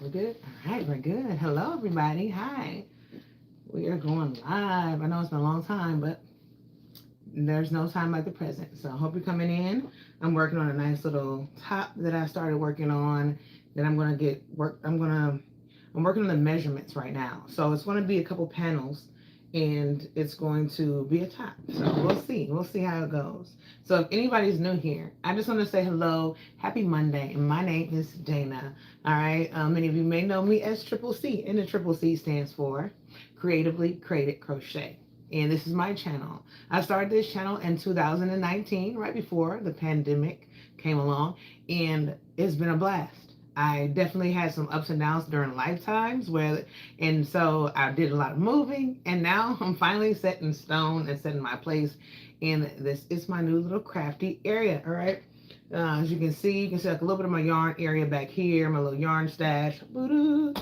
We're good? All right, we're good. Hello, everybody. Hi. We are going live. I know it's been a long time, but there's no time like the present. So I hope you're coming in. I'm working on a nice little top that I started working on that I'm gonna get work. I'm working on the measurements right now. So it's gonna be a couple panels and it's going to be a top. So we'll see. We'll see how it goes. So if anybody's new here, I just want to say hello, happy Monday. And my name is Dana. All right. Many of you may know me as Triple C, and the Triple C stands for Creatively Created Crochet. And this is my channel. I started this channel in 2019, right before the pandemic came along, and it's been a blast. I definitely had some ups and downs during lifetimes and so I did a lot of moving, and now I'm finally set in stone and set in my place. And this is my new little crafty area. All right. As you can see like a little bit of my yarn area back here, my little yarn stash. All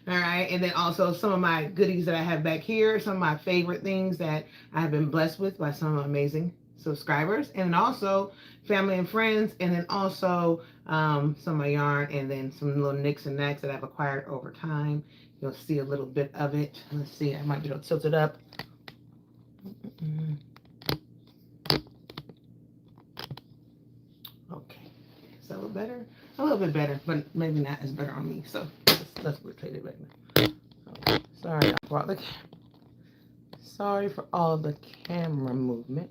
right, and then also some of my goodies that I have back here, some of my favorite things that I have been blessed with by some amazing subscribers, and then also family and friends, and then also some of my yarn, and then some little nicks and knacks that I've acquired over time. You'll see a little bit of it. Let's see, I might be able to tilt it up. Okay, is that a little better? A little bit better, but maybe not as better on me. So let's rotate it right now. Okay, sorry for all the camera movement.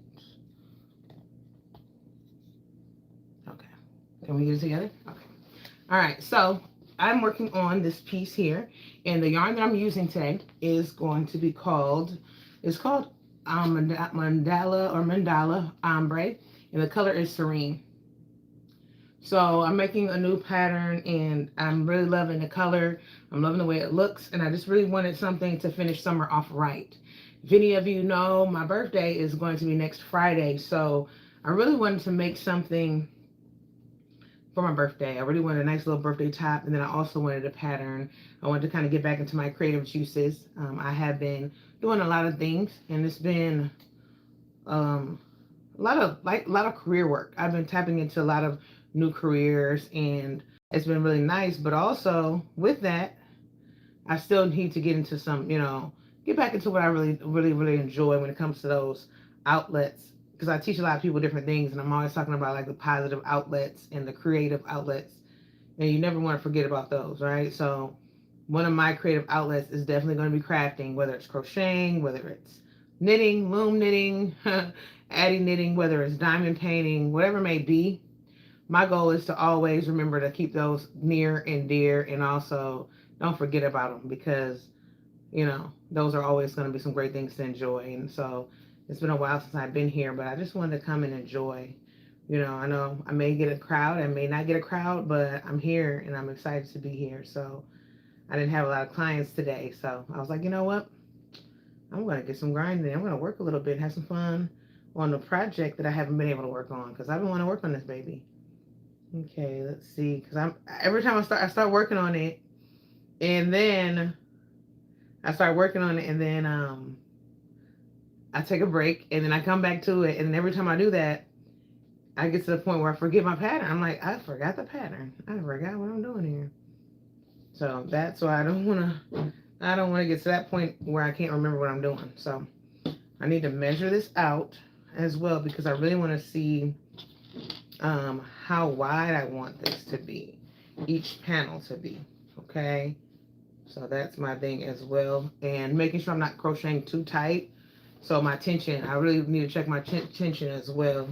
Okay, can we get it together? Okay. All right, so I'm working on this piece here, and the yarn that I'm using today is going to be called, Mandala Ombre, and the color is Serene. So I'm making a new pattern, and I'm really loving the color. I'm loving the way it looks, and I just really wanted something to finish summer off right. If any of you know, my birthday is going to be next Friday, so I really wanted to make something for my birthday. I really wanted a nice little birthday top, and then I also wanted a pattern. I wanted to kind of get back into my creative juices. I have been doing a lot of things, and it's been a lot of career work. I've been tapping into a lot of new careers, and it's been really nice. But also with that, I still need to get into get back into what I really enjoy when it comes to those outlets. Because I teach a lot of people different things, and I'm always talking about like the positive outlets and the creative outlets, and you never want to forget about those, right? So one of my creative outlets is definitely going to be crafting, whether it's crocheting, whether it's knitting, loom knitting, addy knitting, whether it's diamond painting, whatever it may be. My goal is to always remember to keep those near and dear, and also don't forget about them, because those are always going to be some great things to enjoy. And so it's been a while since I've been here, but I just wanted to come and enjoy. I know I may get a crowd, I may not get a crowd, but I'm here and I'm excited to be here. So I didn't have a lot of clients today, so I was like, you know what? I'm going to get some grinding. I'm going to work a little bit, have some fun on the project that I haven't been able to work on, because I've been wanting to work on this baby. Okay, let's see, because every time I start working on it, and then I start working on it, and then I take a break, and then I come back to it, and every time I do that, I get to the point where I forget my pattern. I'm like, I forgot the pattern. I forgot what I'm doing here. So that's why I don't want to get to that point where I can't remember what I'm doing. So I need to measure this out as well, because I really want to see how wide I want this to be, each panel to be. Okay, so that's my thing as well, and making sure I'm not crocheting too tight. So my tension, I really need to check my tension as well,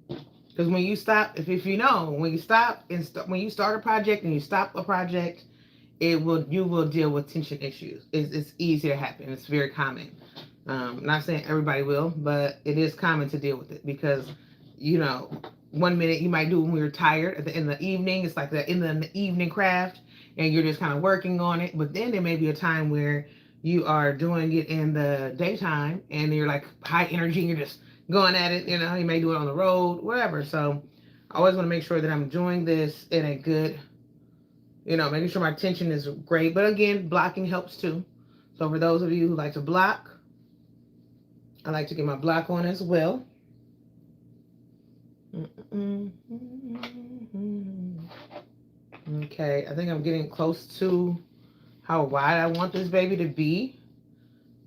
because when you stop, if you know, when you stop and when you start a project and you stop a project, you will deal with tension issues. It's easy to happen. It's very common. Not saying everybody will, but it is common to deal with it, because 1 minute you might do it when you're tired. In the evening, it's like in the evening craft, and you're just kind of working on it. But then there may be a time where you are doing it in the daytime, and you're like high energy, and you're just going at it. You may do it on the road, whatever. So I always want to make sure that I'm doing this in a good, making sure my tension is great. But again, blocking helps too. So for those of you who like to block, I like to get my block on as well. Okay, Okay, I think I'm getting close to how wide I want this baby to be.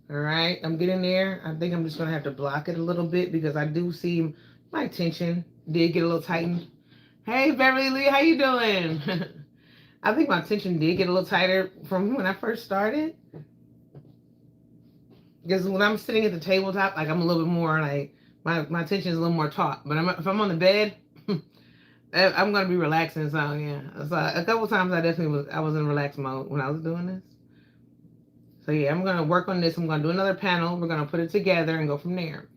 All right, I'm getting there. I think I'm just gonna have to block it a little bit because I do see my tension did get a little tightened. Hey, Beverly Lee, how you doing? I think my tension did get a little tighter from when I first started. Because when I'm sitting at the tabletop, like I'm a little bit more like my tension is a little more taut. But if I'm on the bed, I'm gonna be relaxing. So yeah, so a couple times I was in relaxed mode when I was doing this. So yeah, I'm gonna work on this. I'm gonna do another panel. We're gonna put it together and go from there.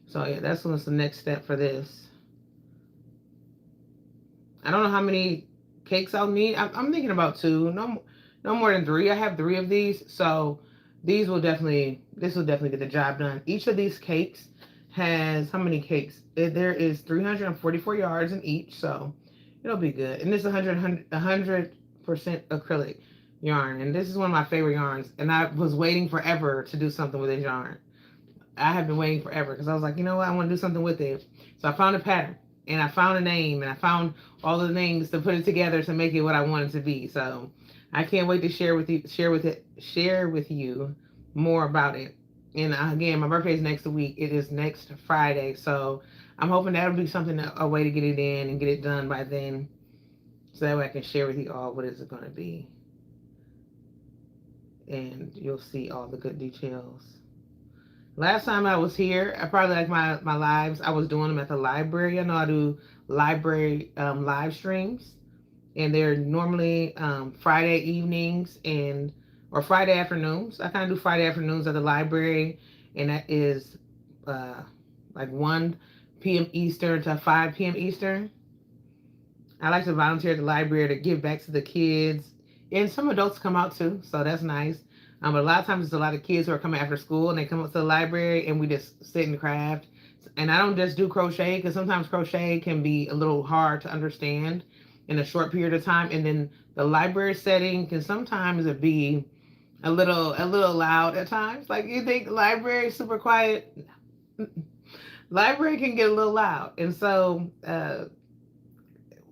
So yeah, that's what's the next step for this. I don't know how many cakes I'll need. I'm thinking about 2, no more than 3. I have 3 of these, so this will definitely get the job done. Each of these cakes has how many cakes? There is 344 yards in each, so it'll be good. And this is 100% acrylic yarn, and this is one of my favorite yarns. And I was waiting forever to do something with this yarn. I have been waiting forever because I was like, you know what, I want to do something with it. So I found a pattern and I found a name and I found all the names to put it together to make it what I want it to be. So I can't wait to share with you more about it. And again, my birthday is next week. It is next Friday, so I'm hoping that'll be something, a way to get it in and get it done by then, so that way I can share with you all what is it going to be, and you'll see all the good details. Last time I was here, I probably like my lives. I was doing them at the library. I know I do library live streams, and they're normally Friday evenings or Friday afternoons. I kind of do Friday afternoons at the library, and that is like 1 p.m. Eastern to 5 p.m. Eastern. I like to volunteer at the library to give back to the kids, and some adults come out too, so that's nice. But a lot of times, there's a lot of kids who are coming after school, and they come up to the library, and we just sit and craft. And I don't just do crochet, because sometimes crochet can be a little hard to understand in a short period of time. And then the library setting can sometimes be a little loud at times. Like, you think library is super quiet? Library can get a little loud, and so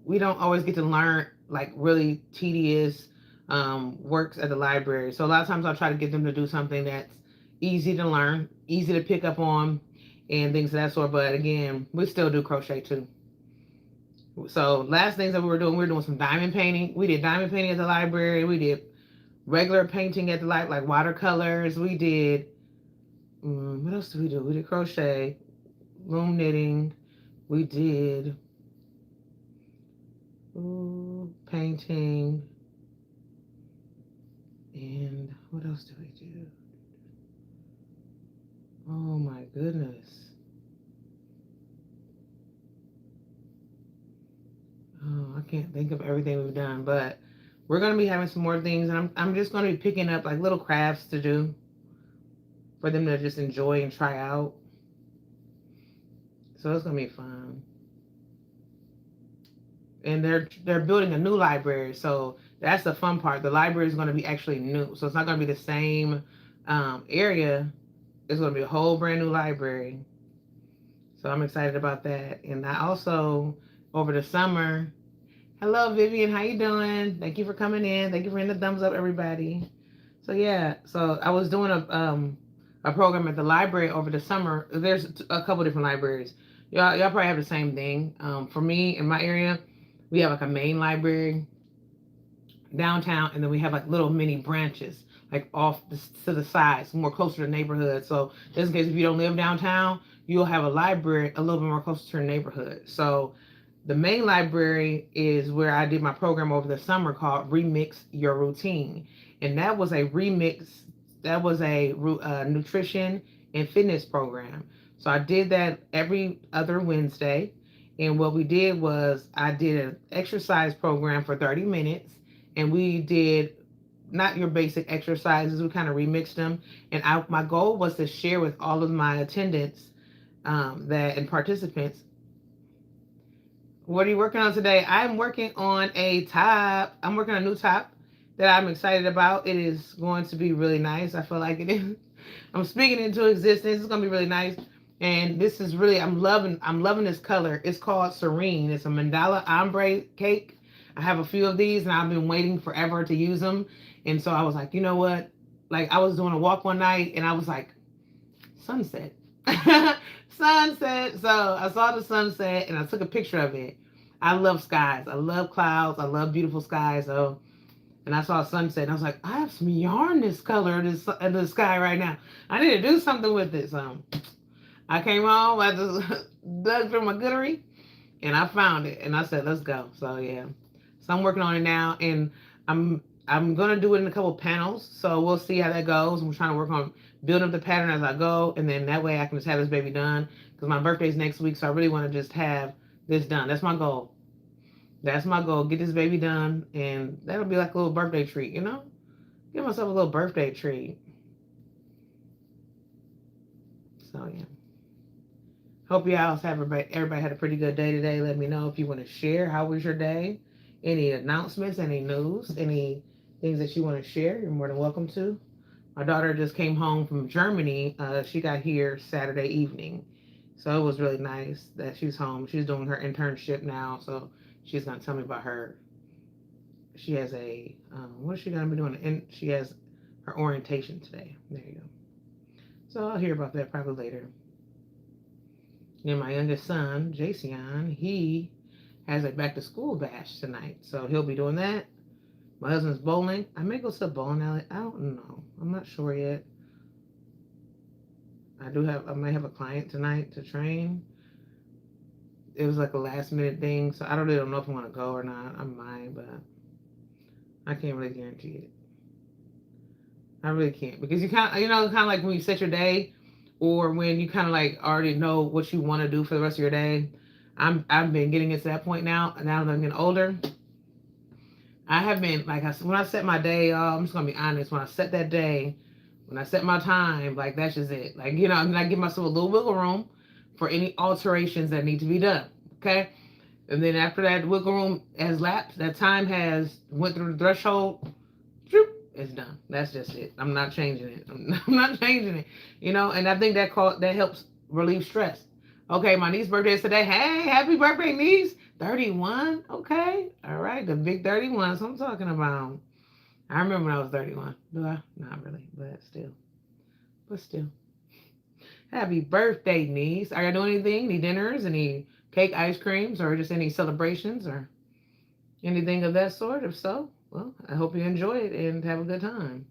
we don't always get to learn like really tedious works at the library. So a lot of times I'll try to get them to do something that's easy to learn, easy to pick up on, and things of that sort. But again, we still do crochet too. So last things that we were doing some diamond painting. We did diamond painting at the library. We did regular painting at the library, like watercolors. We did, what else did we do? We did crochet, loom knitting. We did painting. And what else do we do? Oh my goodness. Oh, I can't think of everything we've done, but we're going to be having some more things, and I'm just going to be picking up like little crafts to do for them to just enjoy and try out. So it's going to be fun. And they're building a new library, so that's the fun part. The library is going to be actually new, so it's not going to be the same area. It's going to be a whole brand new library. So I'm excited about that. And I also, over the summer, hello Vivian, how you doing? Thank you for coming in. Thank you for hitting the thumbs up, everybody. So yeah, so I was doing a program at the library over the summer. There's a couple different libraries. Y'all probably have the same thing. For me, in my area, we have like a main library downtown, and then we have like little mini branches like off to the sides, more closer to the neighborhood. So just in case if you don't live downtown, you'll have a library a little bit more closer to your neighborhood. So the main library is where I did my program over the summer called Remix Your Routine. And that was a nutrition and fitness program. So I did that every other Wednesday. And what we did was I did an exercise program for 30 minutes. And we did not your basic exercises. We kind of remixed them. And my goal was to share with all of my attendants and participants. What are you working on today? I'm working on a top. I'm working on a new top that I'm excited about. It is going to be really nice. I feel like it is. I'm speaking into existence. It's going to be really nice. And this is really, I'm loving this color. It's called Serene. It's a mandala ombre cake. I have a few of these and I've been waiting forever to use them. And so I was like, you know what? Like I was doing a walk one night and I was like, sunset. Sunset. So I saw the sunset and I took a picture of it. I love skies. I love clouds. I love beautiful skies. So, and I saw a sunset and I was like, I have some yarn this color in the sky right now. I need to do something with it. So I came home, I just dug through my goodery and I found it and I said, let's go. So yeah. So I'm working on it now and I'm gonna do it in a couple panels. So we'll see how that goes. I'm trying to work on building up the pattern as I go, and then that way I can just have this baby done. Because my birthday's next week, so I really want to just have this done. That's my goal. That's my goal. Get this baby done, and that'll be like a little birthday treat, you know? Give myself a little birthday treat. So yeah. Hope you all have everybody had a pretty good day today. Let me know if you want to share. How was your day? Any announcements, any news, any things that you want to share? You're more than welcome to. My daughter just came home from Germany. She got here Saturday evening. So it was really nice that she's home. She's doing her internship now. So she's going to tell me about her. She has what is she going to be doing? And she has her orientation today. There you go. So I'll hear about that probably later. And my youngest son, Jason, he has a back to school bash tonight. So he'll be doing that. My husband's bowling. I may go to the bowling alley. I don't know. I'm not sure yet. I might have a client tonight to train. It was like a last minute thing, so I don't really know if I want to go or not. I might, but I can't really guarantee it. I really can't because kind of like when you set your day, or when you kind of like already know what you want to do for the rest of your day. I've been getting it to that point now. Now that I'm getting older, I have been like when I set my day. I'm just gonna be honest. When I set that day, when I set my time, like that's just it. Like I give myself a little wiggle room for any alterations that need to be done. Okay, and then after that wiggle room has lapsed, that time has went through the threshold. It's done. That's just it. I'm not changing it. I'm not changing it. And I think that helps relieve stress. Okay, my niece's birthday is today. Hey, happy birthday, niece. 31. Okay. All right. The big 31. That's what I'm talking about. I remember when I was 31. Do I? Not really, but still. But still. Happy birthday, niece. Are you doing anything? Any dinners? Any cake, ice creams, or just any celebrations or anything of that sort? If so, well, I hope you enjoy it and have a good time.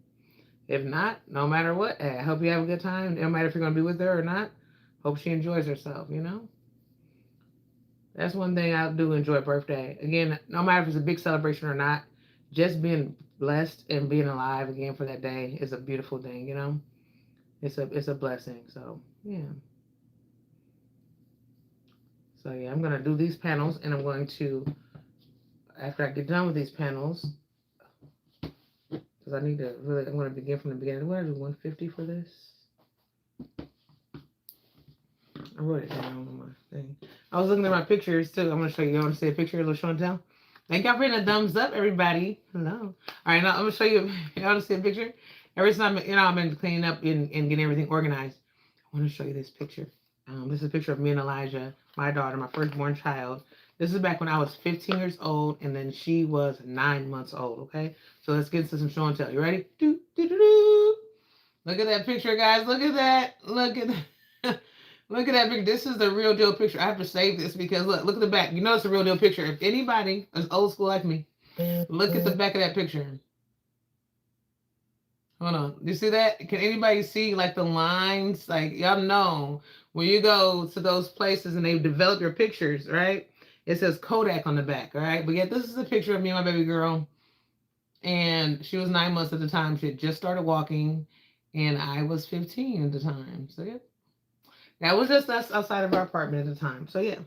If not, no matter what, I hope you have a good time. No matter if you're going to be with her or not, hope she enjoys herself. That's one thing I do enjoy birthday. Again, no matter if it's a big celebration or not, just being blessed and being alive again for that day is a beautiful thing. It's a blessing. So, yeah. So, yeah, I'm going to do these panels, and I'm going to, after I get done with these panels, because I'm going to begin from the beginning. I'm going to do 150 for this. I wrote it down on my thing. I was looking at my pictures too. I'm going to show you. You want to see a picture of little show and tell? Thank y'all for hitting a thumbs up, everybody. Hello. All right, now I'm going to show you. You want to see a picture? Every time, I've been cleaning up and getting everything organized. I want to show you this picture. This is a picture of me and Elijah, my daughter, my firstborn child. This is back when I was 15 years old, and then she was 9 months old, okay? So let's get into some show and tell. You ready? Do, do, do, do. Look at that picture, guys. Look at that. Look at that. Look at that picture. This is the real deal picture. I have to save this because look at the back. You know it's a real deal picture. If anybody is old school like me, look at the back of that picture. Hold on. You see that? Can anybody see like the lines? Like y'all know when you go to those places and they develop your pictures, right? It says Kodak on the back, all right? But yet this is a picture of me and my baby girl. And she was 9 months at the time. She had just started walking. And I was 15 at the time. So yeah. That was just us outside of our apartment at the time. So yeah.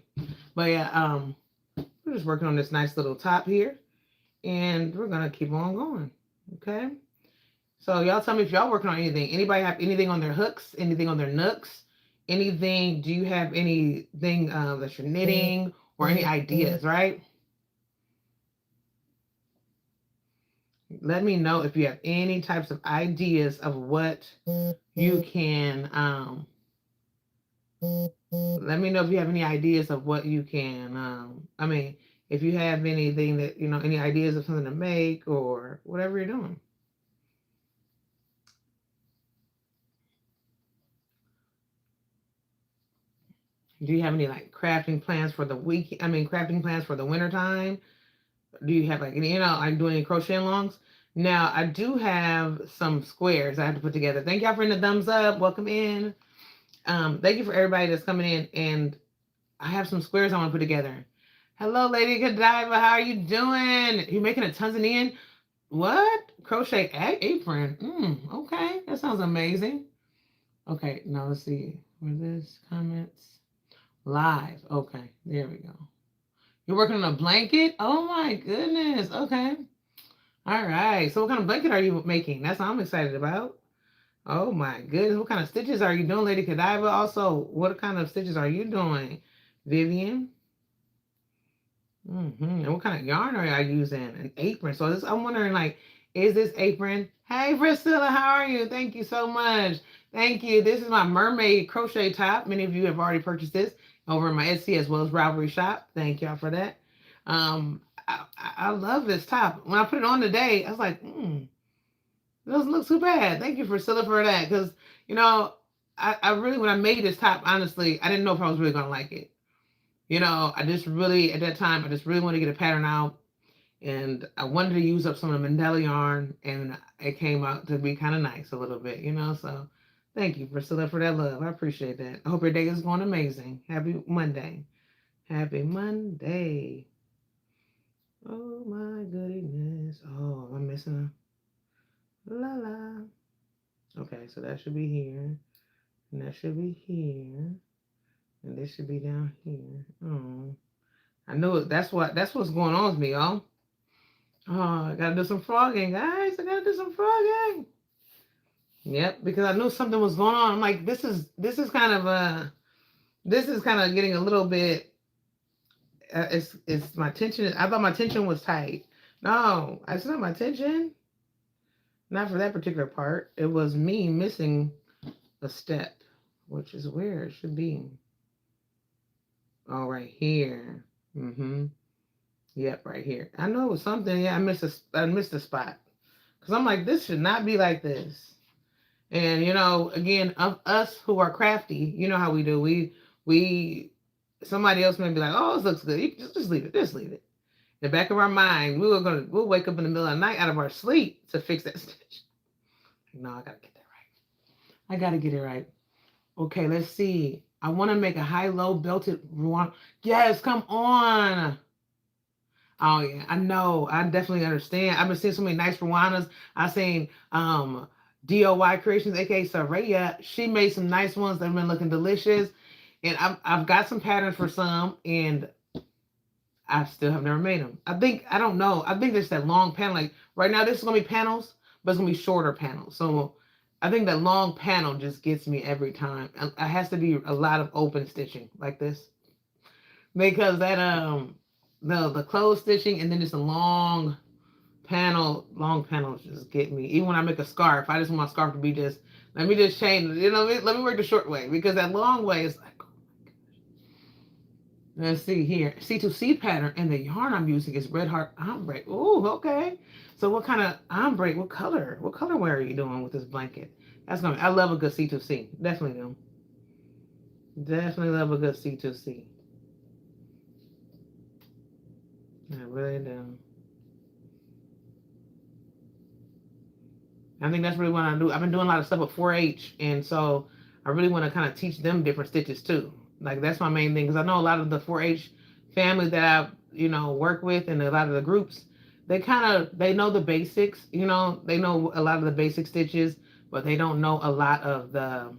But yeah, we're just working on this nice little top here. And we're gonna keep on going. Okay. So y'all tell me if y'all working on anything. Anybody have anything on their hooks, anything on their nooks, anything? Do you have anything that you're knitting or any ideas, right? Let me know if you have any types of ideas of what you can, let me know if you have any ideas of what you can, if you have anything that, any ideas of something to make or whatever you're doing. Do you have any like crafting plans for the week? I mean, crafting plans for the winter time? Do you have like any, like doing any crochet alongs? Now, I do have some squares I have to put together. Thank y'all for the thumbs up. Welcome in. Thank you for everybody that's coming in. And I have some squares I want to put together. Hello, Lady Godiva. How are you doing? You making a Tanzanian what? Crochet apron. Okay. That sounds amazing. Okay, now let's see. Where this comments? Live. Okay, there we go. You're working on a blanket? Oh my goodness. Okay. All right. So what kind of blanket are you making? That's what I'm excited about. Oh my goodness. What kind of stitches are you doing, Lady Godiva? Also, what kind of stitches are you doing, Vivian? And what kind of yarn are you using? An apron. So I'm wondering, like, is this apron? Hey, Priscilla, how are you? Thank you so much. Thank you. This is my mermaid crochet top. Many of you have already purchased this over in my Etsy as well as Ravelry shop. Thank y'all for that. I love this top. When I put it on today, I was like, it doesn't look too bad. Thank you, Priscilla, for that. Because, I really, when I made this top, honestly, I didn't know if I was really going to like it. I just really, at that time, I just really wanted to get a pattern out. And I wanted to use up some of the Mandela yarn. And it came out to be kind of nice a little bit, So thank you, Priscilla, for that love. I appreciate that. I hope your day is going amazing. Happy Monday. Happy Monday. Oh, my goodness. Oh, I'm missing a la la. Okay, so that should be here. And that should be here. And this should be down here. Oh. I know it. That's what's going on with me, y'all. Oh, I gotta do some frogging, guys. I gotta do some frogging. Yep, because I knew something was going on. I'm like, this is kind of getting a little bit. It's my tension. I thought my tension was tight. No, it's not my tension. Not for that particular part. It was me missing a step, which is where it should be. Oh, right here. Yep, right here. I know it was something. Yeah, I missed a spot. Because I'm like, this should not be like this. And, again, of us who are crafty, you know how we do. Somebody else may be like, oh, this looks good. You just leave it. Just leave it. In the back of our mind, we'll wake up in the middle of the night out of our sleep to fix that stitch. No, I got to get that right. I got to get it right. Okay, let's see. I want to make a high-low belted ruan. Yes, come on. Oh yeah, I know. I definitely understand. I've been seeing so many nice Rwanas. I've seen DOY Creations, aka Saraya. She made some nice ones that have been looking delicious. And I've got some patterns for some, and I still have never made them. I don't know. I think there's that long panel. Like right now, this is gonna be panels, but it's gonna be shorter panels. So I think that long panel just gets me every time. It has to be a lot of open stitching like this, because that the closed stitching and then just a long panels just get me. Even when I make a scarf, I just want my scarf to be just, let me just change, let me work the short way, because that long way is like, oh my gosh. Let's see here. C2C pattern, and the yarn I'm using is Red Heart Ombre. Oh, okay. So what kind of ombre, what colorway are you doing with this blanket? I love a good C2C. Definitely do. Definitely love a good C2C. I really do. I think that's really what I do. I've been doing a lot of stuff with 4-H, and so I really want to kind of teach them different stitches too. Like that's my main thing, because I know a lot of the 4-H family that I've work with, and a lot of the groups, they know the basics. They know a lot of the basic stitches, but they don't know a lot of the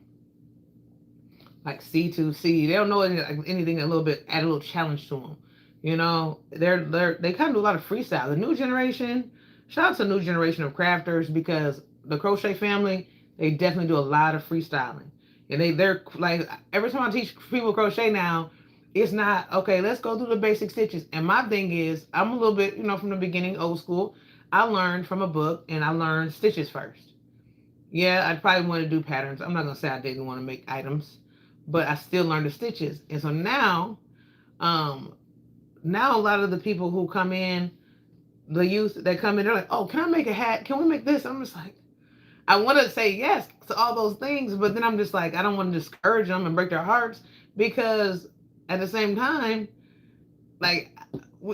like C2C. They don't know anything a little bit, add a little challenge to them. They kind of do a lot of freestyle. The new generation, shout out to the new generation of crafters, because the crochet family, they definitely do a lot of freestyling. And they're like, every time I teach people crochet now, it's not, okay, let's go through the basic stitches. And my thing is, I'm a little bit, from the beginning, old school. I learned from a book, and I learned stitches first. Yeah, I probably want to do patterns. I'm not going to say I didn't want to make items, but I still learned the stitches. And so now, now a lot of the people who come in, the youth that come in, they're like, oh, can I make a hat? Can we make this? I'm just like, I want to say yes to all those things, but then I'm just like, I don't want to discourage them and break their hearts, because at the same time, like,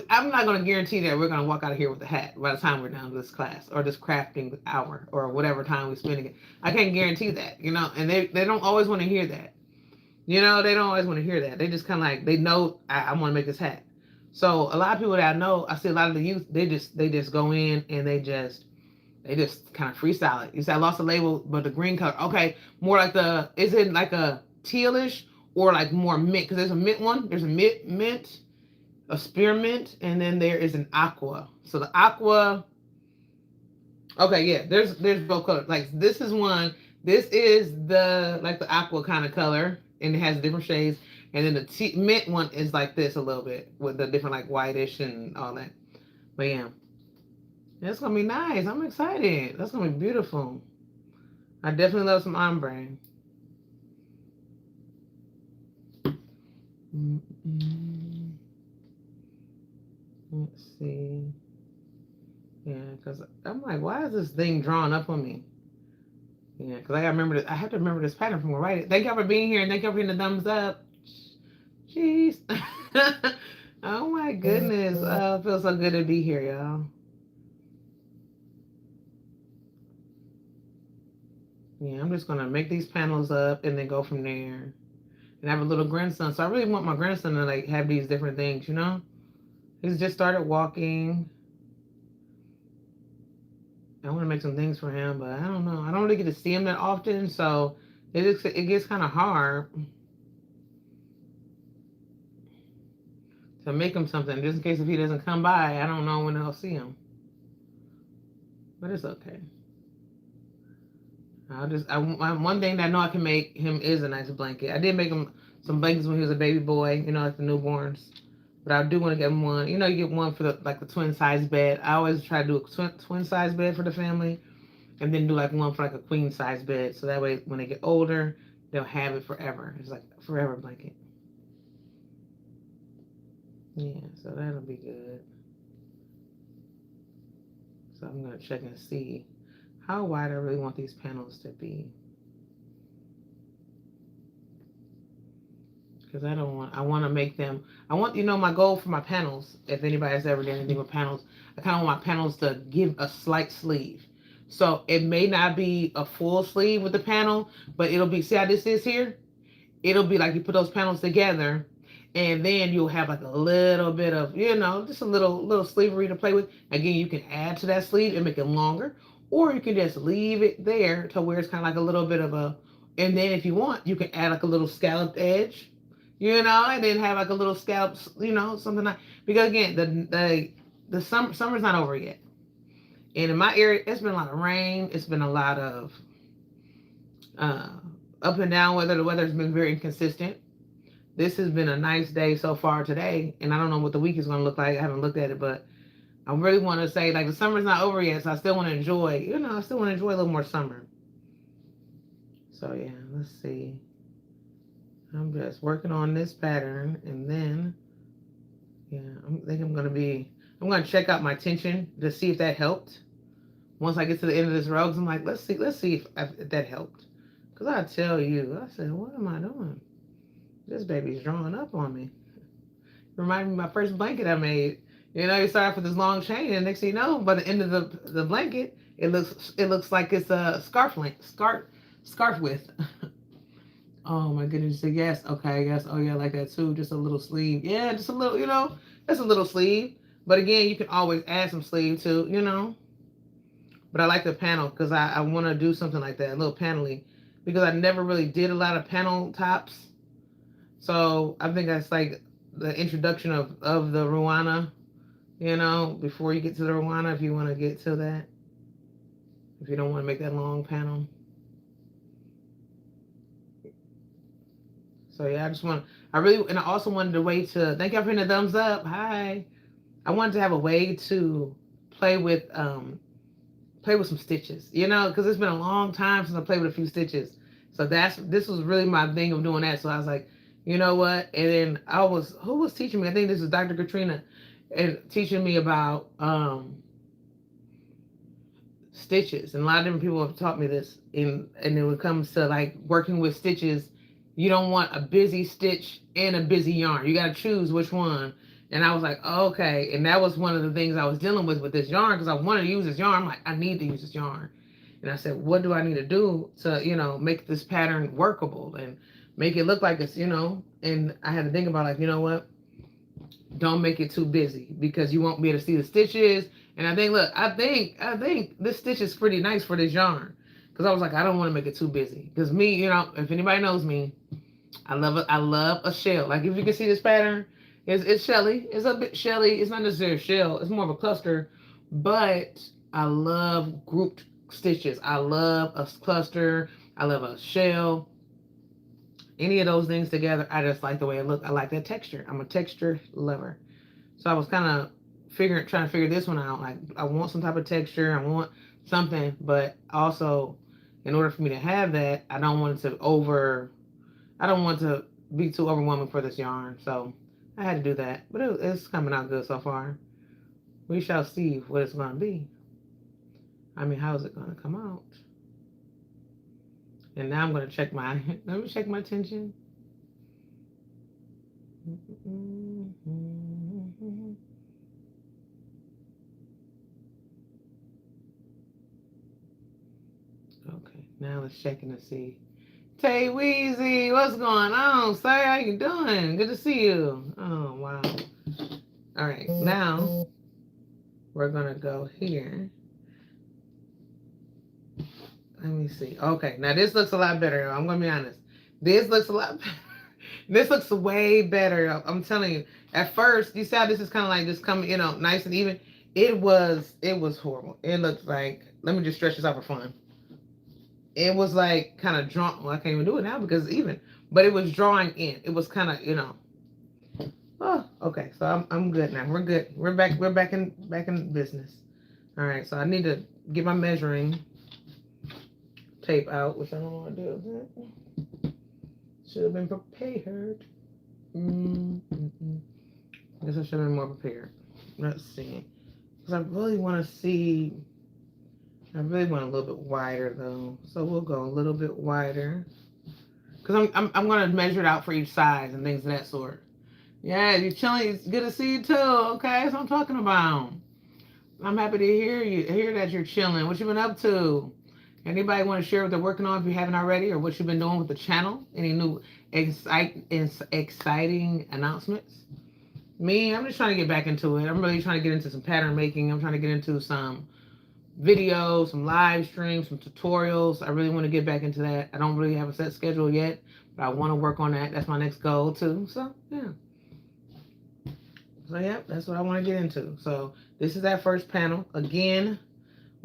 I'm not going to guarantee that we're going to walk out of here with a hat by the time we're done with this class or this crafting hour or whatever time we're spending it. I can't guarantee that, and they don't always want to hear that. They don't always want to hear that. They just kind of like, they know I want to make this hat. So a lot of people that I know, I see a lot of the youth, they just go in and they just kind of freestyle it. You say I lost the label, but the green color, okay, more like is it like a tealish or like more mint? Because there's a mint one, there's a mint, a spearmint, and then there is an aqua. So the aqua, okay, yeah, there's both colors. Like this is one. This is the aqua kind of color, and it has different shades. And then the mint one is like this a little bit with the different like whitish and all that. But yeah, it's gonna be nice. I'm excited. That's gonna be beautiful. I definitely love some ombre. Let's see. Yeah, because I'm like, why is this thing drawn up on me? Yeah, because I gotta remember this. I have to remember this pattern from where I write it. Thank y'all for being here, and thank y'all for hitting the thumbs up. Jeez. Oh my goodness. Oh, it feels so good to be here, y'all. Yeah, I'm just gonna make these panels up and then go from there. And I have a little grandson, so I really want my grandson to like have these different things, He's just started walking. I want to make some things for him, but I don't know. I don't really get to see him that often, so it gets kind of hard to make him something, just in case if he doesn't come by. I don't know when I'll see him, but it's okay. One thing that I know I can make him is a nice blanket. I did make him some blankets when he was a baby boy, like the newborns. But I do want to get him one. You get one for the twin size bed. I always try to do a twin size bed for the family, and then do like one for like a queen size bed. So that way, when they get older, they'll have it forever. It's like a forever blanket. Yeah, so that'll be good. So I'm gonna check and see how wide I really want these panels to be. Because I want to make them, my goal for my panels, if anybody's ever done anything with panels, I kind of want my panels to give a slight sleeve. So it may not be a full sleeve with the panel, but it'll be, see how this is here? It'll be like you put those panels together, and then you'll have like a little bit of, just a little sleevery to play with. Again, you can add to that sleeve and make it longer, or you can just leave it there to where it's kind of like a little bit of a, and then if you want, you can add like a little scalloped edge, and then have like a little scallop, something like, because again, the summer's not over yet. And in my area, it's been a lot of rain. It's been a lot of up and down weather. The weather's been very inconsistent. This has been a nice day so far today, and I don't know what the week is going to look like. I haven't looked at it, but I really want to say, like, the summer's not over yet, so I still want to enjoy, I still want to enjoy a little more summer. So yeah, let's see. I'm just working on this pattern, and then, yeah, I'm going to check out my tension to see if that helped. Once I get to the end of this row, I'm like, let's see if that helped. Because I tell you, I said, what am I doing? This baby's drawing up on me. Reminded me of my first blanket I made. You start off with this long chain, and next thing you know, by the end of the blanket, it looks like it's a scarf width. Oh my goodness. Yes. Okay. Yes. Oh yeah, I like that too. Just a little sleeve. Yeah, just a little, just a little sleeve. But again, you can always add some sleeve too, But I like the panel because I want to do something like that, a little panel-y, because I never really did a lot of panel tops. So I think that's like the introduction of the Ruana, before you get to the Ruana, if you want to get to that. If you don't want to make that long panel. So yeah, and I also wanted a way to, thank y'all for hitting the thumbs up. Hi. I wanted to have a way to play with some stitches, because it's been a long time since I played with a few stitches. So this was really my thing of doing that. So I was like, You know what? And then who was teaching me? I think this is Dr. Katrina, and teaching me about stitches. And a lot of different people have taught me this. And when it comes to like working with stitches, you don't want a busy stitch and a busy yarn. You got to choose which one. And I was like, oh, okay. And that was one of the things I was dealing with this yarn, because I wanted to use this yarn. I'm like, I need to use this yarn. And I said, what do I need to do to, make this pattern workable and make it look like it's, and I had to think about, like, you know what? Don't make it too busy, because you won't be able to see the stitches. And I think, look, I think this stitch is pretty nice for this yarn, because I was like, I don't want to make it too busy, because me, if anybody knows me, I love a shell. Like, if you can see this pattern, it's shelly. It's a bit shelly. It's not necessarily a shell. It's more of a cluster, but I love grouped stitches. I love a cluster. I love a shell. Any of those things together, I just like the way it looks. I like that texture. I'm a texture lover. So I was kind of trying to figure this one out. Like, I want some type of texture. I want something, but also, in order for me to have that, I don't want to be too overwhelming for this yarn. So I had to do that, but it's coming out good so far. We shall see what it's going to be. I mean, how is it going to come out? And now I'm going to check let me check my tension. Okay, now let's check and see. Tay Weezy, what's going on, sir? How you doing? Good to see you. Oh, wow. All right, now we're going to go here. Let me see. Okay, now this looks a lot better. I'm going to be honest. This looks a lot better. This looks way better. I'm telling you. At first, you see how this is kind of like just coming, nice and even. It was horrible. It looked like, let me just stretch this out for fun. It was like kind of drawn. Well, I can't even do it now because it's even. But it was drawing in. It was kind of, Oh, okay. So I'm good now. We're good. We're back in business. All right. So I need to get my measuring tape out, which I don't want to do. Should have been prepared. I guess I should have been more prepared. Let's see. Because I really want a little bit wider though. So we'll go a little bit wider. Because I'm going to measure it out for each size and things of that sort. Yeah, you're chilling. It's good to see you too. Okay, that's what I'm talking about. I'm happy to hear that you're chilling. What you been up to? Anybody want to share what they're working on if you haven't already, or what you've been doing with the channel? Any new exciting announcements? Me, I'm just trying to get back into it. I'm really trying to get into some pattern making. I'm trying to get into some videos, some live streams, some tutorials. I really want to get back into that. I don't really have a set schedule yet, but I want to work on that. That's my next goal too. So yeah. So yeah, that's what I want to get into. So this is that first panel. Again,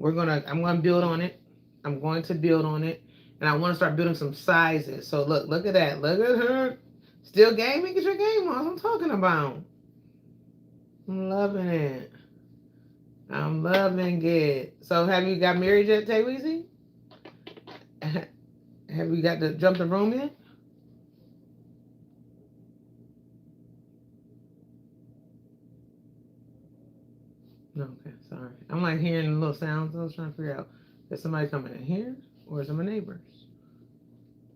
I'm gonna build on it. I'm going to build on it. And I want to start building some sizes. So look at that. Look at her. Still gaming? Get your game on. That's what I'm talking about. I'm loving it. I'm loving it. So have you got married yet, Tay Weezy? Have you got to jump the room yet? No, okay, sorry. I'm like hearing little sounds. I was trying to figure out, is somebody coming in here or is it my neighbors?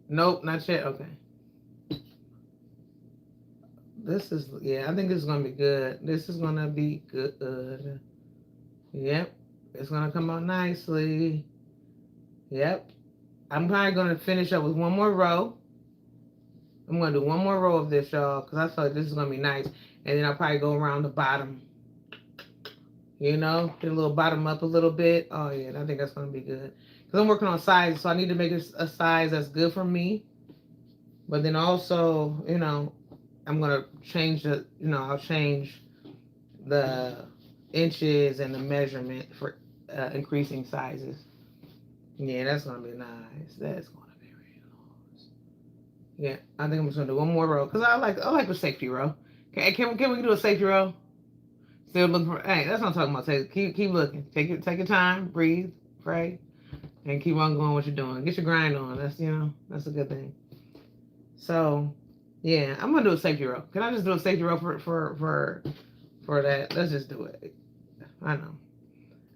Nope, not yet. Okay. This is, yeah, I think this is going to be good. This is going to be good. Yep. It's going to come out nicely. Yep. I'm probably going to finish up with one more row. I'm going to do one more row of this, y'all, because I feel like this is going to be nice. And then I'll probably go around the bottom. Get a little bottom up a little bit. Oh, yeah, I think that's going to be good. Because I'm working on sizes, so I need to make a size that's good for me. But then also, I'm going to change I'll change the inches and the measurement for increasing sizes. Yeah, that's going to be nice. That's going to be real nice. Yeah, I think I'm just going to do one more row. Because I like a safety row. Okay, can we do a safety row? Still looking for, hey, that's what I'm talking about. Keep looking. Take your time, breathe, pray, and keep on going what you're doing. Get your grind on. That's a good thing. So Yeah, I'm gonna do a safety row. Can I just do a safety row for that? Let's just do it. I know.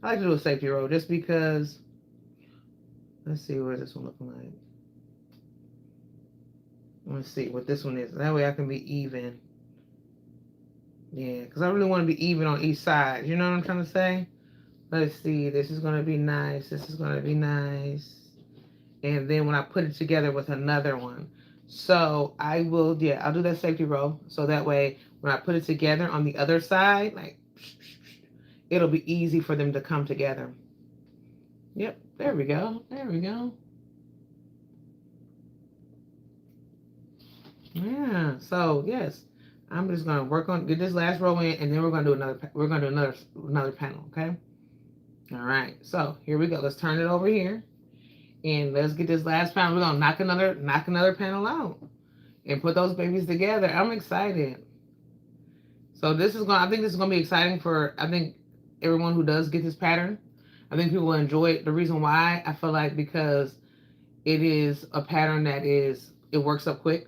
I like to do a safety row just because. Let's see what this one looking like. Let's see what this one is. That way I can be even. Yeah, because I really want to be even on each side. You know what I'm trying to say? Let's see. This is going to be nice. This is going to be nice. And then when I put it together with another one. So I will, yeah, I'll do that safety row. So that way when I put it together on the other side, like, it'll be easy for them to come together. Yep, there we go. There we go. Yeah. So yes, I'm just gonna work on get this last row in, and then we're gonna do another. We're gonna do another panel. Okay. All right. So here we go. Let's turn it over here, and let's get this last panel. We're gonna knock another panel out, and put those babies together. I'm excited. So this is going. I think this is gonna be exciting for. I think everyone who does get this pattern. I think people will enjoy it. The reason why I feel like because it is a pattern that is it works up quick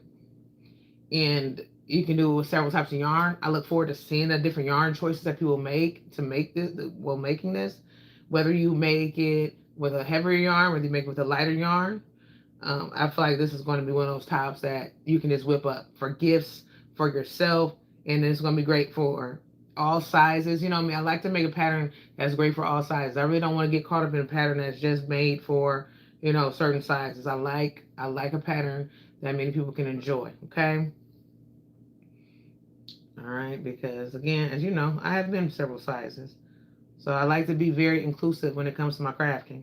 and you can do it with several types of yarn. I look forward to seeing the different yarn choices that people make to make this while making this. Whether you make it with a heavier yarn, whether you make it with a lighter yarn, I feel like this is going to be one of those tops that you can just whip up for gifts for yourself, and it's going to be great for all sizes. You know what I mean? I like to make a pattern that's great for all sizes. I really don't want to get caught up in a pattern that's just made for certain sizes. I like a pattern that many people can enjoy. Okay. All right, because again, as you know, I have been several sizes. So I like to be very inclusive when it comes to my crafting.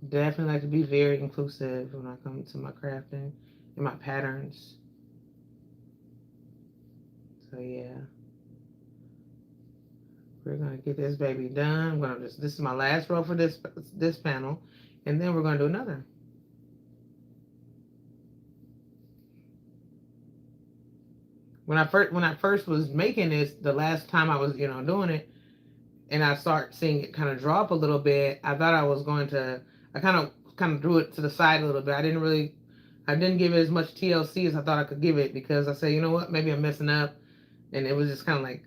Definitely like to be very inclusive when I come to my crafting and my patterns. So yeah. We're gonna get this baby done. This is my last row for this panel, and then we're gonna do another. When I first was making this, the last time I was doing it, and I start seeing it kind of drop a little bit, I thought I was going to. I kind of drew it to the side a little bit. I didn't give it as much TLC as I thought I could give it because I said, you know what, maybe I'm messing up, and it was just kind of like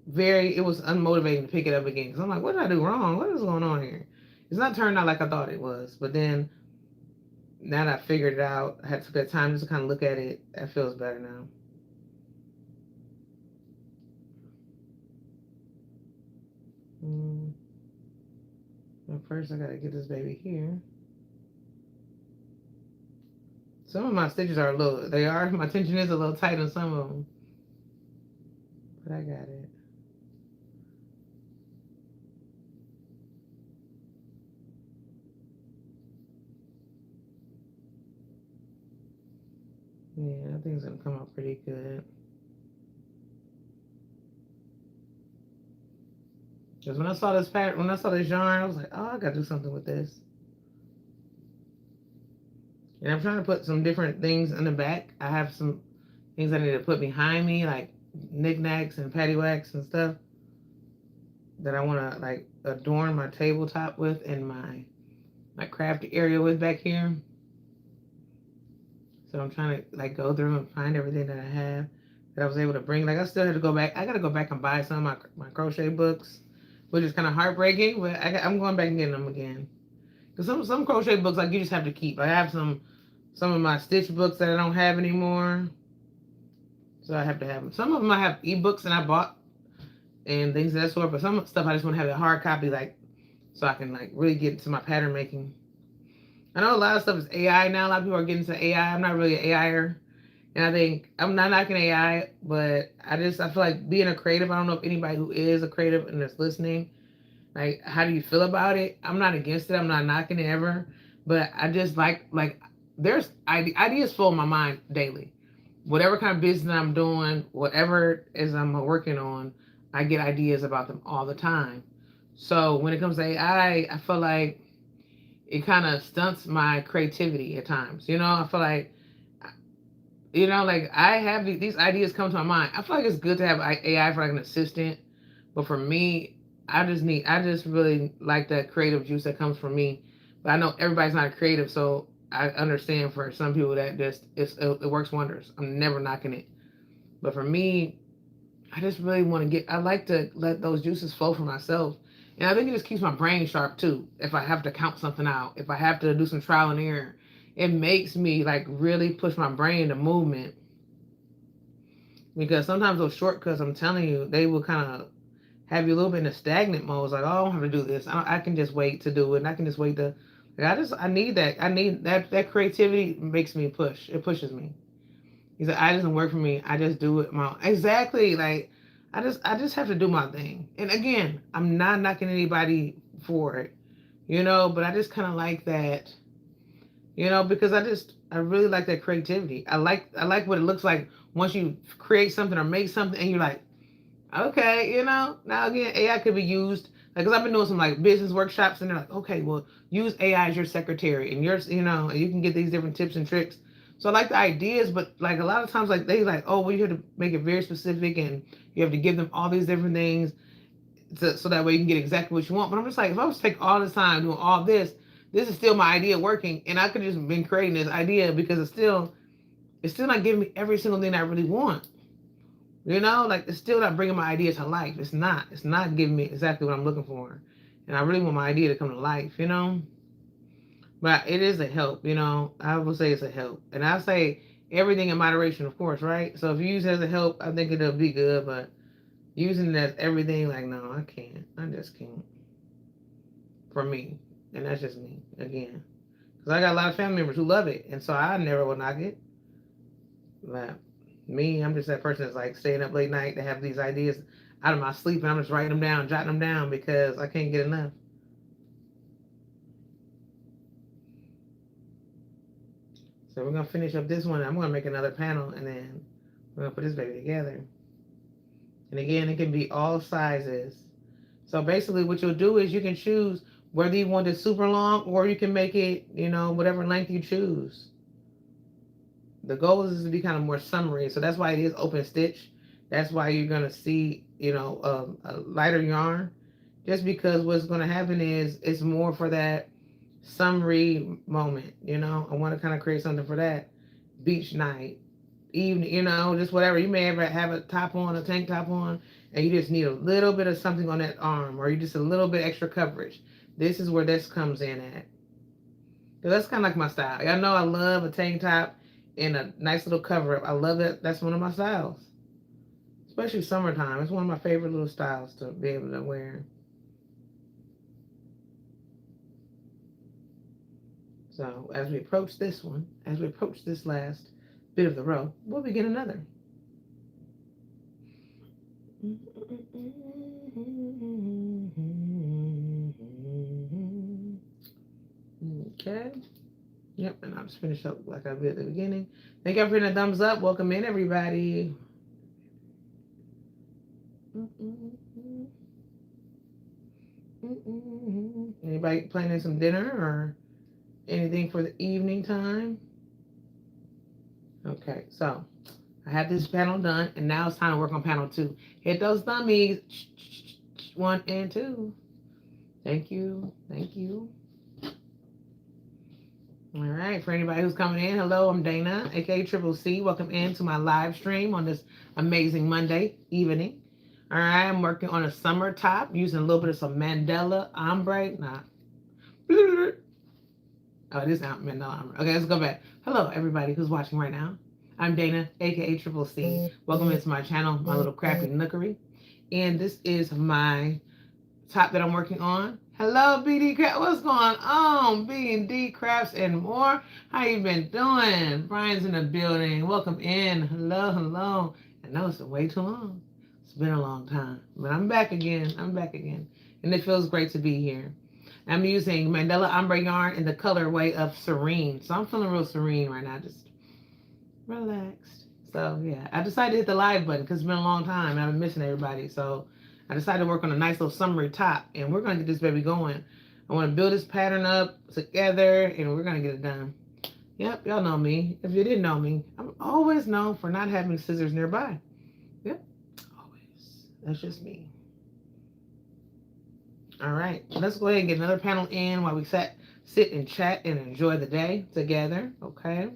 it was unmotivating to pick it up again because I'm like, what did I do wrong? What is going on here? It's not turned out like I thought it was, but then now that I figured it out, I had to take time just to kind of look at it. That feels better now. Well, first I gotta get this baby here. Some of my stitches are my tension is a little tight on some of them, but I got it. Yeah, I think it's gonna come out pretty good. Because when I saw this pattern, when I saw this yarn, I was like, oh, I gotta do something with this. And I'm trying to put some different things in the back. I have some things I need to put behind me, like knickknacks and paddywhacks and stuff that I want to like adorn my tabletop with and my craft area with back here. So I'm trying to like go through and find everything that I have that I was able to bring. Like I still had to go back. I got to go back and buy some of my crochet books, which is kind of heartbreaking, but I'm going back and getting them again. Because some crochet books like you just have to keep. I have some of my stitch books that I don't have anymore, so I have to have them. Some of them I have ebooks and I bought and things of that sort, but some stuff I just want to have a hard copy, like so I can like really get into my pattern making. I know a lot of stuff is AI now. A lot of people are getting into AI. I'm not really an AIer, and I think I'm not knocking AI, but I feel like being a creative. I don't know if anybody who is a creative and is listening, like, how do you feel about it? I'm not against it. I'm not knocking it ever, but I just like there's ideas flow in my mind daily. Whatever kind of business I'm doing, whatever is I'm working on, I get ideas about them all the time. So when it comes to AI, I feel like it kind of stunts my creativity at times. I feel like, like I have these ideas come to my mind. I feel like it's good to have AI for like an assistant, but for me, I just really like that creative juice that comes from me. But I know everybody's not creative, so I understand for some people that just it works wonders. I'm never knocking it. But for me, I just really want to I like to let those juices flow for myself. And I think it just keeps my brain sharp too. If I have to count something out, if I have to do some trial and error, it makes me like really push my brain into movement. Because sometimes those shortcuts, I'm telling you, they will kind of have you a little bit in a stagnant mode. It's like, oh, I don't have to do this. I can just wait to do it. And I can just wait to. Like, I need that. I need that. That creativity makes me push. It pushes me. He said, I doesn't work for me. I just do it my exactly. Like I just have to do my thing. And again, I'm not knocking anybody for it, but I just kind of like that, because I really like that creativity. I like what it looks like once you create something or make something and you're like, okay, now again, AI could be used. Like, cause I've been doing some like business workshops and they're like, okay, well, use AI as your secretary and and you can get these different tips and tricks. So I like the ideas, but like a lot of times, like they like, oh, well, you have to make it very specific and you have to give them all these different things so that way you can get exactly what you want. But I'm just like, if I was to take all this time doing all this is still my idea working, and I could just been creating this idea because it's still not giving me every single thing I really want. Like it's still not bringing my idea to life. It's not. It's not giving me exactly what I'm looking for. And I really want my idea to come to life. But it is a help. I will say it's a help. And I say everything in moderation, of course, right? So if you use it as a help, I think it'll be good. But using it as everything, like, no, I can't. I just can't. For me. And that's just me, again. Because I got a lot of family members who love it. And so I never will knock it. But me, I'm just that person that's like staying up late night to have these ideas out of my sleep, and I'm just writing them down, jotting them down because I can't get enough. So we're gonna finish up this one. I'm gonna make another panel, and then we're gonna put this baby together. And again, it can be all sizes. So basically, what you'll do is you can choose whether you want it super long or you can make it, whatever length you choose. The goal is to be kind of more summery, so that's why it is open stitch. That's why you're gonna see, a lighter yarn, just because what's gonna happen is it's more for that summery moment. I want to kind of create something for that beach night, evening. Just whatever. You may ever have a top on, a tank top on, and you just need a little bit of something on that arm, or you just a little bit extra coverage. This is where this comes in at. So that's kind of like my style. Y'all know I love a tank top and a nice little cover up. I love that. That's one of my styles, especially summertime. It's one of my favorite little styles to be able to wear. So as we approach this one, as we approach this last bit of the row, we'll begin another. Okay. Yep, and I'll just finish up like I did at the beginning. Thank you for hitting a thumbs up. Welcome in, everybody. Anybody planning some dinner or anything for the evening time? Okay, so I have this panel done, and now it's time to work on panel 2. Hit those thummies. 1 and 2. Thank you. Thank you. All right, for anybody who's coming in, hello, I'm Dana, aka Triple C. Welcome into my live stream on this amazing Monday evening. All right, I'm working on a summer top using a little bit of some Mandela ombre. Oh, it is Mandela ombre. Okay, let's go back. Hello, everybody who's watching right now. I'm Dana, aka Triple C. Welcome into my channel, my little crafty nookery. And this is my top that I'm working on. Hello, BD Crafts. What's going on? B&D Crafts and more. How you been doing? Brian's in the building. Welcome in. Hello, hello. I know it's been way too long. It's been a long time, but I'm back again. And it feels great to be here. I'm using Mandela ombre yarn in the colorway of Serene. So I'm feeling real serene right now, just relaxed. So yeah, I decided to hit the live button because it's been a long time. I've been missing everybody. So I decided to work on a nice little summery top, and we're going to get this baby going. I want to build this pattern up together, and we're going to get it done. Yep, y'all know me. If you didn't know me, I'm always known for not having scissors nearby. Yep, always. That's just me. All right, let's go ahead and get another panel in while we set sit and chat and enjoy the day together. Okay.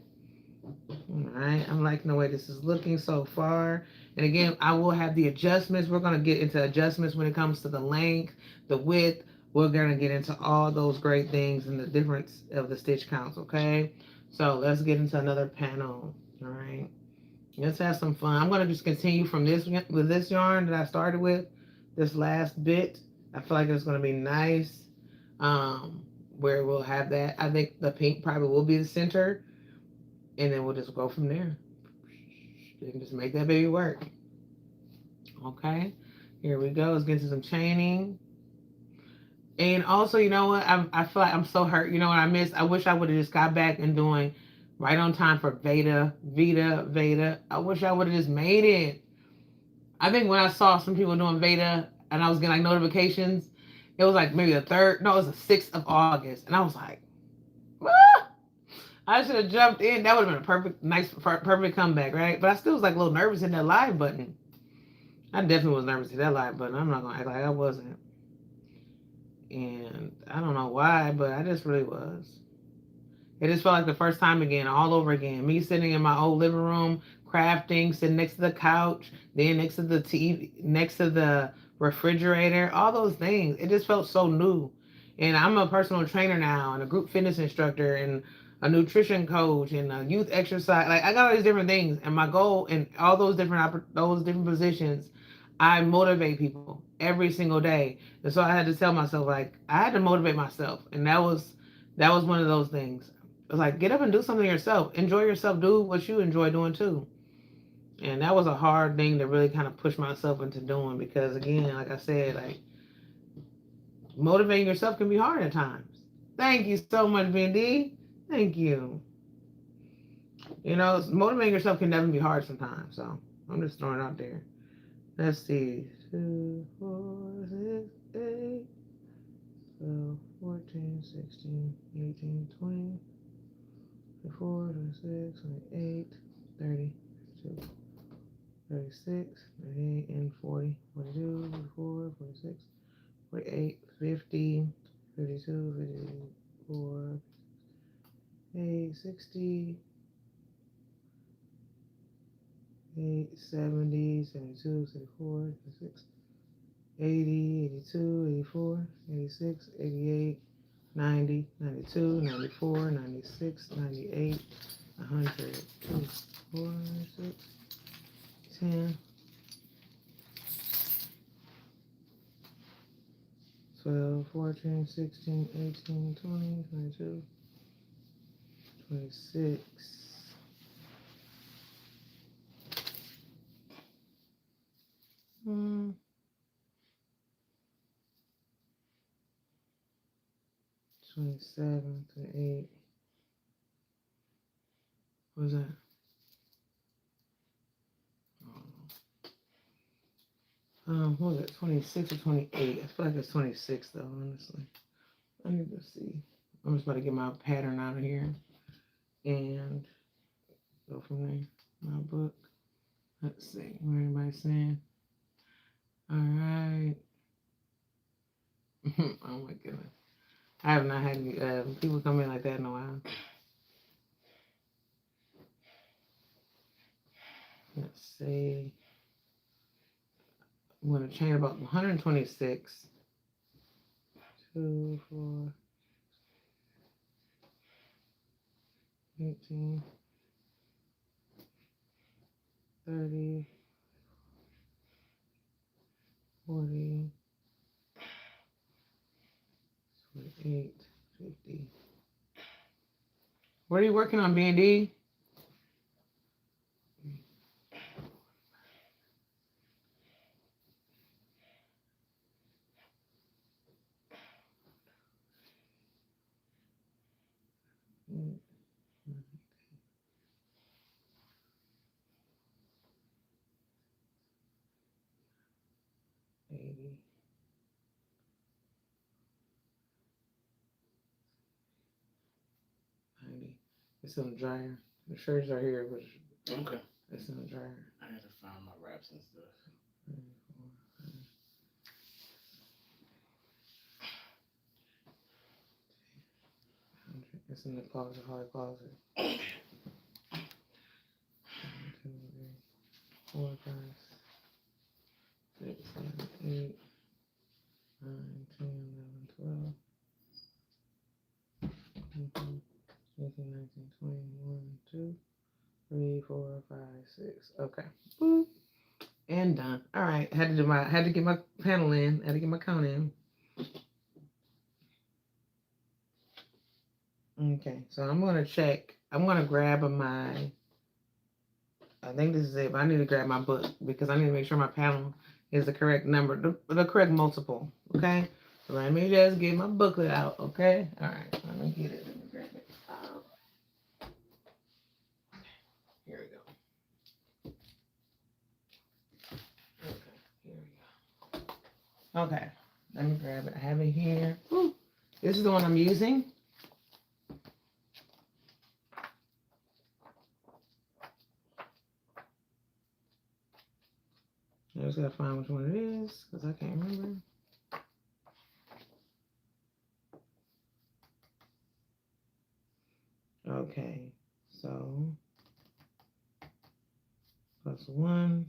All right. I'm liking the way this is looking so far. And again, I will have the adjustments. We're going to get into adjustments when it comes to the length, the width. We're going to get into all those great things and the difference of the stitch counts. Okay. So let's get into another panel. All right. Let's have some fun. I'm going to just continue from this with this yarn that I started with, this last bit. I feel like it's going to be nice, where we'll have that. I think the pink probably will be the center, and then we'll just go from there. You can just make that baby work. Okay, here we go. Let's get into some chaining. And also, you know what? I feel like I'm so hurt. You know what I missed? I wish I would have just got back and doing right on time for Veda, Vita, Veda. I wish I would have just made it. I think when I saw some people doing Veda and I was getting like notifications, it was like maybe the third, no, it was the 6th of August. And I was like, ah! I should have jumped in. That would have been a perfect, nice, perfect comeback, right? But I still was like a little nervous in that live button. I definitely was nervous in that live button. I'm not going to act like I wasn't. And I don't know why, but I just really was. It just felt like the first time again, all over again. Me sitting in my old living room, crafting, sitting next to the couch, then next to the TV, next to the refrigerator, all those things. It just felt so new. And I'm a personal trainer now, and a group fitness instructor, and a nutrition coach, and a youth exercise. Like I got all these different things, and my goal in all those different positions, I motivate people every single day. And so I had to tell myself, like I had to motivate myself, and that was one of those things. It's like get up and do something yourself. Enjoy yourself. Do what you enjoy doing too. And that was a hard thing to really kind of push myself into doing because again, like I said, like motivating yourself can be hard at times. Thank you so much, Vindy. Thank you. You know, motivating yourself can never be hard sometimes. So I'm just throwing it out there. Let's see. 2, 4, 6, 8, 12, 14, 16, 18, 20. 24, 26, 28, 30, 32, 36, 38, and 40, 42, 44, 46, 48, 50, 52, 54, 8, 60, 8, 70, 72, 74, 76, 80, 82, 84, 86, 88, 90, 92, 94, 96, 98, 100, 2, 4, 6, 10, 12, 14, 16, 18, 20, 22, 26. Hmm. 27, 28. What was that? What was it? 26 or 28? I feel like it's 26 though, honestly. I need to see. I'm just about to get my pattern out of here and go from there. My book. Let's see. What everybody's saying. All right. Oh my goodness. I have not had any, people come in like that in a while. Let's see. I'm going to chain about 126. 2, 4, 18, 30, 40, 28, 50. What are you working on, B&D? Mm, 80. It's in the dryer. The shirts are here, but okay. It's in the dryer. I had to find my wraps and stuff. 3, 4, 5. It's in the closet, hard closet. 4, 5, 6, 7, 8, 9, 10, 11, 12, 18, 19, 20, 1, 2, 3, 4, 5, 6. Okay. Boop. And done. All right. Had to get my panel in. Had to get my count in. Okay. So I'm gonna check. I'm gonna grab my. I think this is it, but I need to grab my book because I need to make sure my panel is the correct number, the correct multiple. Okay. So let me just get my booklet out. Okay. All right. Let me get it. Let me grab it. Here we go. Okay. Here we go. Okay. Let me grab it. I have it here. Ooh. This is the one I'm using. I just gotta find which one it is because I can't remember. Okay, so +1.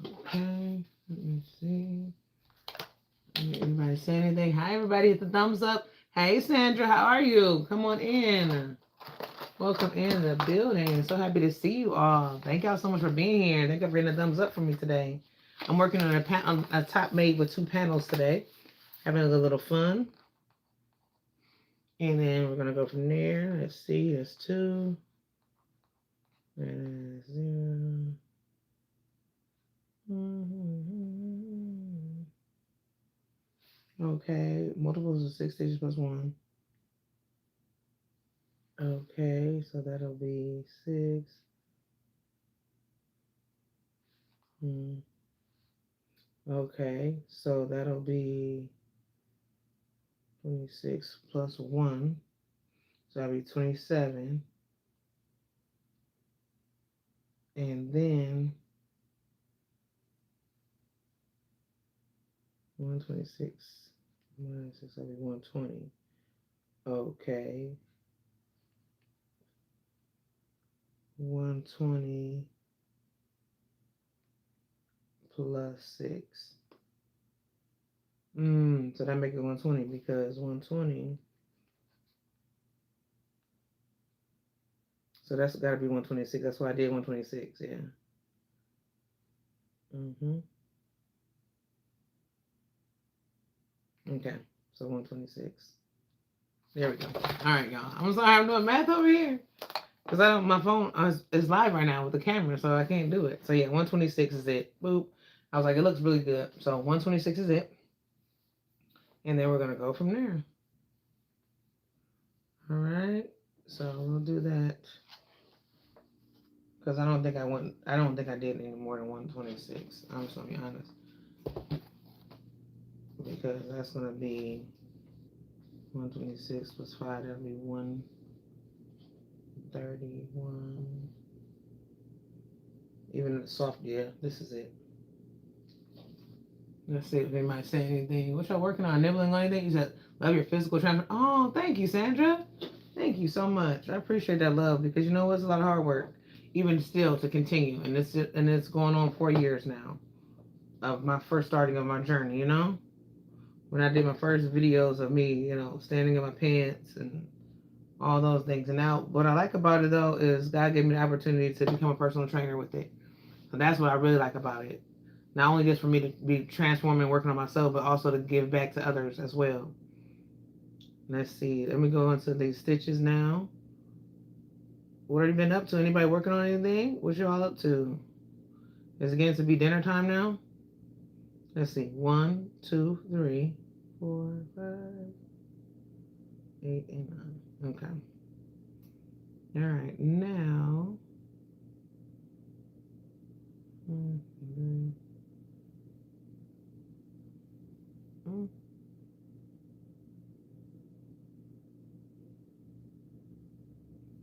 Okay, let me see. Anybody say anything? Hi, everybody. Hit the thumbs up. Hey, Sandra, how are you? Come on in. Welcome in the building. So happy to see you all. Thank y'all so much for being here. Thank you for hitting the thumbs up for me today. I'm working on a top made with 2 panels today. Having a little fun. And then we're going to go from there. Let's see. That's 2. And 0. Okay. Multiples of 6 digits plus 1. Okay. So that'll be 6. Okay. So that'll be 26 plus 1. So that'll be 27. And then 126 minus 6, that'll be 120. Okay. 120 plus 6. So that makes it 120 because 120. So that's got to be 126. That's why I did 126. Yeah. Okay. So 126. There we go. All right, y'all. I'm sorry I'm doing math over here because my phone is live right now with the camera, so I can't do it. So yeah, 126 is it. Boop. I was like, it looks really good. So 126 is it. And then we're gonna go from there. All right. So we'll do that. Because I don't think I did any more than 126. I'm just gonna be honest. Because that's gonna be 126 plus 5, that'll be 131. Even the soft, yeah, this is it. Let's see if they might say anything. What y'all working on? Nibbling on anything? You said love your physical transfer. Oh, thank you, Sandra. Thank you so much. I appreciate that love because you know it's a lot of hard work, even still to continue. And it's going on 4 years now of my first starting of my journey. You know, when I did my first videos of me, you know, standing in my pants and all those things. And now, what I like about it though is God gave me the opportunity to become a personal trainer with it. So that's what I really like about it. Not only just for me to be transforming, working on myself, but also to give back to others as well. Let's see. Let me go into these stitches now. What have you been up to? Anybody working on anything? What you all up to? Is it getting to be dinner time now? Let's see. 1, 2, 3, 4, 5, 8, and 9. Okay. All right. Now.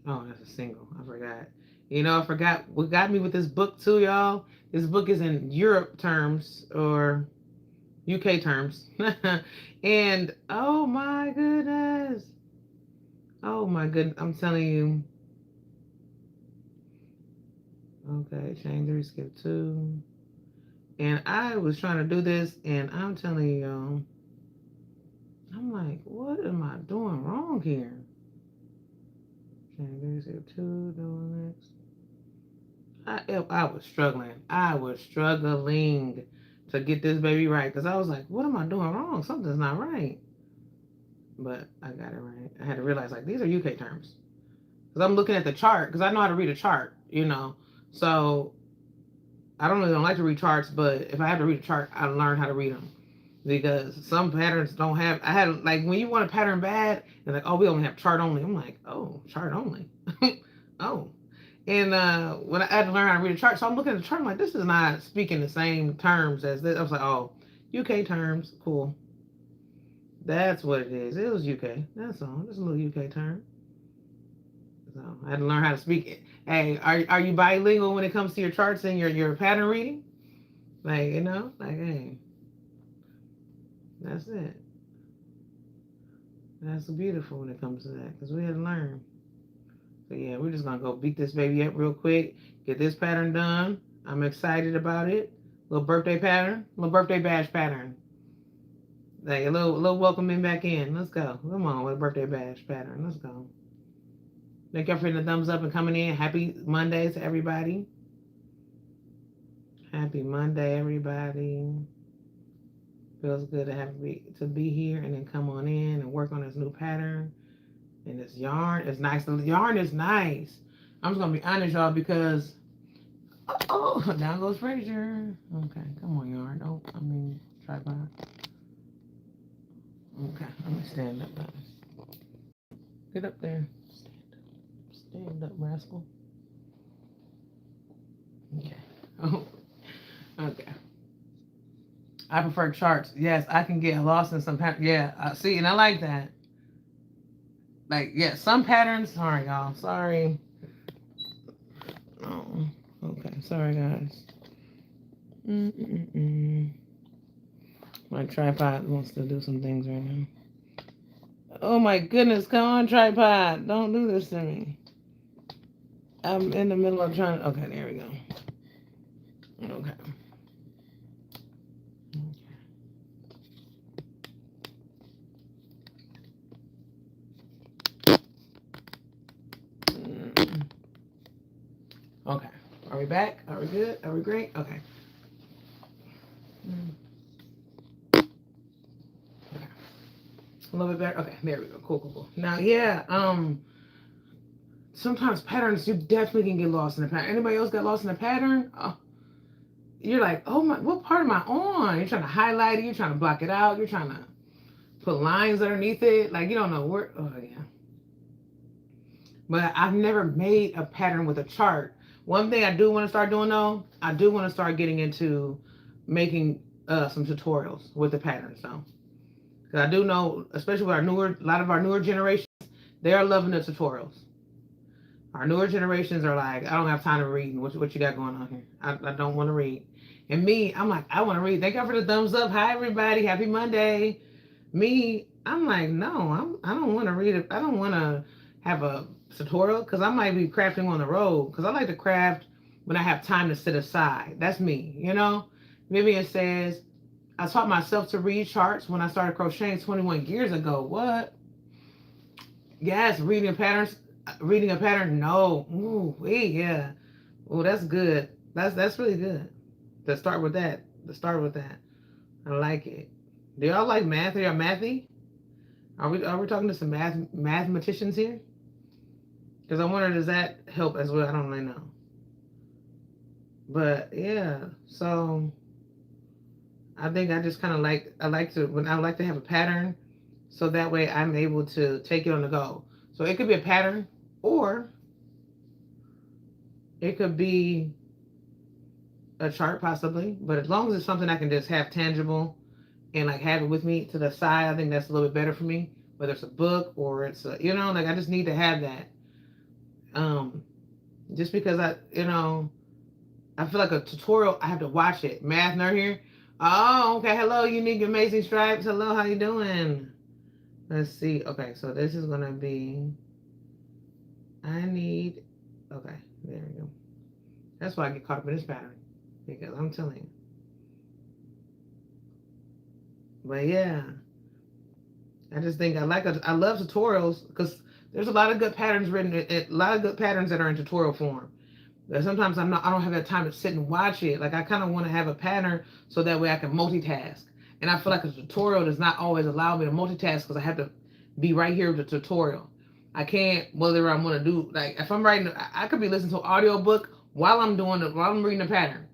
Oh, that's a single. I forgot. You know, I forgot what got me with this book too, y'all. This book is in Europe terms or UK terms. And oh my goodness. Oh my goodness. I'm telling you. Okay, change 3, skip 2. And I was trying to do this, and I'm telling you, I'm like, what am I doing wrong here? Change 3, skip 2, doing next. I was struggling. I was struggling to get this baby right because I was like, what am I doing wrong? Something's not right. But I got it right. I had to realize, like, these are UK terms. Because I'm looking at the chart, because I know how to read a chart, you know. So I don't like to read charts, but if I have to read a chart, I learn how to read them. Because some patterns don't have, I had, like, when you want a pattern bad, and like, oh, we only have chart only. I'm like, oh, chart only. Oh. And when I had to learn how to read a chart, so I'm looking at the chart, I'm like, this is not speaking the same terms as this. I was like, oh, UK terms, cool. That's what it is. It was UK. That's all. Just a little UK term. So I had to learn how to speak it. Hey, are you bilingual when it comes to your charts and your pattern reading? Like, you know, like, hey, that's it. That's beautiful when it comes to that because we had to learn. So yeah, we're just gonna go beat this baby up real quick, get this pattern done. I'm excited about it. Little birthday pattern, little birthday bash pattern. Like a little welcoming back in. Let's go. Come on with a birthday bash pattern. Let's go. Thank y'all for hitting the thumbs up and coming in. Happy Monday to everybody. Happy Monday, everybody. Feels good to be here and then come on in and work on this new pattern. And this yarn is nice. The yarn is nice. I'm just gonna be honest, y'all, because oh, down goes Frazier. Okay, come on, yarn. Oh, tripod. Okay, let me stand up, guys. Get up there. Stand up, rascal. Okay. Oh, okay. I prefer charts. Yes, I can get lost in some patterns. Yeah, see, and I like that. Like, yeah, some patterns. Sorry, y'all. Sorry. Oh, okay. Sorry, guys. My tripod wants to do some things right now. Oh my goodness, come on, tripod. Don't do this to me. I'm in the middle of trying to... Okay, there we go. Okay. Okay. Are we back? Are we good? Are we great? Okay. Okay. A little bit better. Okay, there we go. Cool. Now, yeah, sometimes patterns, you definitely can get lost in a pattern. Anybody else got lost in a pattern? Oh, you're like, oh my, what part am I on? You're trying to highlight it. You're trying to block it out. You're trying to put lines underneath it. Like, you don't know where. Oh, yeah. But I've never made a pattern with a chart. One thing I do want to start doing, though, I do want to start getting into making some tutorials with the patterns, though. Because I do know, especially with a lot of our newer generations, they are loving the tutorials. Our newer generations are like, I don't have time to read. What you got going on here? I don't want to read. And me, I'm like, I want to read. Thank you for the thumbs up. Hi, everybody. Happy Monday. Me, I'm like, no, I don't want to read it. I don't want to have a tutorial because I might be crafting on the road because I like to craft when I have time to sit aside. That's me, you know? Vivian says, I taught myself to read charts when I started crocheting 21 years ago. What? Yes, reading a pattern. No. Ooh, yeah. Oh, that's good. That's really good. To start with that. I like it. Do y'all like math? Are y'all mathy? Are we talking to some mathematicians here? Because I wonder, does that help as well? I don't really know. But yeah, so I think I just kind of I like to have a pattern, so that way I'm able to take it on the go. So it could be a pattern, or it could be a chart possibly. But as long as it's something I can just have tangible and like have it with me to the side, I think that's a little bit better for me. Whether it's a book or it's a, like I just need to have that. Just because I feel like a tutorial, I have to watch it. Math nerd here. Oh, okay. Hello, Unique Amazing Stripes. Hello, how you doing? Let's see. Okay, so this is gonna be. I need. Okay, there we go. That's why I get caught up in this pattern because I'm telling you. But yeah, I just think I love tutorials because there's a lot of good patterns written. A lot of good patterns that are in tutorial form. But sometimes I don't have that time to sit and watch it. Like I kind of want to have a pattern so that way I can multitask. And I feel like a tutorial does not always allow me to multitask because I have to be right here with the tutorial. I can't whether I'm gonna do like if I'm writing. I could be listening to an audio book while I'm doing it while I'm reading the pattern.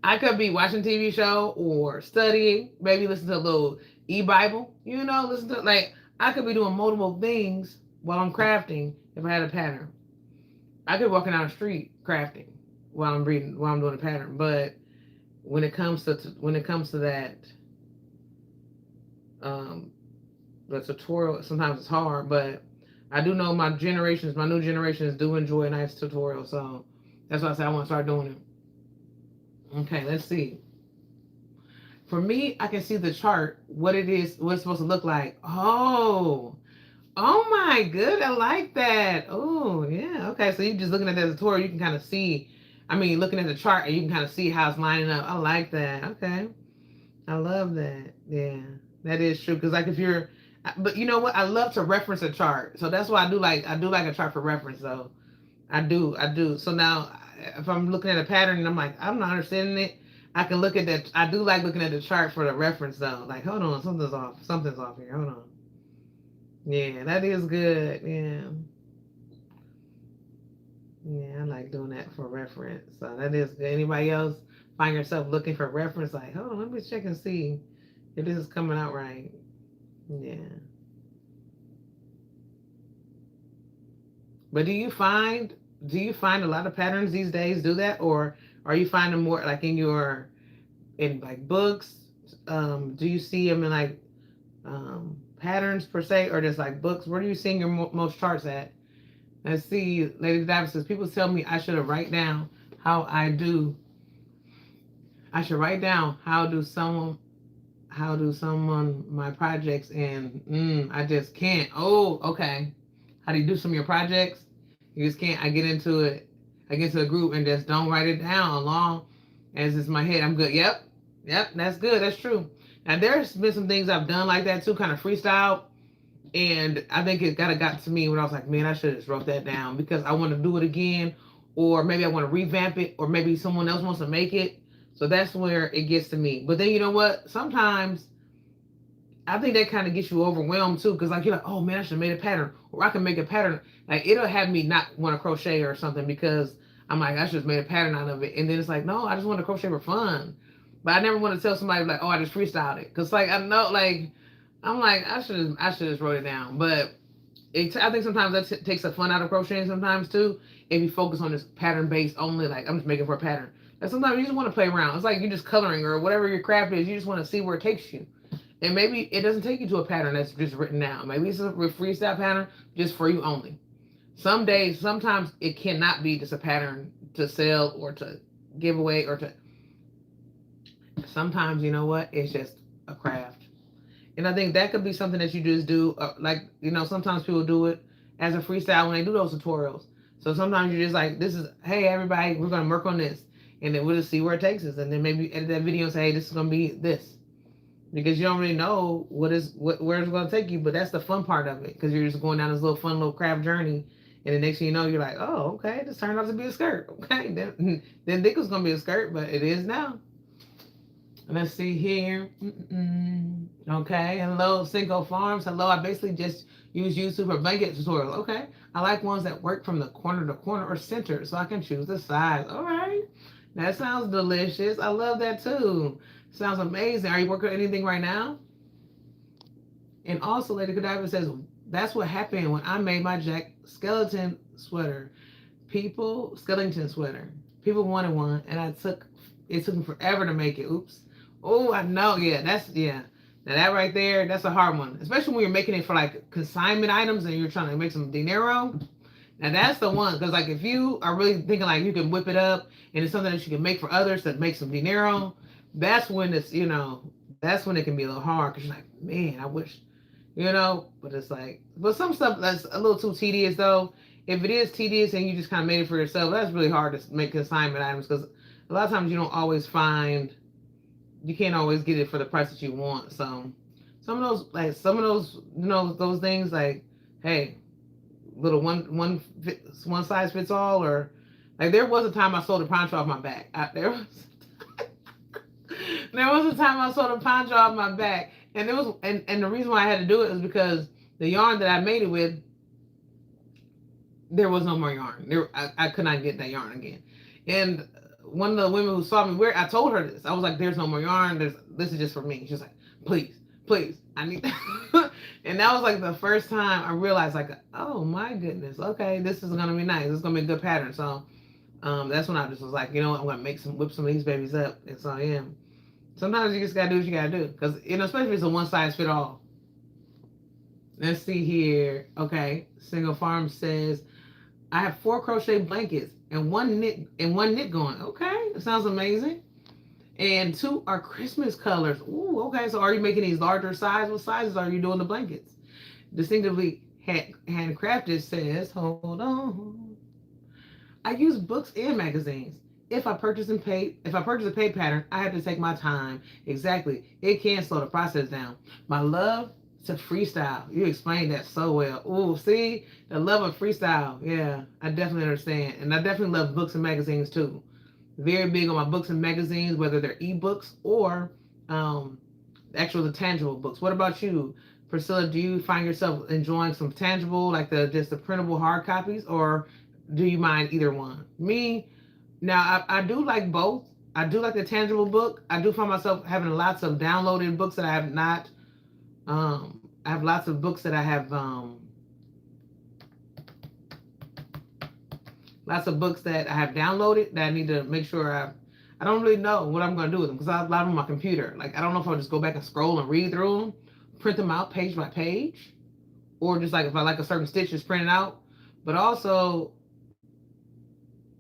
I could be watching a TV show or studying, maybe listen to a little e-Bible, listen to like I could be doing multiple things while I'm crafting if I had a pattern. I could be walking down the street crafting while I'm doing a pattern. But when it comes to that, um, the tutorial sometimes it's hard. But I do know my new generations do enjoy a nice tutorial. So that's why I said I want to start doing it. Okay, let's see. For me, I can see the chart, what it's supposed to look like. Oh my good. I like that. Oh yeah. Okay. So you just looking at the tutorial, you can kind of see. I mean, looking at the chart, and you can kind of see how it's lining up. I like that. Okay. I love that. Yeah, that is true. Because like if you're, but you know what? I love to reference a chart. So that's why I do like a chart for reference. Though I do. So now if I'm looking at a pattern and I'm like I'm not understanding it, I can look at that. I do like looking at the chart for the reference though. Like hold on, something's off. Something's off here. Hold on. Yeah, that is good. Yeah. Yeah, I like doing that for reference. So that is good. Anybody else find yourself looking for reference? Like, hold on, let me check and see if this is coming out right. Yeah. But do you find a lot of patterns these days do that, or are you finding more like in like books? Do you see them in like patterns per se, or just like books? Where do you seeing your most charts at? Let's see. Lady Davis says people tell me I should have write down how I do. I should write down how do someone my projects and I just can't. Oh, okay. How do you do some of your projects? You just can't. I get into it. I get to a group and just don't write it down along as it's my head. I'm good. Yep. Yep. That's good. That's true. Now there's been some things I've done like that too, kind of freestyle. And I think it kind of got to me when I was like, man, I should have just wrote that down because I want to do it again, or maybe I want to revamp it, or maybe someone else wants to make it. So that's where it gets to me. But then you know what? Sometimes I think that kind of gets you overwhelmed too, because like you're like, oh man, I should have made a pattern, or I can make a pattern. Like it'll have me not want to crochet or something because I'm like, I should have made a pattern out of it, and then it's like, no, I just want to crochet for fun. But I never want to tell somebody like, oh, I just freestyled it, because like I know, like I'm like, I should just wrote it down. But I think sometimes that takes the fun out of crocheting sometimes too. If you focus on this pattern based only, like I'm just making for a pattern. And sometimes you just want to play around. It's like you're just coloring or whatever your craft is. You just want to see where it takes you. And maybe it doesn't take you to a pattern that's just written down. Maybe it's a freestyle pattern just for you only. Some days, sometimes it cannot be just a pattern to sell or to give away or to. Sometimes you know what? It's just a craft. And I think that could be something that you just do. Sometimes people do it as a freestyle when they do those tutorials. So sometimes you're just like, this is, hey, everybody, we're going to work on this. And then we'll just see where it takes us. And then maybe edit that video and say, hey, this is going to be this. Because you don't really know where it's going to take you. But that's the fun part of it. Because you're just going down this little fun little craft journey. And the next thing you know, you're like, oh, okay, this turned out to be a skirt. Okay, didn't think it was going to be a skirt, but it is now. Let's see here. Okay. Hello, Cinco Farms. Hello. I basically just use YouTube for blanket tutorials. Okay. I like ones that work from the corner to corner or center so I can choose the size. All right. That sounds delicious. I love that too. Sounds amazing. Are you working on anything right now? And also, Lady Godiva says, that's what happened when I made my Jack skeleton sweater. Skeleton sweater. People wanted one, and it took me forever to make it. Oops. Oh, I know. Yeah, yeah. Now that right there, that's a hard one. Especially when you're making it for like consignment items and you're trying to make some dinero. Now that's the one. Because like if you are really thinking like you can whip it up and it's something that you can make for others that make some dinero, that's when it's, that's when it can be a little hard because you're like, man, I wish, but it's like, but some stuff that's a little too tedious though. If it is tedious and you just kind of made it for yourself, that's really hard to make consignment items because a lot of times you don't always find, you can't always get it for the price that you want. So some of those, those things like, hey, little one size fits all, or like there was a time I sold a poncho off my back. There was a time I sold a poncho off my back, and it was and the reason why I had to do it was because the yarn that I made it with, there was no more yarn. I could not get that yarn again. And one of the women who saw me wear, I told her this. I was like, "There's no more yarn. This is just for me." She's like, "Please, please, I need that." And that was like the first time I realized, like, oh my goodness, okay, this is gonna be nice. This is gonna be a good pattern. So that's when I just was like, you know what, I'm gonna whip some of these babies up. And so yeah, sometimes you just gotta do what you gotta do, because especially if it's a one size fit all. Let's see here. Okay, Single Farm says I have 4 crochet blankets and one knit going. Okay, that sounds amazing. And 2 are Christmas colors. Ooh, okay. So are you making these larger size? What sizes are you doing the blankets? Distinctively handcrafted says, hold on. I use books and magazines. If I purchase a paid pattern, I have to take my time. Exactly. It can slow the process down. My love to freestyle. You explained that so well. Ooh, see? The love of freestyle. Yeah, I definitely understand. And I definitely love books and magazines too. Very big on my books and magazines, whether they're ebooks or actual the tangible books. What about you, Priscilla? Do you find yourself enjoying some tangible, like the printable hard copies, or do you mind either one? Me, now I do like both. I do like the tangible book. I do find myself having lots of downloaded books that I have not. I have lots of books that I have. Lots of books that I have downloaded that I need to make sure I don't really know what I'm going to do with them because I have a lot on my computer. Like, I don't know if I'll just go back and scroll and read through them, print them out page by page, or just like if I like a certain stitch, just print it out. But also,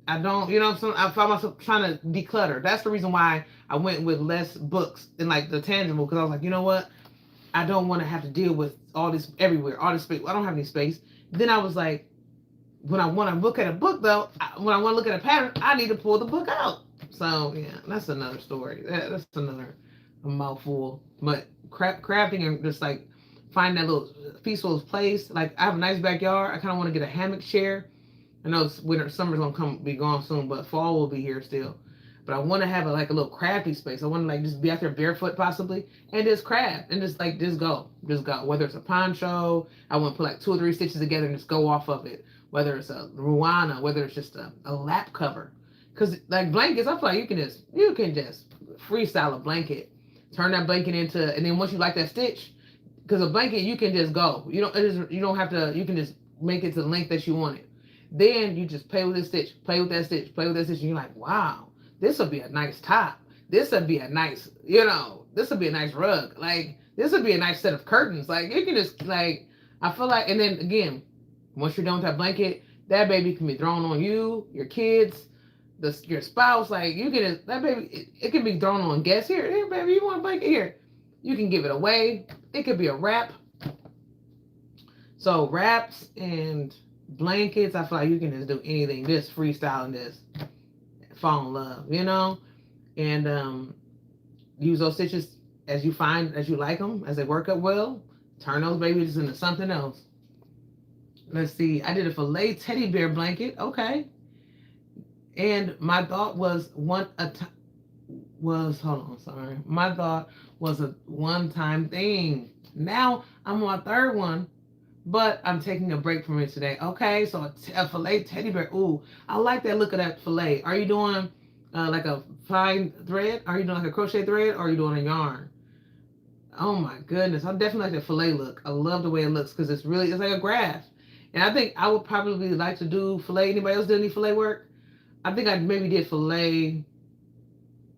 I don't, so I find myself trying to declutter. That's the reason why I went with less books and like the tangible, because I was like, you know what? I don't want to have to deal with all this everywhere, all this space. I don't have any space. Then I was like, when I want to look at a book, though, when I want to look at a pattern, I need to pull the book out. So yeah, that's another story. That's another mouthful. But crafting and just like find that little peaceful place. Like, I have a nice backyard. I kind of want to get a hammock chair. I know summer's gonna be gone soon, but fall will be here still. But I want to have a little crafty space. I want to like just be out there barefoot possibly and just craft and just go. Whether it's a poncho, I want to put like 2 or 3 stitches together and just go off of it. Whether it's a ruana, whether it's just a lap cover, because like blankets, I feel like you can just freestyle a blanket, turn that blanket into, and then once you like that stitch, because a blanket you can just go. You don't have to. You can just make it to the length that you want it. Then you just play with this stitch, play with that stitch, play with that stitch, and you're like, wow, this would be a nice top. This would be a nice, this would be a nice rug. Like, this would be a nice set of curtains. Like, you can just like, I feel like, and then again, once you're done with that blanket, that baby can be thrown on you, your kids, your spouse. Like, you can, that baby, it can be thrown on guests. Here, baby, you want a blanket? Here. You can give it away. It could be a wrap. So wraps and blankets, I feel like you can just do anything. Just freestyle and just fall in love, and use those stitches as you like them, as they work up well. Turn those babies into something else. Let's see. I did a filet teddy bear blanket. Okay. And my thought was hold on, sorry. My thought was a one-time thing. Now I'm on my 3rd one, but I'm taking a break from it today. Okay, so a filet teddy bear. Ooh, I like that look of that filet. Are you doing like a fine thread? Are you doing like a crochet thread, or are you doing a yarn? Oh my goodness, I definitely like the filet look. I love the way it looks because it's like a graph. And I think I would probably like to do filet. Anybody else do any filet work? I think I maybe did filet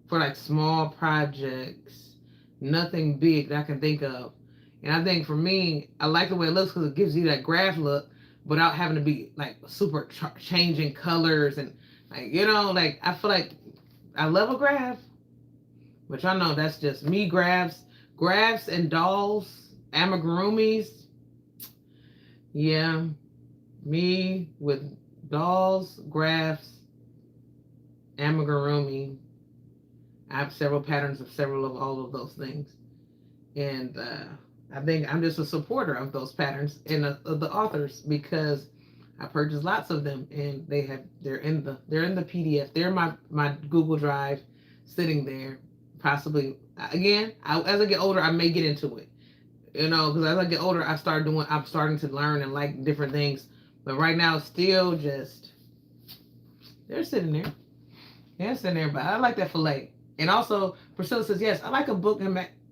for like small projects, nothing big that I can think of. And I think for me, I like the way it looks because it gives you that graph look without having to be like super changing colors and like, like I feel like I love a graph, But y'all know that's just me. Grabs and dolls, amigurumis. Yeah, me with dolls, grabs, amigurumi. I have several patterns of several of all of those things, and I think I'm just a supporter of those patterns and of the authors because I purchased lots of them, and they're in the PDF. They're my Google Drive, sitting there. Possibly again, as I get older, I may get into it. Because as I get older, I'm starting to learn and like different things. But right now, still just they're sitting there. Yeah, sitting there. But I like that fillet. And also, Priscilla says yes. I like a book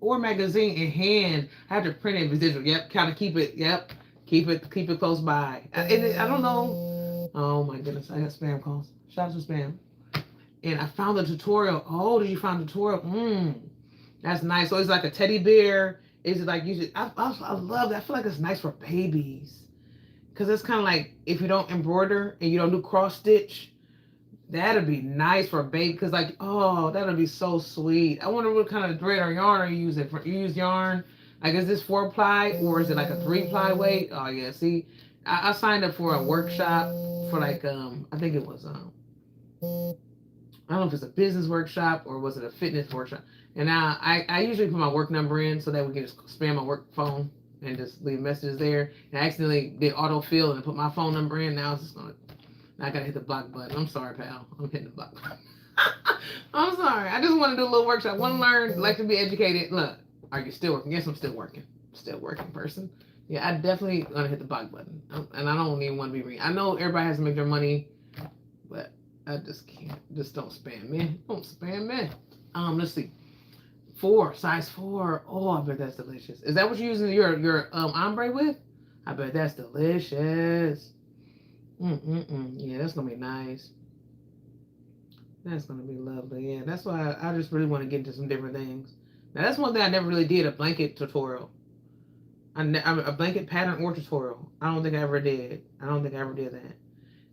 or magazine in hand. I have to print it visual. Yep, kind of keep it. Yep, keep it close by. I don't know. Oh my goodness, I got spam calls. Shout out to spam. And I found the tutorial. Oh, did you find the tutorial? That's nice. So it's like a teddy bear. Is it like you should? I love that. I feel like it's nice for babies because it's kind of like if you don't embroider and you don't do cross stitch, that'd be nice for a baby. Because like, oh, that'd be so sweet. I wonder what kind of thread or yarn are you using? You use yarn? Like, is this 4-ply or is it like a 3-ply weight? Oh yeah. See, I signed up for a workshop for like I think it was I don't know if it's a business workshop or was it a fitness workshop. And now I usually put my work number in so that we can just spam my work phone and just leave messages there. And I accidentally did autofill and put my phone number in. Now it's just gonna. I gotta hit the block button. I'm sorry, pal. I'm hitting the block button. I'm sorry. I just want to do a little workshop. Want to learn, like to be educated. Look, are you still working? Yes, I'm still working. Still working, person. Yeah, I definitely gonna hit the block button. And I don't even want to be reading. I know everybody has to make their money, but I just can't. Just don't spam me. Don't spam me. Let's see. 4, size 4. Oh, I bet that's delicious. Is that what you're using your ombre with? I bet that's delicious. Yeah, that's gonna be nice. That's gonna be lovely. Yeah, that's why I just really want to get into some different things. Now that's one thing I never really did, a blanket tutorial. A blanket pattern or tutorial. I don't think I ever did. I don't think I ever did that.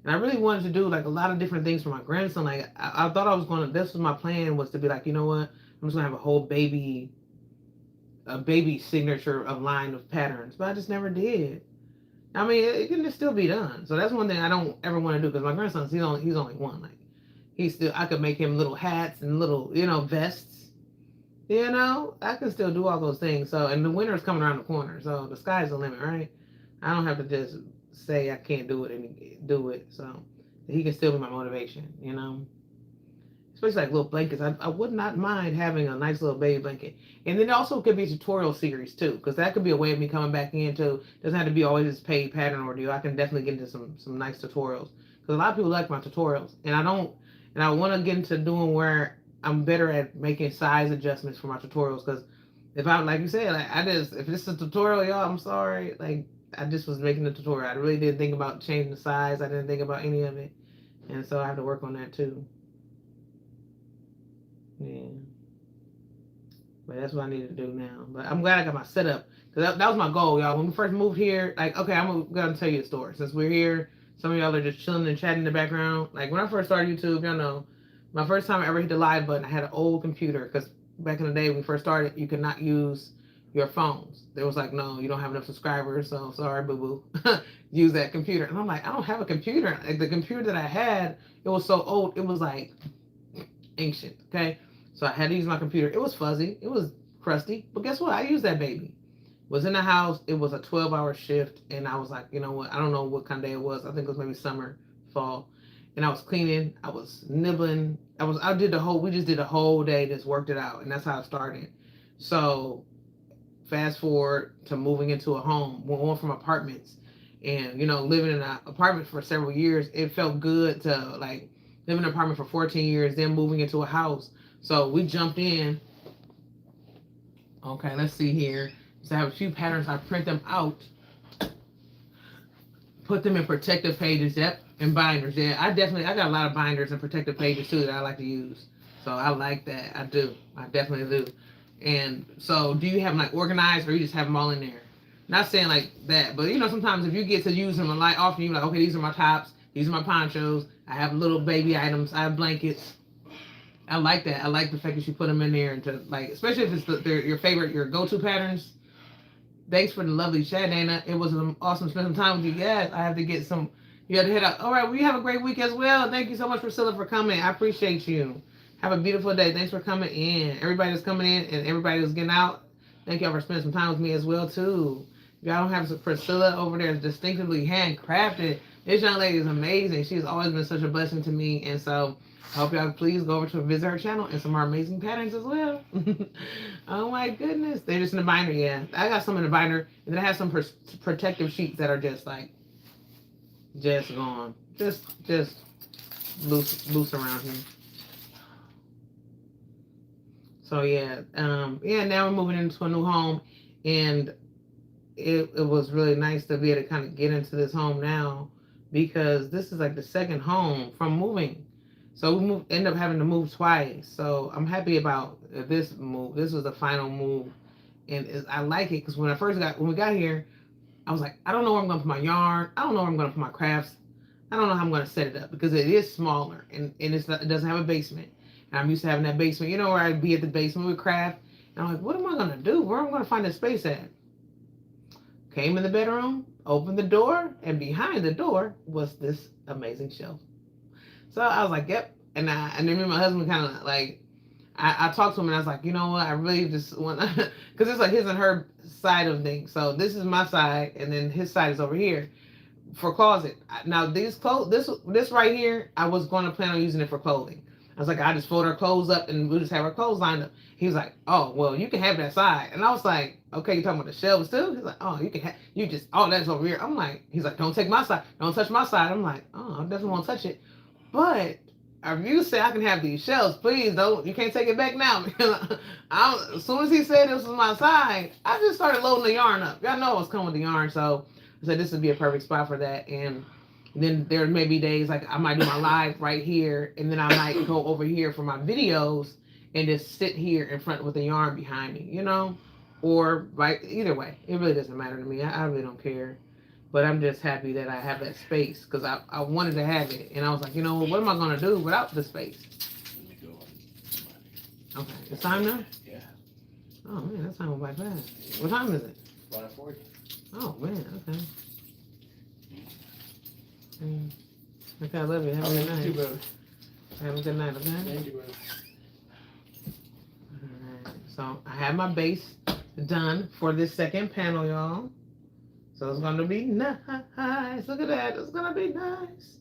And I really wanted to do like a lot of different things for my grandson. Like I thought I was gonna. This was my plan, was to be like, you know what? I'm just gonna have a whole baby signature of line of patterns, but I just never did. I mean, it can still be done. So that's one thing I don't ever want to do because my grandson, he's only one. Like I could make him little hats and little vests. I can still do all those things. So and the winter's coming around the corner, so the sky's the limit, right? I don't have to just say I can't do it and do it. So he can still be my motivation, Especially like little blankets. I would not mind having a nice little baby blanket. And then it also could be a tutorial series too, because that could be a way of me coming back into. Doesn't have to be always this paid pattern ordeal. I can definitely get into some nice tutorials. Because a lot of people like my tutorials. And I want to get into doing where I'm better at making size adjustments for my tutorials. Because if I'm, like you said, if this is a tutorial, y'all, I'm sorry. Like, I just was making the tutorial. I really didn't think about changing the size. I didn't think about any of it. And so I have to work on that too. Yeah, but that's what I need to do now. But I'm glad I got my setup because that was my goal, y'all. When we first moved here, like, okay, I'm gonna tell you a story. Since we're here, some of y'all are just chilling and chatting in the background. Like when I first started YouTube, y'all know, my first time I ever hit the live button, I had an old computer because back in the day when we first started, you could not use your phones. There was like, no, you don't have enough subscribers, so sorry, boo boo. Use that computer, and I'm like, I don't have a computer. Like the computer that I had, it was so old, it was like ancient. Okay. So I had to use my computer. It was fuzzy. It was crusty. But guess what? I used that baby. Was in the house. It was a 12-hour shift. And I was like, you know what? I don't know what kind of day it was. I think it was maybe summer, fall. And I was cleaning. I was nibbling. We just did a whole day, just worked it out. And that's how it started. So fast forward to moving into a home. We went from apartments. And, living in an apartment for several years, it felt good to like live in an apartment for 14 years, then moving into a house. So we jumped in. Okay, let's see here. So I have a few patterns. I print them out, put them in protective pages. Yep, and binders. Yeah, I got a lot of binders and protective pages too that I like to use. So I like that. I do. I definitely do. And so, do you have them like organized, or you just have them all in there? Not saying like that, but sometimes if you get to use them a lot often, you're like, okay, these are my tops, these are my ponchos. I have little baby items. I have blankets. I like that. I like the fact that you put them in there and to like, especially if it's your favorite, your go-to patterns. Thanks for the lovely chat, Dana. It was an awesome spending time with you. Yes, I have to get some. You have to head out. All right, well, you have a great week as well. Thank you so much, Priscilla, for coming. I appreciate you. Have a beautiful day. Thanks for coming in. Everybody that's coming in and everybody that's getting out. Thank y'all for spending some time with me as well too. Y'all don't have some Priscilla over there distinctively handcrafted. This young lady is amazing. She's always been such a blessing to me, and so I hope y'all please go over to visit her channel and some more amazing patterns as well. Oh my goodness. They're just in the binder, yeah. I got some in the binder, and then I have some protective sheets that are just like, just gone. Just loose around here. So yeah, yeah, now we're moving into a new home, and it was really nice to be able to kind of get into this home now, because this is like the second home from moving. So we end up having to move twice. So I'm happy about this move. This was the final move, and I like it because when we got here, I was like, I don't know where I'm going to put my yarn. I don't know where I'm going to put my crafts. I don't know how I'm going to set it up because it is smaller and it doesn't have a basement. And I'm used to having that basement, you know, where I'd be at the basement with craft. And I'm like, what am I going to do? Where am I going to find this space at? Came in the bedroom, opened the door, and behind the door was this amazing shelf. So I was like, yep. And then me and my husband kind of like, I talked to him and I was like, you know what? I really just want, because it's like his and her side of things. So this is my side, and then his side is over here for closet. Now this right here, I was going to plan on using it for clothing. I was like, I just fold our clothes up and we'll just have our clothes lined up. He was like, oh, well, you can have that side. And I was like, okay, you talking about the shelves too? He's like, oh, that's over here. I'm like, he's like, don't take my side. Don't touch my side. I'm like, oh, I definitely won't touch it. But if you say I can have these shelves, please don't. You can't take it back now. As soon as he said this was my side, I just started loading the yarn up. Y'all know I was coming with the yarn, so I said this would be a perfect spot for that. And then there may be days like I might do my live right here, and then I might go over here for my videos and just sit here in front with the yarn behind me, you know? Or right, either way, it really doesn't matter to me. I really don't care. But I'm just happy that I have that space because I wanted to have it. And I was like, you know, what am I going to do without the space? Okay, it's time now? Yeah. Oh, man, that time went by fast. What time is it? 5:40. Oh, man, okay. Okay, I love you. Have a good night. Thank you, brother. Have a good night, okay? Thank you, brother. Alright, so I have my base done for this second panel, y'all. So it's going to be nice. Look at that. It's going to be nice.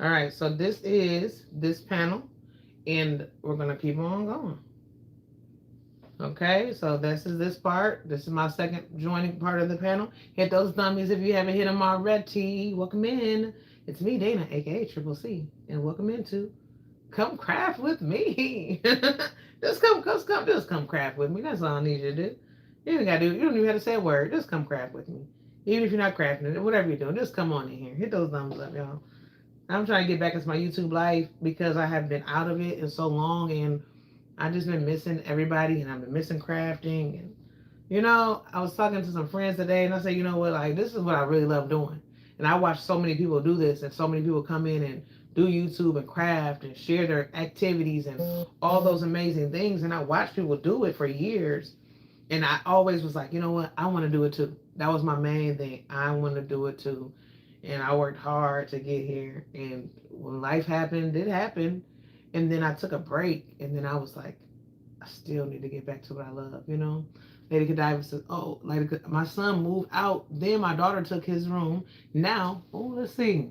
All right. So this is this panel. And we're going to keep on going. Okay. So this is this part. This is my second joining part of the panel. Hit those dummies if you haven't hit them already. Welcome in. It's me, Dana, a.k.a. Triple C. And welcome into Come Craft With Me. Just come craft with me. That's all I need you to do. You don't even have to say a word. Just come craft with me. Even if you're not crafting it, whatever you're doing, just come on in here. Hit those thumbs up, y'all. I'm trying to get back into my YouTube life because I have been out of it in so long, and I've just been missing everybody, and I've been missing crafting. And, you know, I was talking to some friends today, and I said, you know what, like, this is what I really love doing. And I watch so many people do this, and so many people come in and do YouTube and craft and share their activities and all those amazing things. And I watch people do it for years. And I always was like, you know what, I want to do it too. That was my main thing. I want to do it too. And I worked hard to get here. And when life happened, it happened. And then I took a break. And then I was like, I still need to get back to what I love, you know? Lady Godiva says, oh, my son moved out. Then my daughter took his room. Now, let's see.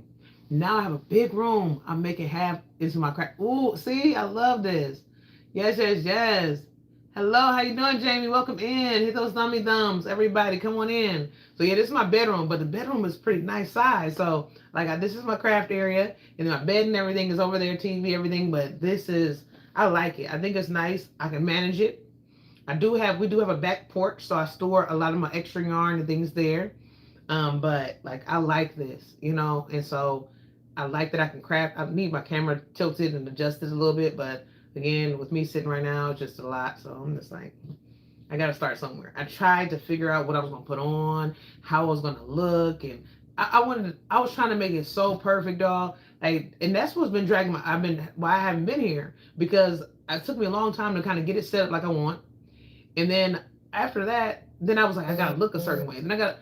Now I have a big room. I'm making half into my craft. Oh, see, I love this. Yes, yes, yes. Hello, how you doing, Jamie? Welcome in. Hit those thummy thumbs. Everybody, come on in. So yeah, this is my bedroom, but the bedroom is pretty nice size. So like, this is my craft area, and my bed and everything is over there, TV, everything. But I like it. I think it's nice. I can manage it. We do have a back porch, so I store a lot of my extra yarn and things there. But like, I like this, you know, and so I like that I can craft. I need my camera tilted and adjusted a little bit, but again, with me sitting right now, it's just a lot. So I'm just like, I got to start somewhere. I tried to figure out what I was going to put on, how I was going to look. And I was trying to make it so perfect, y'all. Like, and that's what's been dragging why I haven't been here, because it took me a long time to kind of get it set up like I want. And then after that, then I was like, I gotta look a certain way. Then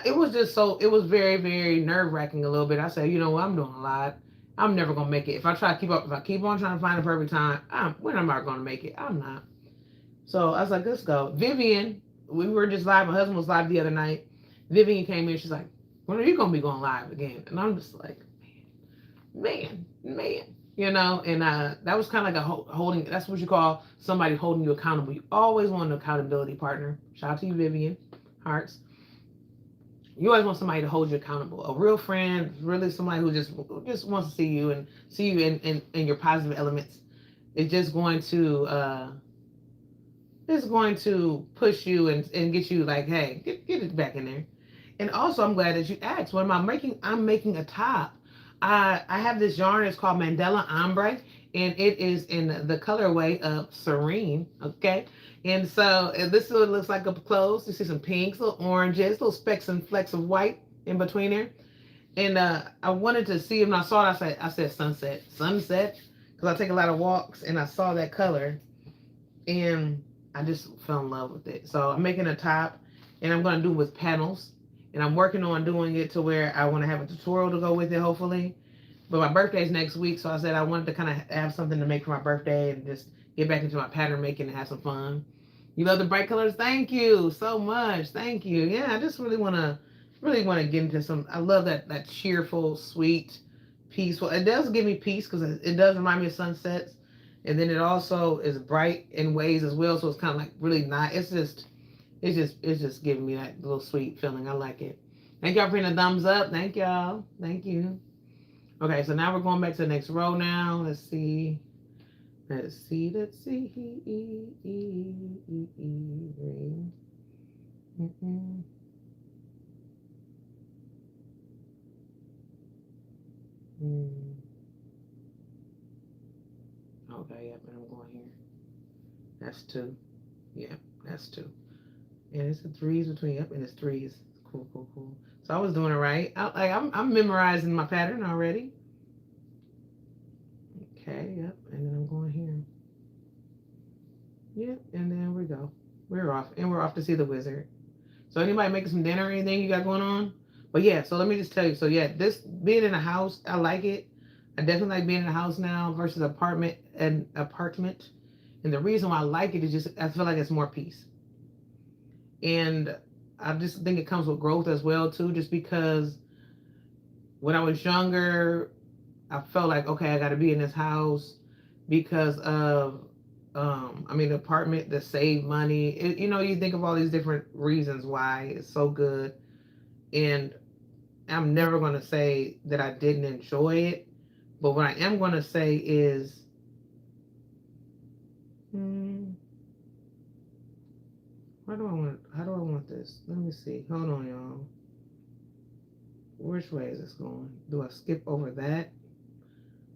it was just so, it was very, very nerve wracking a little bit. I said, you know what, I'm doing a lot. I'm never gonna make it. If I try to keep up, if I keep on trying to find the perfect time, when am I gonna make it? I'm not. So I was like, let's go. Vivian, we were just live. My husband was live the other night. Vivian came in. She's like, when are you gonna be going live again? And I'm just like, man, you know. And that was kind of like a holding. That's what you call somebody holding you accountable. You always want an accountability partner. Shout out to you, Vivian Hearts. You always want somebody to hold you accountable. A real friend, really somebody who just wants to see you and see you in your positive elements. It's just going to push you and get you like, hey, get it back in there. And also, I'm glad that you asked. What am I making? I'm making a top. I have this yarn. It's called Mandela Ombre, and it is in the colorway of Serene. Okay, and so this is what it looks like up close. You see some pinks, little oranges, little specks and flecks of white in between there. And I wanted to see, and I saw it. I said sunset, because I take a lot of walks, and I saw that color, and I just fell in love with it. So I'm making a top, and I'm going to do it with panels, and I'm working on doing it to where I want to have a tutorial to go with it, hopefully. But my birthday is next week, so I said I wanted to kind of have something to make for my birthday and just get back into my pattern making and have some fun. You love the bright colors? Thank you so much. Thank you. Yeah, I just really want to get into some. I love that cheerful, sweet, peaceful. It does give me peace because it does remind me of sunsets, and then it also is bright in ways as well. So it's kind of like really nice. It's just giving me that little sweet feeling. I like it. Thank y'all for hitting a thumbs up. Thank y'all. Thank you. Okay, so now we're going back to the next row now. Let's see. Let's see. Okay, yep, and I'm going here. That's two. Yep, that's two. And it's the threes between, yep, and it's threes. Cool. So I was doing it right. I'm memorizing my pattern already. Okay, yep, and then I'm going here. Yep, and then we go. We're off, and we're off to see the wizard. So anybody making some dinner or anything you got going on? But yeah, so let me just tell you. So yeah, this being in a house, I like it. I definitely like being in a house now versus apartment. And the reason why I like it is just I feel like it's more peace. And I just think it comes with growth as well too, just because when I was younger, I felt like, okay, I got to be in this house because of, the apartment to save money. You think of all these different reasons why it's so good. And I'm never going to say that I didn't enjoy it. But what I am going to say is, how do I want this? Let me see. Hold on, y'all. Which way is this going? Do I skip over that?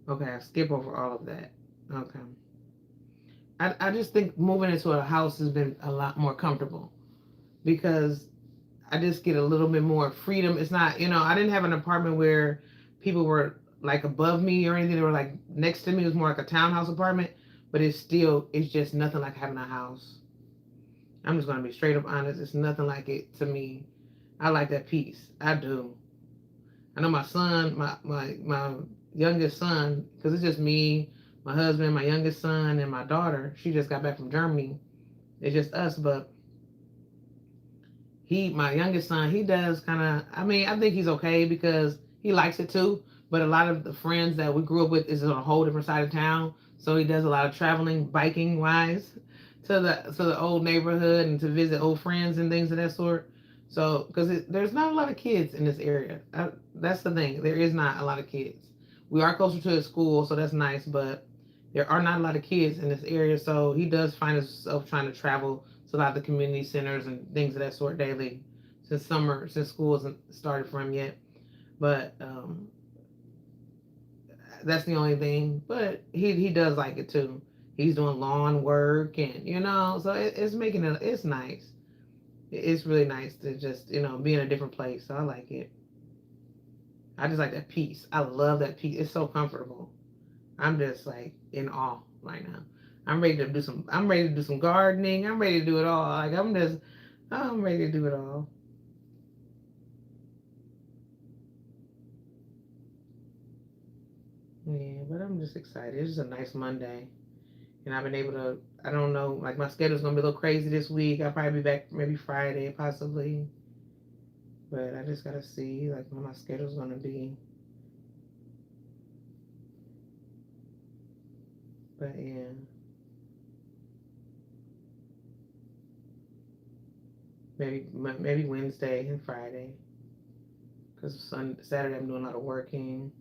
Okay, I skip over all of that. Okay. I just think moving into a house has been a lot more comfortable because I just get a little bit more freedom. It's not, I didn't have an apartment where people were like above me or anything. They were like next to me. It was more like a townhouse apartment, but it's just nothing like having a house. I'm just going to be straight up honest. It's nothing like it to me. I like that peace. I do. I know my son, my youngest son, because it's just me, my husband, my youngest son, and my daughter. She just got back from Germany. It's just us, but my youngest son, he does kind of, I think he's okay because he likes it too, but a lot of the friends that we grew up with is on a whole different side of town, so he does a lot of traveling, biking wise, to the old neighborhood and to visit old friends and things of that sort. So, because there's not a lot of kids in this area. That's the thing. There is not a lot of kids. We are closer to a school, so that's nice, but there are not a lot of kids in this area. So he does find himself trying to travel to a lot of the community centers and things of that sort daily since school hasn't started for him yet. But that's the only thing. But he does like it too. He's doing lawn work and so it's nice. It's really nice to just be in a different place. So I like it. I just like that peace. I love that peace. It's so comfortable. I'm just like in awe right now. I'm ready to do some gardening. I'm ready to do it all. Like I'm ready to do it all. Yeah, but I'm just excited. It's just a nice Monday. And I've been able to, I don't know, like my schedule's gonna be a little crazy this week. I'll probably be back maybe Friday, possibly. But I just gotta see like when my schedule's gonna be. But yeah. Maybe Wednesday and Friday. Because Saturday I'm doing a lot of working.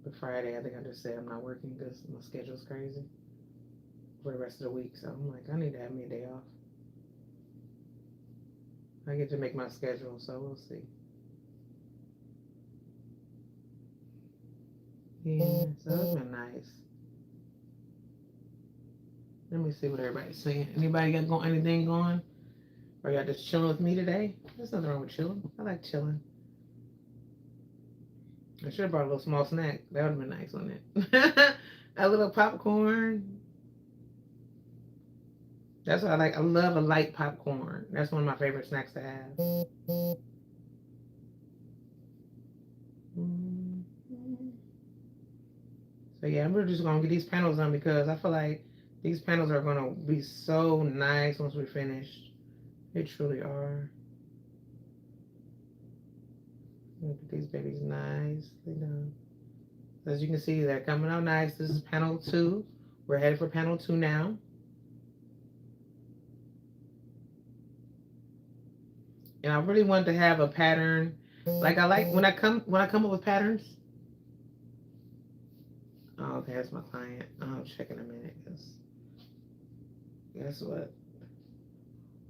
But Friday I think I just said I'm not working because my schedule's crazy for the rest of the week. So I'm like, I need to have me a day off. I get to make my schedule, so we'll see. Yeah, so it's been nice. Let me see what everybody's saying. Anybody got anything going? Or y'all just chilling with me today? There's nothing wrong with chilling. I like chilling. I should have brought a little small snack. That would have been nice, wouldn't it? A little popcorn. That's what I like. I love a light popcorn. That's one of my favorite snacks to have. So yeah, we're just gonna get these panels done because I feel like these panels are gonna be so nice once we're finished. They truly are. Look at these babies nicely done. As you can see, they're coming out nice. This is panel 2. We're headed for panel 2 now. And I really wanted to have a pattern. Like I like when I come up with patterns. Oh, okay, that's my client. I'll check in a minute. Cause guess what?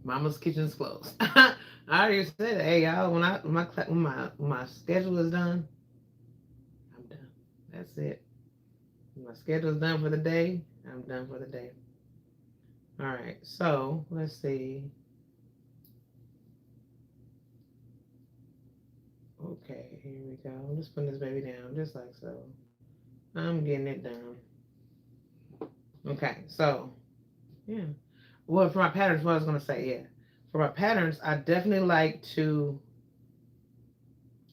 Mama's kitchen's closed. I already said, hey y'all, when my schedule is done, I'm done. That's it. When my schedule's done for the day, I'm done for the day. All right, so let's see. Okay, here we go. I'm just putting this baby down, just like so. I'm getting it done. Okay, so yeah. Well, for my patterns, what I was gonna say, yeah. For my patterns, I definitely like to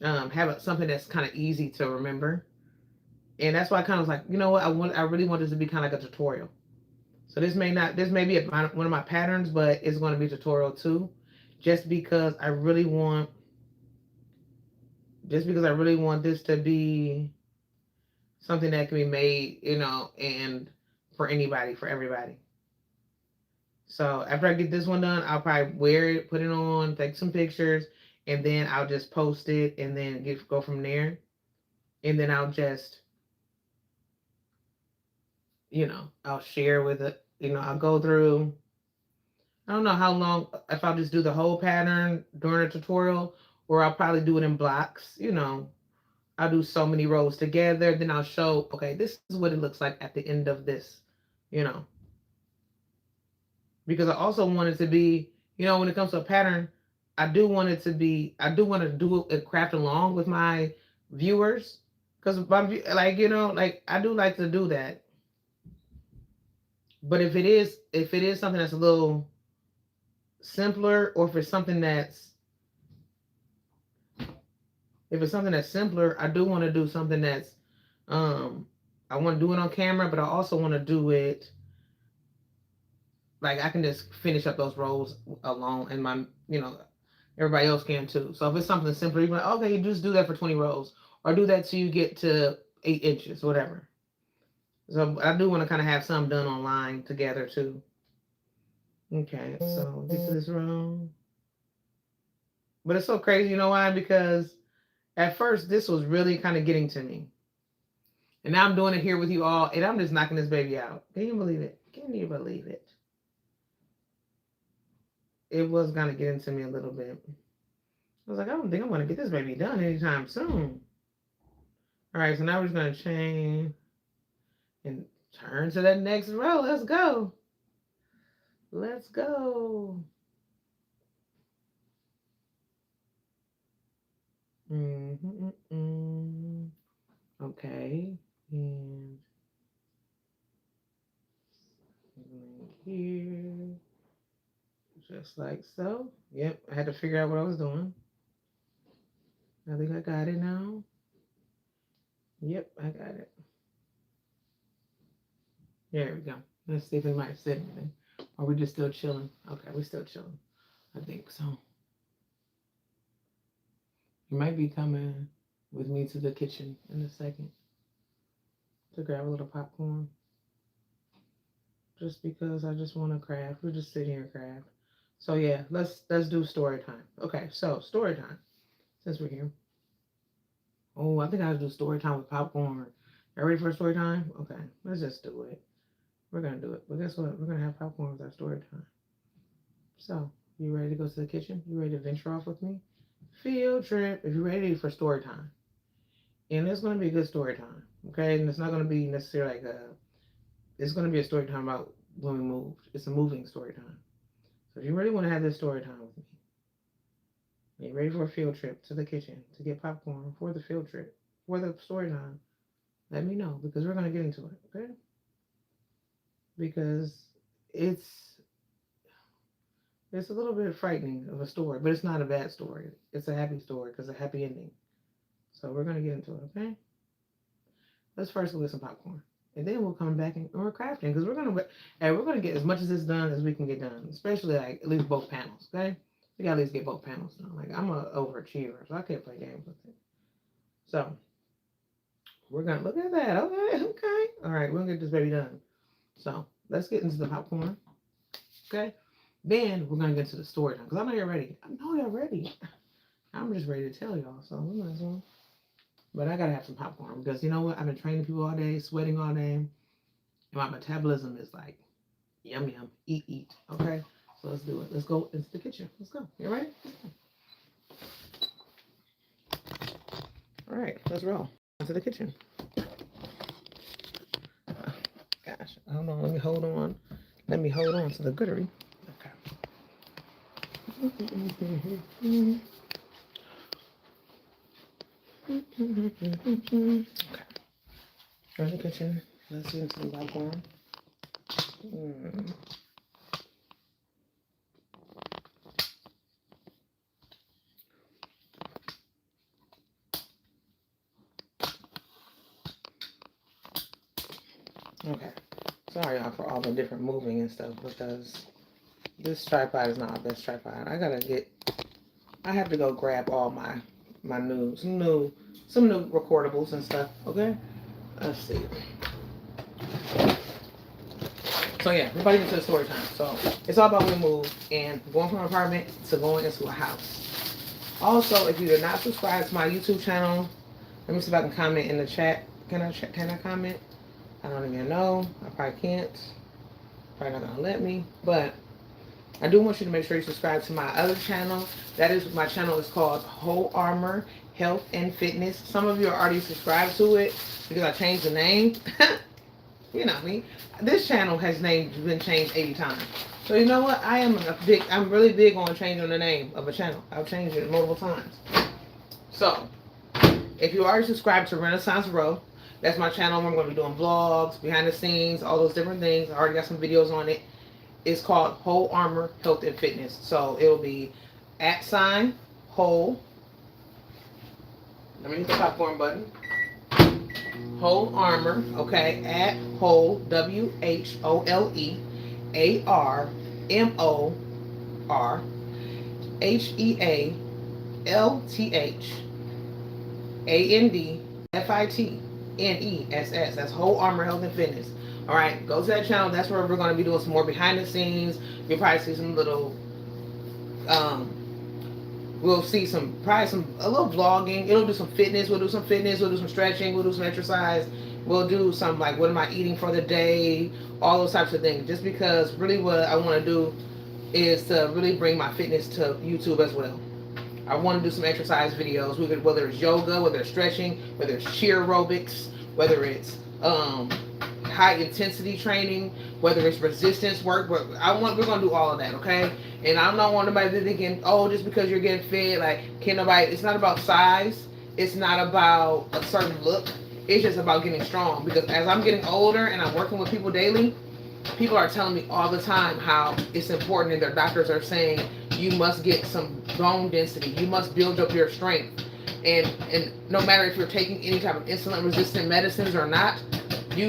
have something that's kind of easy to remember, and that's why I kind of was like, you know what, I really want this to be kind of like a tutorial. So this may be one of my patterns, but it's going to be a tutorial too, just because I really want, this to be something that can be made, and for anybody, for everybody. So after I get this one done, I'll probably wear it, put it on, take some pictures, and then I'll just post it, and then go from there. And then I'll just, I'll share with it. I'll go through. I don't know how long, if I'll just do the whole pattern during a tutorial, or I'll probably do it in blocks. I'll do so many rows together, then I'll show, okay, this is what it looks like at the end of this, you know. Because I also want it to be, when it comes to a pattern, I do want to do a craft along with my viewers. Because, like, I do like to do that. But if it is something that's a little simpler, or if it's something that's simpler, I do want to do something that's, um, I want to do it on camera, but I also want to do it like I can just finish up those rows alone, and everybody else can too. So if it's something simpler, you're like, okay, you just do that for 20 rows, or do that till you get to 8 inches, whatever. So I do want to kind of have some done online together too. Okay, so get to this row. But it's so crazy, you know why? Because at first this was really kind of getting to me. And now I'm doing it here with you all, and I'm just knocking this baby out. Can you believe it? Can you believe it? It was gonna get into me a little bit. I was like, I don't think I'm gonna get this baby done anytime soon. All right, so now we're just gonna chain and turn to that next row. Let's go. Let's go. Mm-hmm. Okay. And here. Just like so. Yep, I had to figure out what I was doing. I think I got it now. Yep, I got it. There we go. Let's see if it might say anything. Or we just still chilling? Okay, we're still chilling. I think so. You might be coming with me to the kitchen in a second to grab a little popcorn. Just because I just want to craft. We're just sitting here and craft. So yeah, let's do story time. Okay, so story time. Since we're here. Oh, I think I'll do story time with popcorn. Y'all ready for story time? Okay, let's just do it. We're gonna do it. But guess what? We're gonna have popcorn with our story time. So, you ready to go to the kitchen? You ready to venture off with me? Field trip. If you're ready for story time. And it's gonna be a good story time. Okay? And it's not gonna be necessarily like it's gonna be a story time about when we moved. It's a moving story time. So if you really want to have this story time with me, and you're ready for a field trip to the kitchen to get popcorn for the field trip, for the story time, let me know because we're gonna get into it, okay? Because it's a little bit frightening of a story, but it's not a bad story. It's a happy story because a happy ending. So we're gonna get into it, okay? Let's first go get some popcorn, and then we'll come back and we're crafting because we're gonna get as much of this done as we can get done, especially like at least both panels, okay? We gotta at least get both panels done. Like I'm an overachiever, so I can't play games with it. So we're gonna look at that. Okay. All right, we're gonna get this baby done. So let's get into the popcorn. Okay. Then we're gonna get to the story time because I know you're ready. I know you're ready. I'm just ready to tell y'all. So we might as well. But I gotta have some popcorn because you know what? I've been training people all day, sweating all day, and my metabolism is like yum yum, eat. Okay. So let's do it. Let's go into the kitchen. Let's go. You ready? All right. Let's roll into the kitchen. Gosh, I don't know. Let me hold on. Let me hold on to the goodery. Okay. Okay. We're in the kitchen. Let's get some popcorn. Okay. Sorry y'all for all the different moving and stuff because this tripod is not my best tripod. I have to go grab all my some new recordables and stuff. Okay. Let's see. So yeah, everybody into the story time. So it's all about when we move and going from an apartment to going into a house. Also, if you did not subscribe to my YouTube channel, let me see if I can comment in the chat. Can I comment? I don't even know. I probably can't. Probably not gonna let me. But I do want you to make sure you subscribe to my other channel. My channel is called Whole Armor Health and Fitness. Some of you are already subscribed to it because I changed the name. You know me. This channel has been changed 80 times. So you know what? I'm really big on changing the name of a channel. I've changed it multiple times. So if you already subscribed to Renaissance Row, that's my channel where I'm going to be doing vlogs, behind the scenes, all those different things. I already got some videos on it. It's called Whole Armor Health and Fitness. So it will be @whole. Let me hit the popcorn button. Whole Armor, okay, @whole WHOLEARMORHEALTHANDFITNESS. That's Whole Armor Health and Fitness. All right, go to that channel. That's where we're going to be doing some more behind the scenes. You'll probably see some little we'll see a little vlogging. It'll do some fitness. We'll do some fitness. We'll do some stretching. We'll do some exercise. We'll do some like what am I eating for the day? All those types of things. Just because really what I want to do is to really bring my fitness to YouTube as well. I want to do some exercise videos. Whether it's yoga, whether it's stretching, whether it's cheer aerobics, whether it's high intensity training, whether it's resistance work. We're gonna do all of that, okay? And I don't want nobody thinking, oh, just because you're getting fit, like it's not about size, it's not about a certain look, it's just about getting strong. Because as I'm getting older and I'm working with people daily, people are telling me all the time how it's important, and their doctors are saying you must get some bone density, you must build up your strength, and no matter if you're taking any type of insulin resistant medicines or not, we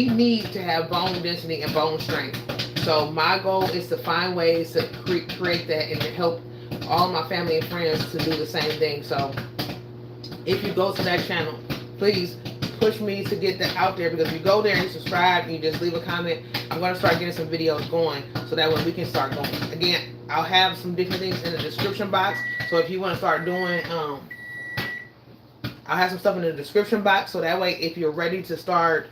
need to have bone density and bone strength. So my goal is to find ways to create that and to help all my family and friends to do the same thing. So if you go to that channel, please push me to get that out there, because if you go there and you subscribe and you just leave a comment, I'm going to start getting some videos going so that way we can start going. Again, I'll have some different things in the description box. So if you want to start doing, I'll have some stuff in the description box so that way if you're ready to start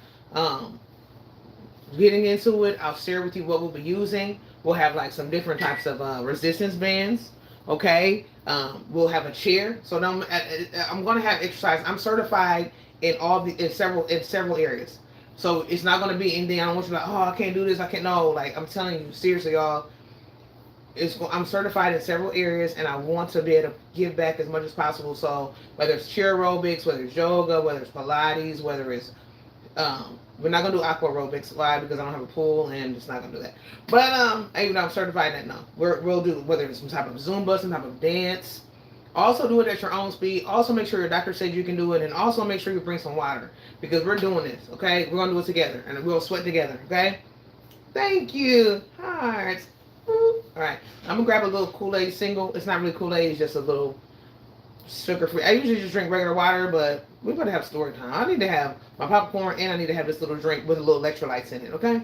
getting into it, I'll share with you what we'll be using. We'll have like some different types of resistance bands. Okay, we'll have a chair. So now I'm going to have exercise. I'm certified in several areas. So it's not going to be anything I don't want you to like, oh, I can't do this, I can't. No, like I'm telling you seriously, y'all. I'm certified in several areas, and I want to be able to give back as much as possible. So whether it's chair aerobics, whether it's yoga, whether it's Pilates, whether it's we're not gonna do aqua aerobics. Why? Because I don't have a pool and just not gonna do that. But even though I'm certified in that, no, we'll do whether it's some type of Zumba, some type of dance. Also do it at your own speed. Also make sure your doctor says you can do it, and also make sure you bring some water, because we're doing this. Okay, we're gonna do it together, and we'll sweat together. Okay. Thank you. Hearts. All right, I'm gonna grab a little Kool-Aid single. It's not really Kool-Aid, it's just a little sugar-free. I usually just drink regular water, but we're gonna have story time. I need to have my popcorn, and I need to have this little drink with a little electrolytes in it. Okay,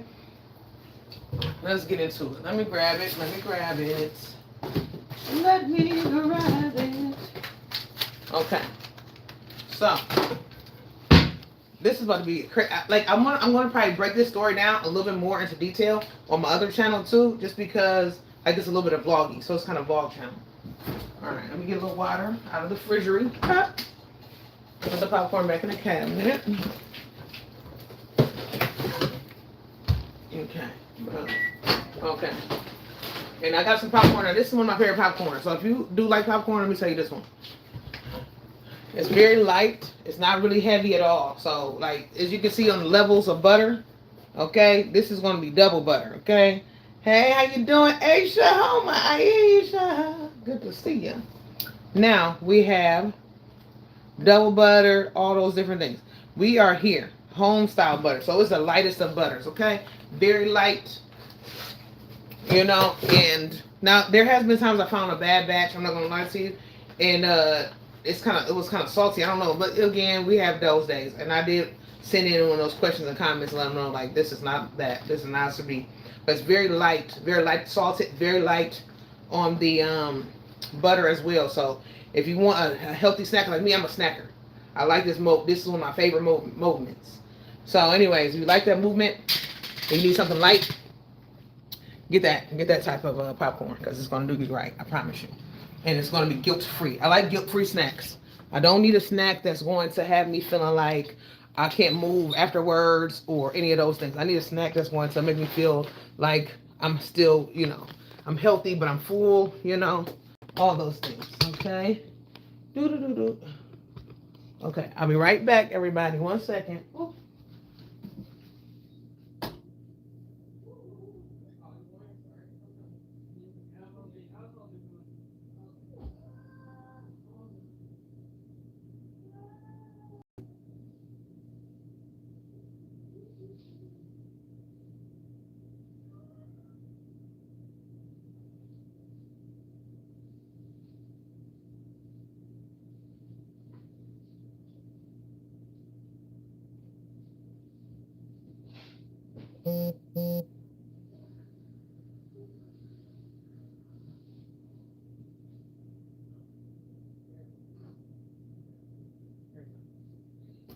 let's get into it. Let me grab it. Let me grab it. Okay, so this is about to be like I'm gonna probably break this story down a little bit more into detail on my other channel too, just because like it's a little bit of vlogging, so it's kind of vlog channel. All right, let me get a little water out of the refrigerator. Put the popcorn back in the cabinet. Okay. Okay. And I got some popcorn. Now this is one of my favorite popcorn. So if you do like popcorn, let me tell you this one. It's very light. It's not really heavy at all. So like as you can see on the levels of butter, okay, this is going to be double butter. Okay. Hey, how you doing, Aisha? Oh my Aisha. Good to see you. Now we have double butter, all those different things. We are here, home style butter. So it's the lightest of butters. Okay, very light. You know, and now there has been times I found a bad batch. I'm not gonna lie to you, and it was kind of salty. I don't know, but again, we have those days, and I did send in one of those questions and comments and let them know like this is not that. This is not to be. But it's very light, salted, very light on the butter as well. So if you want a healthy snack like me, I'm a snacker. I like this This is one of my favorite movements. So anyways, if you like that movement and you need something light, get that type of popcorn, because it's going to do you right. I promise you. And it's going to be guilt-free. I like guilt-free snacks. I don't need a snack that's going to have me feeling like I can't move afterwards or any of those things. I need a snack that's going to make me feel like I'm still, you know, I'm healthy, but I'm full, you know, all those things. Okay. Okay. I'll be right back, everybody. 1 second. Ooh.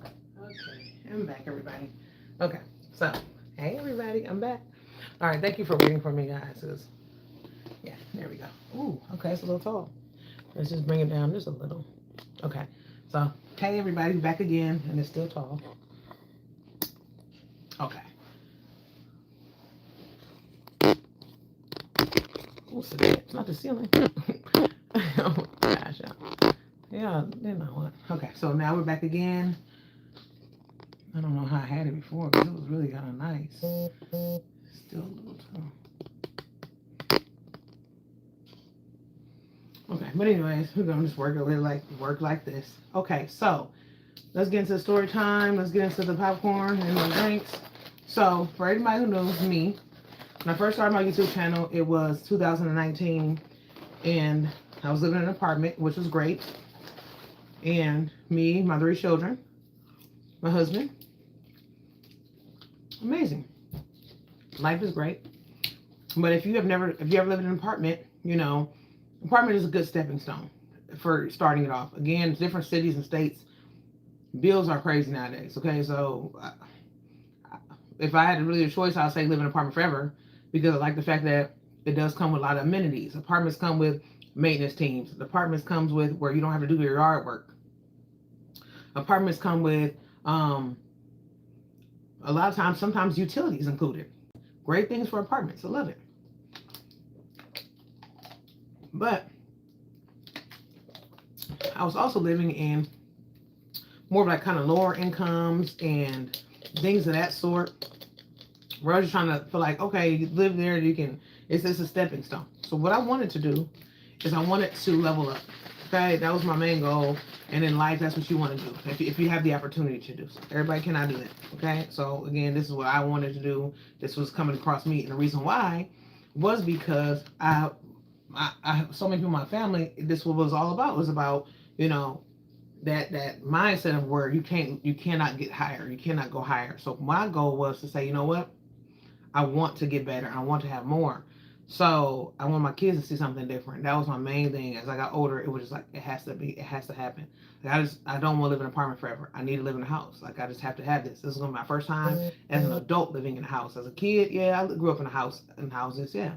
Okay, I'm back, everybody. Okay, so, hey, everybody, I'm back. All right, thank you for waiting for me, guys. Yeah, there we go. Ooh, okay, it's a little tall. Let's just bring it down just a little. Okay, so, hey, everybody, back again, and it's still tall. Okay. What's it? It's not the ceiling. Oh, gosh, yeah, you know what? Okay, so now we're back again. I don't know how I had it before, but it was really kind of nice. Still a little too. Okay, but anyways, we're gonna just work like this. Okay, so let's get into the story time. Let's get into the popcorn and the drinks. So for everybody who knows me, when I first started my YouTube channel, it was 2019, and I was living in an apartment, which was great. And me, my 3 children, my husband, amazing. Life is great. But if you ever lived in an apartment, you know, apartment is a good stepping stone for starting it off. Again, different cities and states, bills are crazy nowadays. Okay, so if I had really a choice, I'd say live in an apartment forever, because I like the fact that it does come with a lot of amenities. Apartments come with maintenance teams. Apartments comes with where you don't have to do your yard work. Apartments come with a lot of times, sometimes utilities included. Great things for apartments. I love it. But I was also living in more of like kind of lower incomes and things of that sort, where I was just trying to feel like, okay, you live there, you can, it's just a stepping stone. So what I wanted to do is I wanted to level up. Okay, that was my main goal. And in life, that's what you want to do if you have the opportunity to do so. Everybody cannot do that. Okay, so again, this is what I wanted to do. This was coming across me, and the reason why was because I so many people in my family, this was all about. It was about, you know, that mindset of where you cannot get higher, you cannot go higher. So my goal was to say, you know what, I want to get better. I want to have more. So I want my kids to see something different. That was my main thing. As I got older, it was just like, it has to happen. Like I don't want to live in an apartment forever. I need to live in a house. Like I just have to have this. This is gonna be my first time as an adult living in a house. As a kid, yeah, I grew up in a house, in houses, yeah.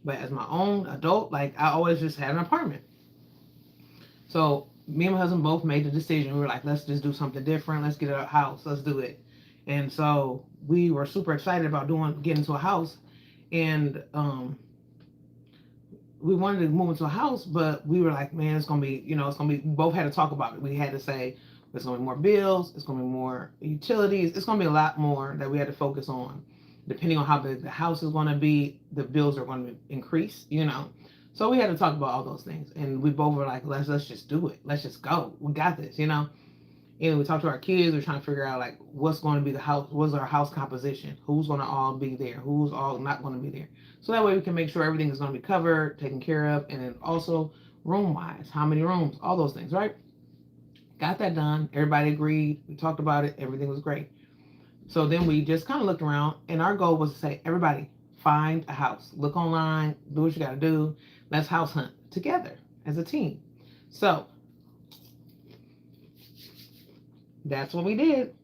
But as my own adult, like I always just had an apartment. So me and my husband both made the decision. We were like, let's just do something different. Let's get a house. Let's do it. And so we were super excited about getting into a house. And we wanted to move into a house, but we were like, man, it's gonna be, we both had to talk about it. We had to say there's gonna be more bills, it's gonna be more utilities, it's gonna be a lot more that we had to focus on. Depending on how big the house is gonna be, the bills are gonna increase, So we had to talk about all those things, and we both were like, let's just do it. Let's just go. We got this, And we talked to our kids. We're trying to figure out like what's going to be the house. What's our house composition? Who's going to all be there? Who's all not going to be there? So that way we can make sure everything is going to be covered, taken care of, and then also room-wise, how many rooms, all those things, right? Got that done. Everybody agreed. We talked about it. Everything was great. So then we just kind of looked around, and our goal was to say, everybody, find a house. Look online. Do what you got to do. Let's house hunt together as a team. So that's what we did.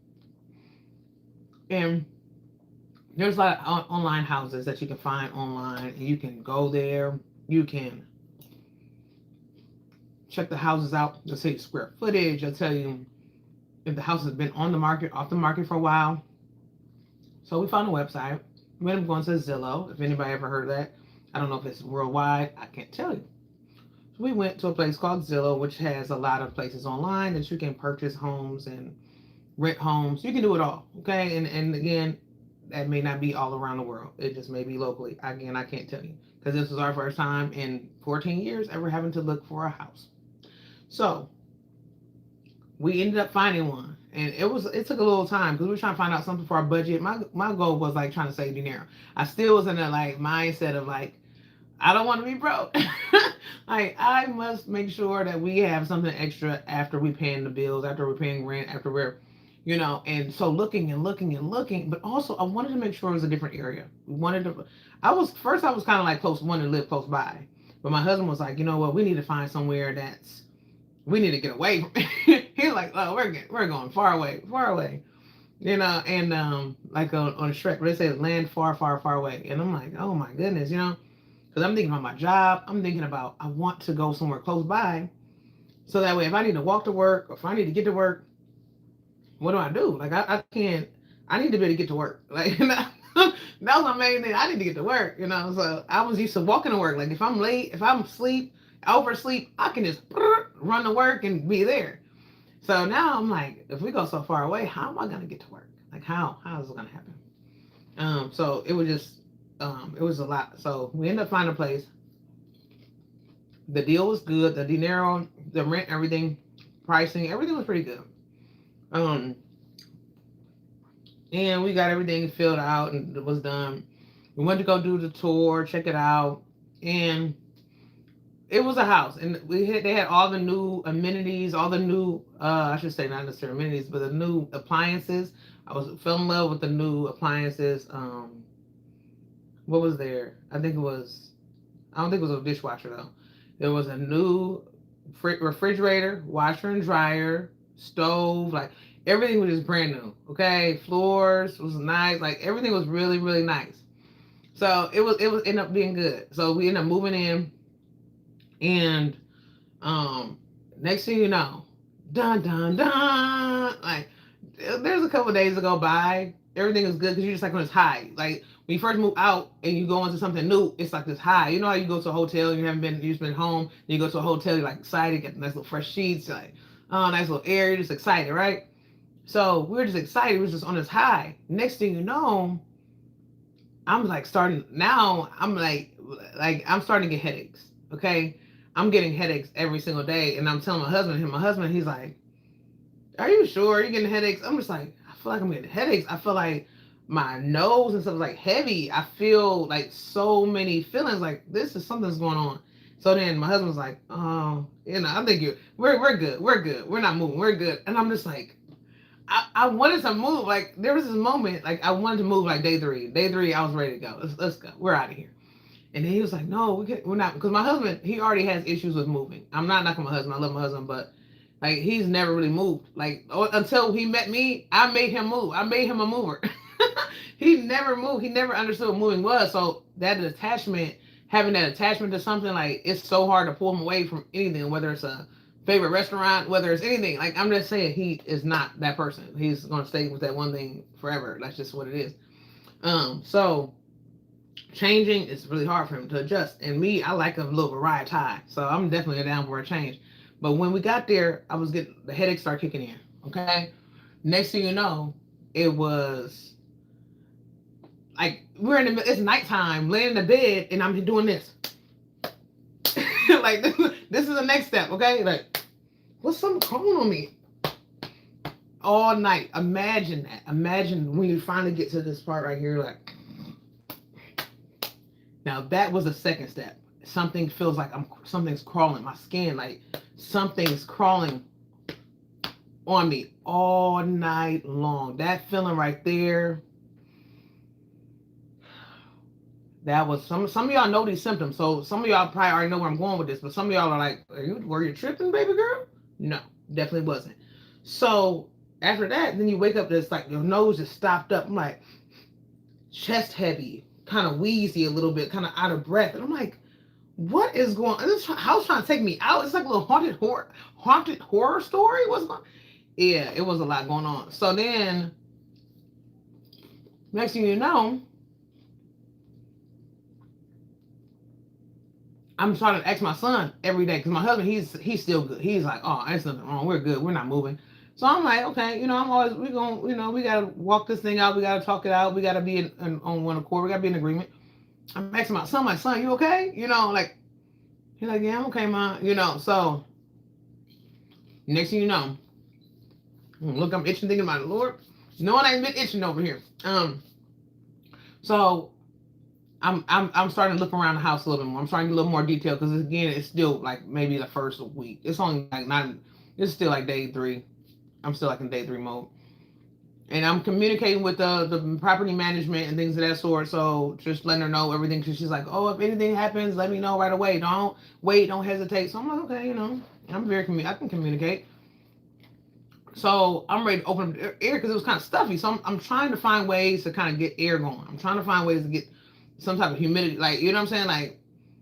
And there's a lot of online houses that you can find online, and you can go there. You can check the houses out. They'll tell you square footage. They'll tell you if the house has been on the market, off the market for a while. So we found a website. We ended up going to Zillow. If anybody ever heard of that, I don't know if it's worldwide. I can't tell you. So we went to a place called Zillow, which has a lot of places online that you can purchase homes and rent homes. You can do it all, okay? And again, that may not be all around the world. It just may be locally. Again, I can't tell you, because this was our first time in 14 years ever having to look for a house. So we ended up finding one, and it took a little time because we were trying to find out something for our budget. My goal was like trying to save dinero. I still was in a like mindset of like, I don't want to be broke. Like I must make sure that we have something extra after we paying the bills, after we're paying rent, after we're, and so looking and looking and looking, but also I wanted to make sure it was a different area. I was kind of like wanting to live close by, but my husband was like, you know what, we need to find somewhere we need to get away from. He's like, oh, we're going far away, and like on Shrek, where they say land far, far, far away, and I'm like, oh my goodness, because I'm thinking about my job. I'm thinking about I want to go somewhere close by, so that way if I need to walk to work or if I need to get to work, what do I do? Like I can't. I need to be able to get to work. Like that was my main thing. I need to get to work. So I was used to walking to work. Like if I'm late, if I'm oversleep, I can just run to work and be there. So now I'm like, if we go so far away, how am I gonna get to work? Like how is it gonna happen? So it was just it was a lot. So we ended up finding a place. The deal was good. The dinero, the rent, everything, pricing, everything was pretty good. Um, and we got everything filled out and it was done. We went to go do the tour, check it out, and it was a house. And they had all the new amenities, all the new I should say not necessarily amenities, but the new appliances. I was fell in love with the new appliances. What was there? I don't think it was a dishwasher though. There was a new refrigerator, washer and dryer, stove, like everything was just brand new. Okay, floors was nice, like everything was really really nice. So it was ended up being good. So we ended up moving in, and um, next thing you know, dun dun dun, like there's a couple of days to go by. Everything is good because you're just like on this high. Like when you first move out and you go into something new, it's like this high. You know how you go to a hotel and you've just been home, and you go to a hotel, you're like excited, get nice little fresh sheets, you're like, oh, nice little air, you're just excited, right? So we were just excited, we were just on this high. Next thing you know, I'm like starting now, I'm starting to get headaches. Okay. I'm getting headaches every single day. And I'm telling my husband, he's like, are you sure you're getting headaches? I'm just like, I feel like I'm getting headaches. I feel like my nose and stuff is like heavy. I feel like so many feelings like this is something's going on. So then my husband's like, oh, I think we're good. We're good. We're not moving. We're good. And I'm just like, I wanted to move. Like there was this moment, like I wanted to move like day three. Day three, I was ready to go. Let's go. We're out of here. And then he was like, no, we're not. Because my husband, he already has issues with moving. I'm not knocking my husband. I love my husband, but like he's never really moved. Like until he met me, I made him move. I made him a mover. He never moved. He never understood what moving was. So that attachment, having that attachment to something, like it's so hard to pull him away from anything, whether it's a favorite restaurant, whether it's anything. Like I'm just saying, he is not that person. He's gonna stay with that one thing forever. That's just what it is. So changing is really hard for him to adjust. And me, I like a little variety. So I'm definitely down for a change. But when we got there, I was getting the headaches start kicking in. Okay. Next thing you know, it was like we're in the it's nighttime, laying in the bed, and I'm doing this. Like this is the next step, okay? Like, what's something crawling on me? All night. Imagine that. Imagine when you finally get to this part right here, like now that was the second step. Something feels like something's crawling my skin, like something's crawling on me all night long. That feeling right there. That was some of y'all know these symptoms. So some of y'all probably already know where I'm going with this, but some of y'all are like, were you tripping, baby girl? No, definitely wasn't. So after that, then you wake up, it's like your nose is stopped up. I'm like, chest heavy, kind of wheezy a little bit, kind of out of breath. And I'm like, what is going on? This house trying to take me out. It's like a little haunted horror story. What's going on? Yeah, it was a lot going on. So then next thing you know, I'm trying to ask my son every day because my husband, he's still good. He's like, oh, there's nothing wrong. We're good. We're not moving. So I'm like, okay, I'm always, we're going to, we got to walk this thing out. We got to talk it out. We got to be on one accord. We got to be in agreement. I'm asking my son, you okay? Like, he's like, yeah, I'm okay, Mom. So next thing you know, look, I'm itching thinking about it. Lord, no one ain't been itching over here. So I'm starting to look around the house a little bit more. I'm starting to get a little more detail because again, it's still like maybe the first week. It's only like not. It's still like day 3. I'm still like in day 3 mode, and I'm communicating with the property management and things of that sort. So just letting her know everything because she's like, oh, if anything happens, let me know right away. Don't wait, don't hesitate. So I'm like, okay, I'm very I can communicate. So I'm ready to open up the air because it was kind of stuffy. So I'm trying to find ways to kind of get air going. I'm trying to find ways to get some type of humidity, like, you know what I'm saying? Like,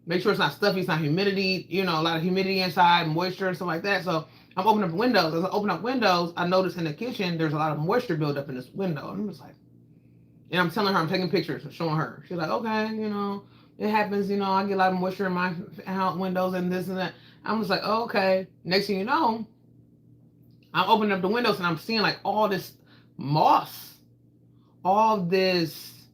make sure it's not stuffy, it's not humidity, a lot of humidity inside, moisture and stuff like that. So I'm opening up windows. As I open up windows, I notice in the kitchen, there's a lot of moisture buildup in this window. And I'm just like, and I'm telling her, I'm taking pictures and showing her. She's like, okay, it happens, I get a lot of moisture in my house windows and this and that. I'm just like, oh, okay. Next thing you know, I'm opening up the windows and I'm seeing like all this moss, all this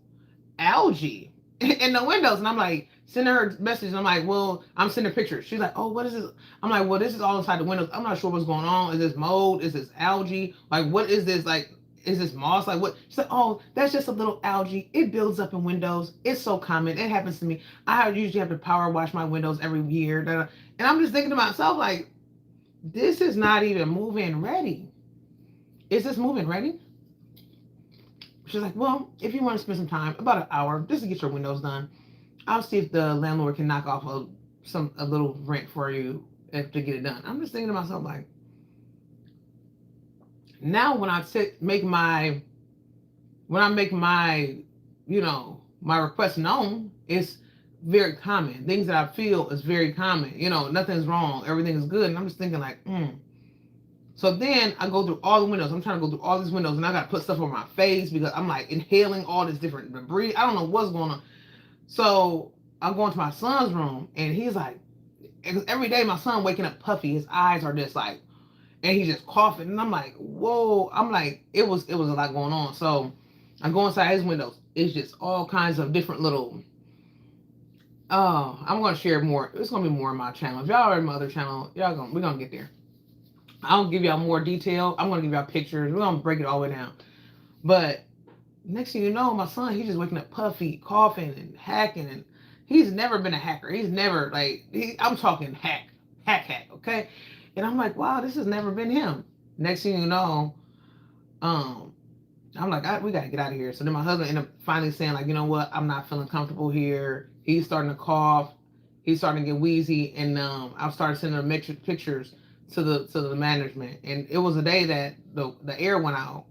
algae in the windows, and I'm like sending her messages. I'm like, well, I'm sending pictures. She's like, oh, what is this? I'm like, well, this is all inside the windows. I'm not sure what's going on. Is this mold? Is this algae? Like, what is this? Like, is this moss? Like, what? She's like, oh, that's just a little algae. It builds up in windows. It's so common. It happens to me. I usually have to power wash my windows every year. And I'm just thinking to myself, like, this is not even move-in ready. Is this move-in ready? She's like, well, if you want to spend some time, about an hour, just to get your windows done, I'll see if the landlord can knock off a little rent for you if to get it done. I'm just thinking to myself, like, now when I make my my request known, it's very common. Things that I feel is very common. Nothing's wrong. Everything is good. And I'm just thinking like, So then I go through all the windows. I'm trying to go through all these windows, and I got to put stuff over my face because I'm like inhaling all this different debris. I don't know what's going on. So I'm going to my son's room, and he's like, every day my son waking up puffy. His eyes are just like, and he's just coughing. And I'm like, whoa. I'm like, it was a lot going on. So I go inside his windows. It's just all kinds of different little. Oh, I'm going to share more. It's going to be more on my channel. If y'all are in my other channel, we're going to get there. I'll give y'all more detail. I'm going to give y'all pictures. We're going to break it all the way down. But next thing you know, my son, he's just waking up puffy, coughing and hacking. And he's never been a hacker. He's never I'm talking hack, okay? And I'm like, wow, this has never been him. Next thing you know, I'm like, we got to get out of here. So then my husband ended up finally saying, like, you know what? I'm not feeling comfortable here. He's starting to cough. He's starting to get wheezy. And I started sending him pictures to the management. And it was a day that the air went out.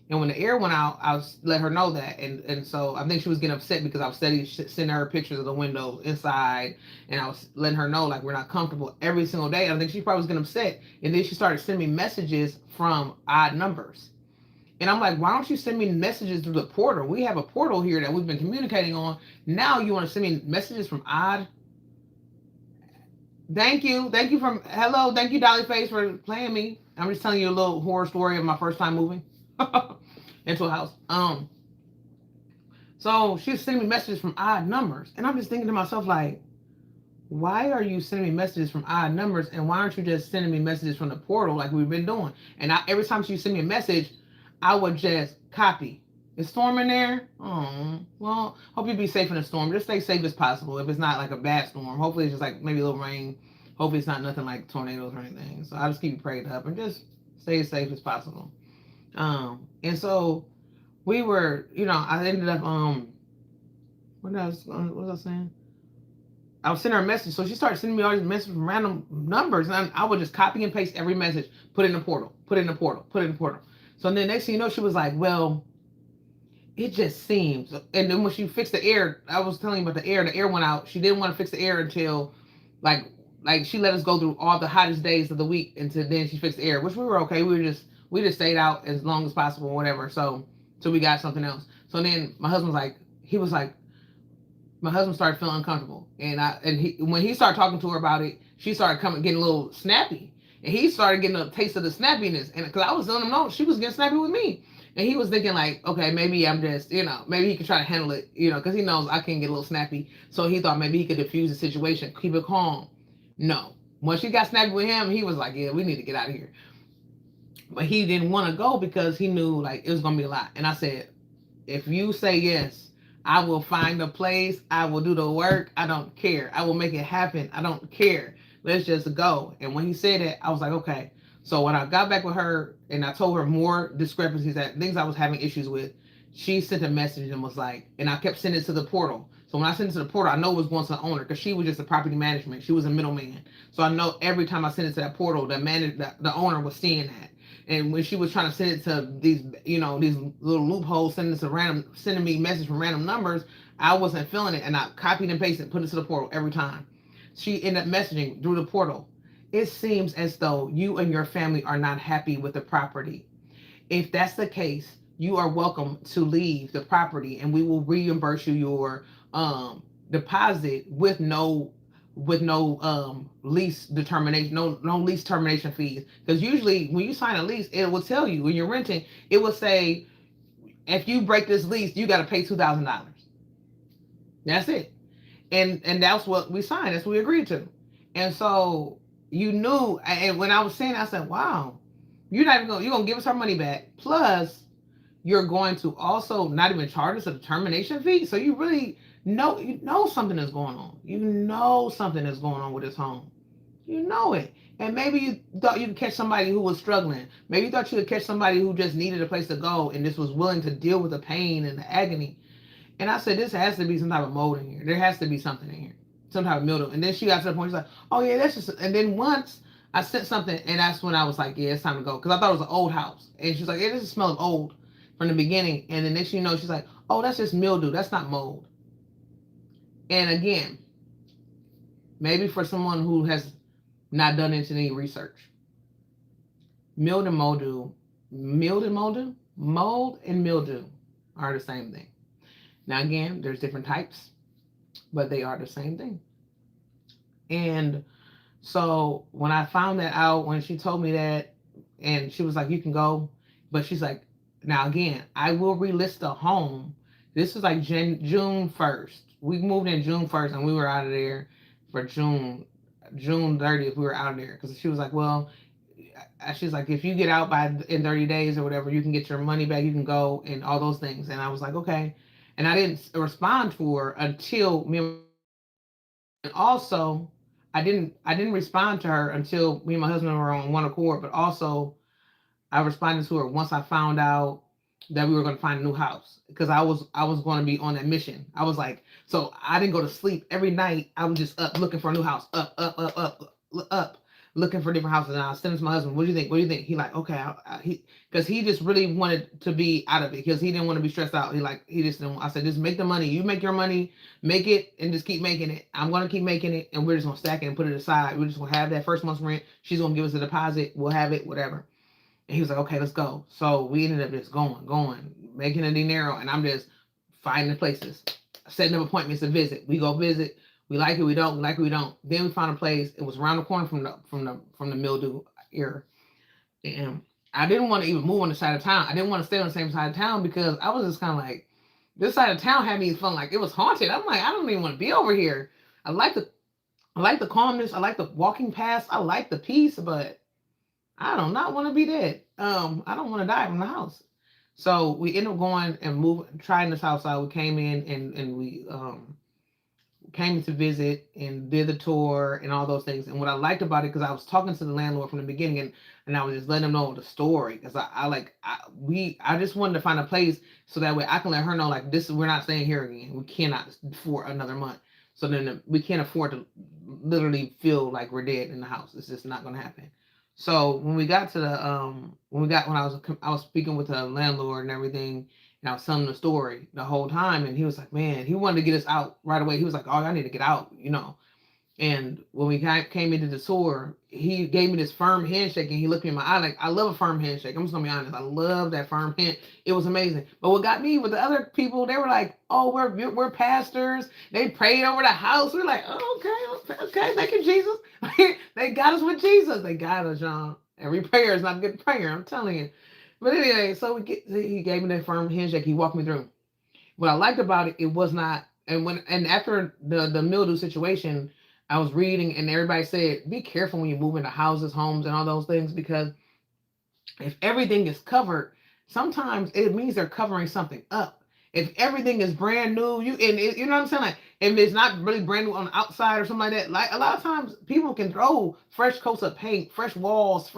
And when the air went out, I let her know that. And so I think she was getting upset because I was sending her pictures of the windows inside. And I was letting her know, like, we're not comfortable every single day. And I think she probably was getting upset. And then she started sending me messages from odd numbers. And I'm like, why don't you send me messages through the portal? We have a portal here that we've been communicating on. Now you want to send me messages from odd? Thank you. Thank you hello. Thank you, Dolly Face, for playing me. I'm just telling you a little horror story of my first time moving into a house. So she's sending me messages from odd numbers. And I'm just thinking to myself, like, why are you sending me messages from odd numbers? And why aren't you just sending me messages from the portal like we've been doing? And every time she send me a message, I would just copy. Is storm in there? Oh, well, hope you be safe in the storm. Just stay safe as possible. If it's not like a bad storm, hopefully it's just like maybe a little rain. Hopefully it's not nothing like tornadoes or anything. So I'll just keep you prayed up and just stay as safe as possible. And so we were, I ended up, what was I saying? I was sending her a message. So she started sending me all these messages from random numbers. And I would just copy and paste every message, put it in the portal, put it in the portal, put it in the portal. So then next thing you know, she was like, well, it just seems. And then when she fixed the air, I was telling you about the air went out. She didn't want to fix the air until like she let us go through all the hottest days of the week until then she fixed the air, which we were okay. We just stayed out as long as possible or whatever. So we got something else. So then my husband my husband started feeling uncomfortable. And when he started talking to her about it, she started getting a little snappy. And he started getting a taste of the snappiness. And because I was letting him know she was getting snappy with me. And he was thinking like, okay, maybe I'm just, maybe he could try to handle it, because he knows I can get a little snappy. So he thought maybe he could diffuse the situation, keep it calm. No. When she got snappy with him, he was like, yeah, we need to get out of here. But he didn't want to go because he knew like it was going to be a lot. And I said, if you say yes, I will find a place. I will do the work. I don't care. I will make it happen. I don't care. Let's just go. And when he said that, I was like, okay. So when I got back with her and I told her more discrepancies, that things I was having issues with, she sent a message and was like, and I kept sending it to the portal. So when I sent it to the portal, I know it was going to the owner because she was just a property management. She was a middleman. So I know every time I sent it to that portal, the owner was seeing that. And when she was trying to send it to these, these little loopholes, sending me messages from random numbers, I wasn't feeling it. And I copied and pasted, put it to the portal every time. She ended up messaging through the portal. It seems as though you and your family are not happy with the property. If that's the case, you are welcome to leave the property and we will reimburse you your deposit with no with no lease determination, no lease termination fees. Because usually when you sign a lease, it will tell you when you're renting, it will say if you break this lease, you got to pay $2,000. That's it. And that's what we signed. That's what we agreed to. And so you knew. And when I was saying, I said, "Wow, you're gonna give us our money back. Plus, you're going to also not even charge us a termination fee. So you know something is going on. You know something is going on with this home. You know it. And maybe you thought you could catch somebody who was struggling. Maybe you thought you could catch somebody who just needed a place to go and just was willing to deal with the pain and the agony. And I said, this has to be some type of mold in here. There has to be something in here, some type of mildew. And then she got to the point, she's like, oh, yeah, that's just. And then once I sent something, and that's when I was like, yeah, it's time to go. Because I thought it was an old house. And she's like, yeah, this smells old from the beginning. And then next thing you know, she's like, oh, that's just mildew. That's not mold. And again, maybe for someone who has not done any research, mold and mildew, mold and mildew are the same thing. Now, again, there's different types, but they are the same thing. And so when I found that out, when she told me that, and she was like, you can go, but she's like, now again, I will relist the home. This is like June 1st. We moved in June 1st, and we were out of there for June 30th. We were out of there because she was like, well, she's like, if you get out in 30 days or whatever, you can get your money back. You can go and all those things. And I was like, okay. And I didn't respond to her until me and my husband were on one accord. And also, I didn't respond to her until me and my husband were on one accord. But also, I responded to her once I found out that we were going to find a new house because I was going to be on that mission. I was like, so I didn't go to sleep every night. I was just up looking for a new house, up, looking for different houses. And I was sending to my husband, what do you think? What do you think? He like, okay, because he just really wanted to be out of it because he didn't want to be stressed out. He just didn't. I said, just make the money. You make your money, make it, and just keep making it. I'm gonna keep making it, and we're just gonna stack it and put it aside. We're just gonna have that first month's rent. She's gonna give us a deposit. We'll have it, whatever. And he was like, okay, let's go. So we ended up just going, making a dinero, and I'm just finding places, setting up appointments to visit. We go visit. We like it, we don't. We like it, we don't. Then we found a place. It was around the corner from the mildew era, and I didn't want to even move on the side of town. I didn't want to stay on the same side of town because I was just kind of like, this side of town had me feeling like it was haunted. I'm like, I don't even want to be over here. I like the calmness. I like the walking past. I like the peace, but I do not want to be dead. I don't want to die from the house. So we ended up going and trying this house out. We came in and we came to visit and did the tour and all those things. And what I liked about it, because I was talking to the landlord from the beginning, and I was just letting him know the story, because I just wanted to find a place so that way I can let her know, like, this is, we're not staying here again. We cannot for another month. So then we can't afford to literally feel like we're dead in the house. It's just not going to happen. So when we got to the when I was speaking with the landlord and everything, and I was telling him the story the whole time, and he was like, man, he wanted to get us out right away. He was like, oh, I need to get out. And when we came into the tour, he gave me this firm handshake, and he looked me in my eye like, I love a firm handshake. I'm just gonna be honest, I love that firm hand. It was amazing. But what got me with the other people, they were like, oh, we're pastors. They prayed over the house. We're like, oh, okay, thank you, Jesus. They got us with Jesus. They got us, y'all. Every prayer is not a good prayer, I'm telling you. But anyway, so he gave me that firm handshake. He walked me through. What I liked about it, it was not, and after the mildew situation, I was reading and everybody said, be careful when you move into houses, homes, and all those things, because if everything is covered, sometimes it means they're covering something up. If everything is brand new, you know what I'm saying? Like, if it's not really brand new on the outside or something like that, like a lot of times people can throw fresh coats of paint, fresh walls,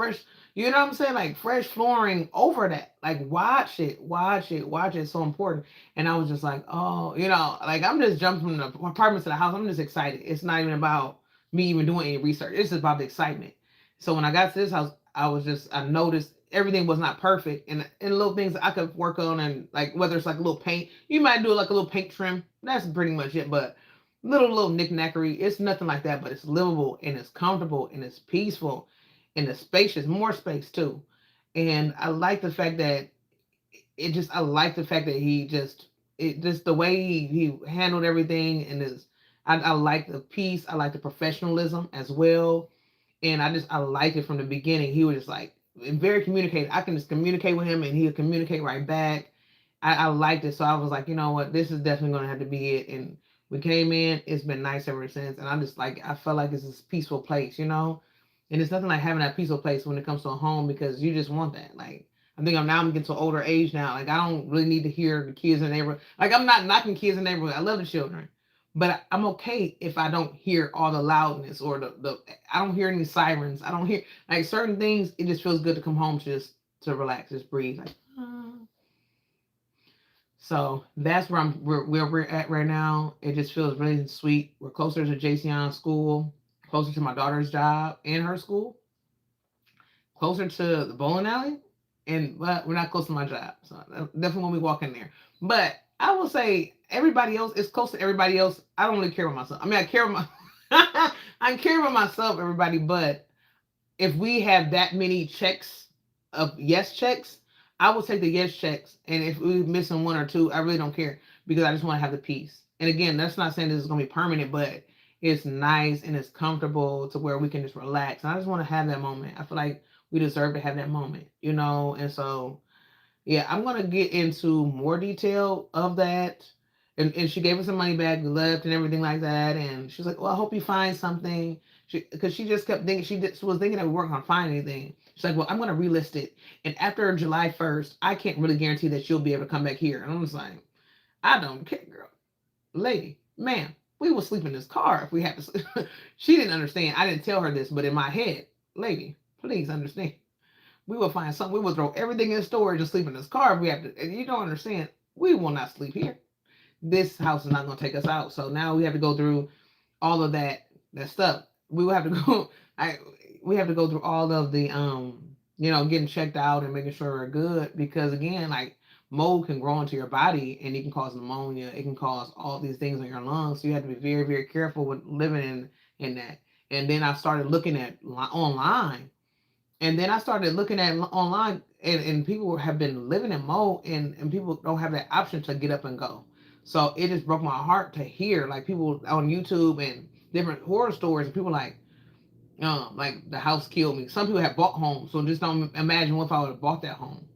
you know what I'm saying? Like fresh flooring over that. Like, watch it. It's so important. And I was just like, oh, like, I'm just jumping from the apartment to the house. I'm just excited. It's not even about me even doing any research. It's just about the excitement. So when I got to this house, I noticed everything was not perfect, and little things I could work on, and like whether it's like a little paint, you might do like a little paint trim. That's pretty much it. But little knickknackery, it's nothing like that. But it's livable and it's comfortable and it's peaceful and it's spacious, more space too. And I like the fact that I like the fact that he just the way he handled everything, and I like the peace. I like the professionalism as well. And I liked it from the beginning. He was just like very communicative. I can just communicate with him and he'll communicate right back. I liked it. So I was like, you know what, this is definitely going to have to be it. And we came in, it's been nice ever since. And I'm just like, I felt like it's this peaceful place, you know? And it's nothing like having that peaceful place when it comes to a home because you just want that. Like, I think I'm getting to an older age now. Like, I don't really need to hear the kids in the neighborhood. Like, I'm not knocking kids in the neighborhood. I love the children. But I'm okay if I don't hear all the loudness or the I don't hear any sirens. I don't hear like certain things. It just feels good to come home to just to relax, just breathe. Like, so that's where we're at right now. It just feels really sweet. We're closer to JCon's school, closer to my daughter's job and her school, closer to the bowling alley, but we're not close to my job. So definitely when we walk in there. But I will say everybody else is close to everybody else. I don't really care about myself. I mean, I care about I care about myself, everybody, but if we have that many checks of yes checks, I will take the yes checks. And if we're missing one or two, I really don't care because I just want to have the peace. And again, that's not saying this is going to be permanent, but it's nice and it's comfortable to where we can just relax. And I just want to have that moment. I feel like we deserve to have that moment, you know? And so, yeah, I'm going to get into more detail of that. And she gave us some money back, we left and everything like that. And she's like, well, I hope you find something. Because she just kept thinking, she was thinking that we weren't going to find anything. She's like, well, I'm going to relist it. And after July 1st, I can't really guarantee that she'll be able to come back here. And I'm just like, I don't care, girl. Lady, ma'am, we will sleep in this car if we have to sleep. She didn't understand. I didn't tell her this, but in my head, lady, please understand. We will find something. We will throw everything in storage and sleep in this car if we have to. And you don't understand. We will not sleep here. This house is not going to take us out. So now we have to go through all of that stuff. We will have to go. We have to go through all of the getting checked out and making sure we're good because again, like mold can grow into your body and it can cause pneumonia. It can cause all these things in your lungs. So you have to be very, very careful with living in that. And then I started looking at online. And then I started looking at online, and people have been living in mold, and people don't have that option to get up and go. So it just broke my heart to hear like people on YouTube and different horror stories, and people like the house killed me. Some people have bought homes, so just don't imagine what if I would have bought that home.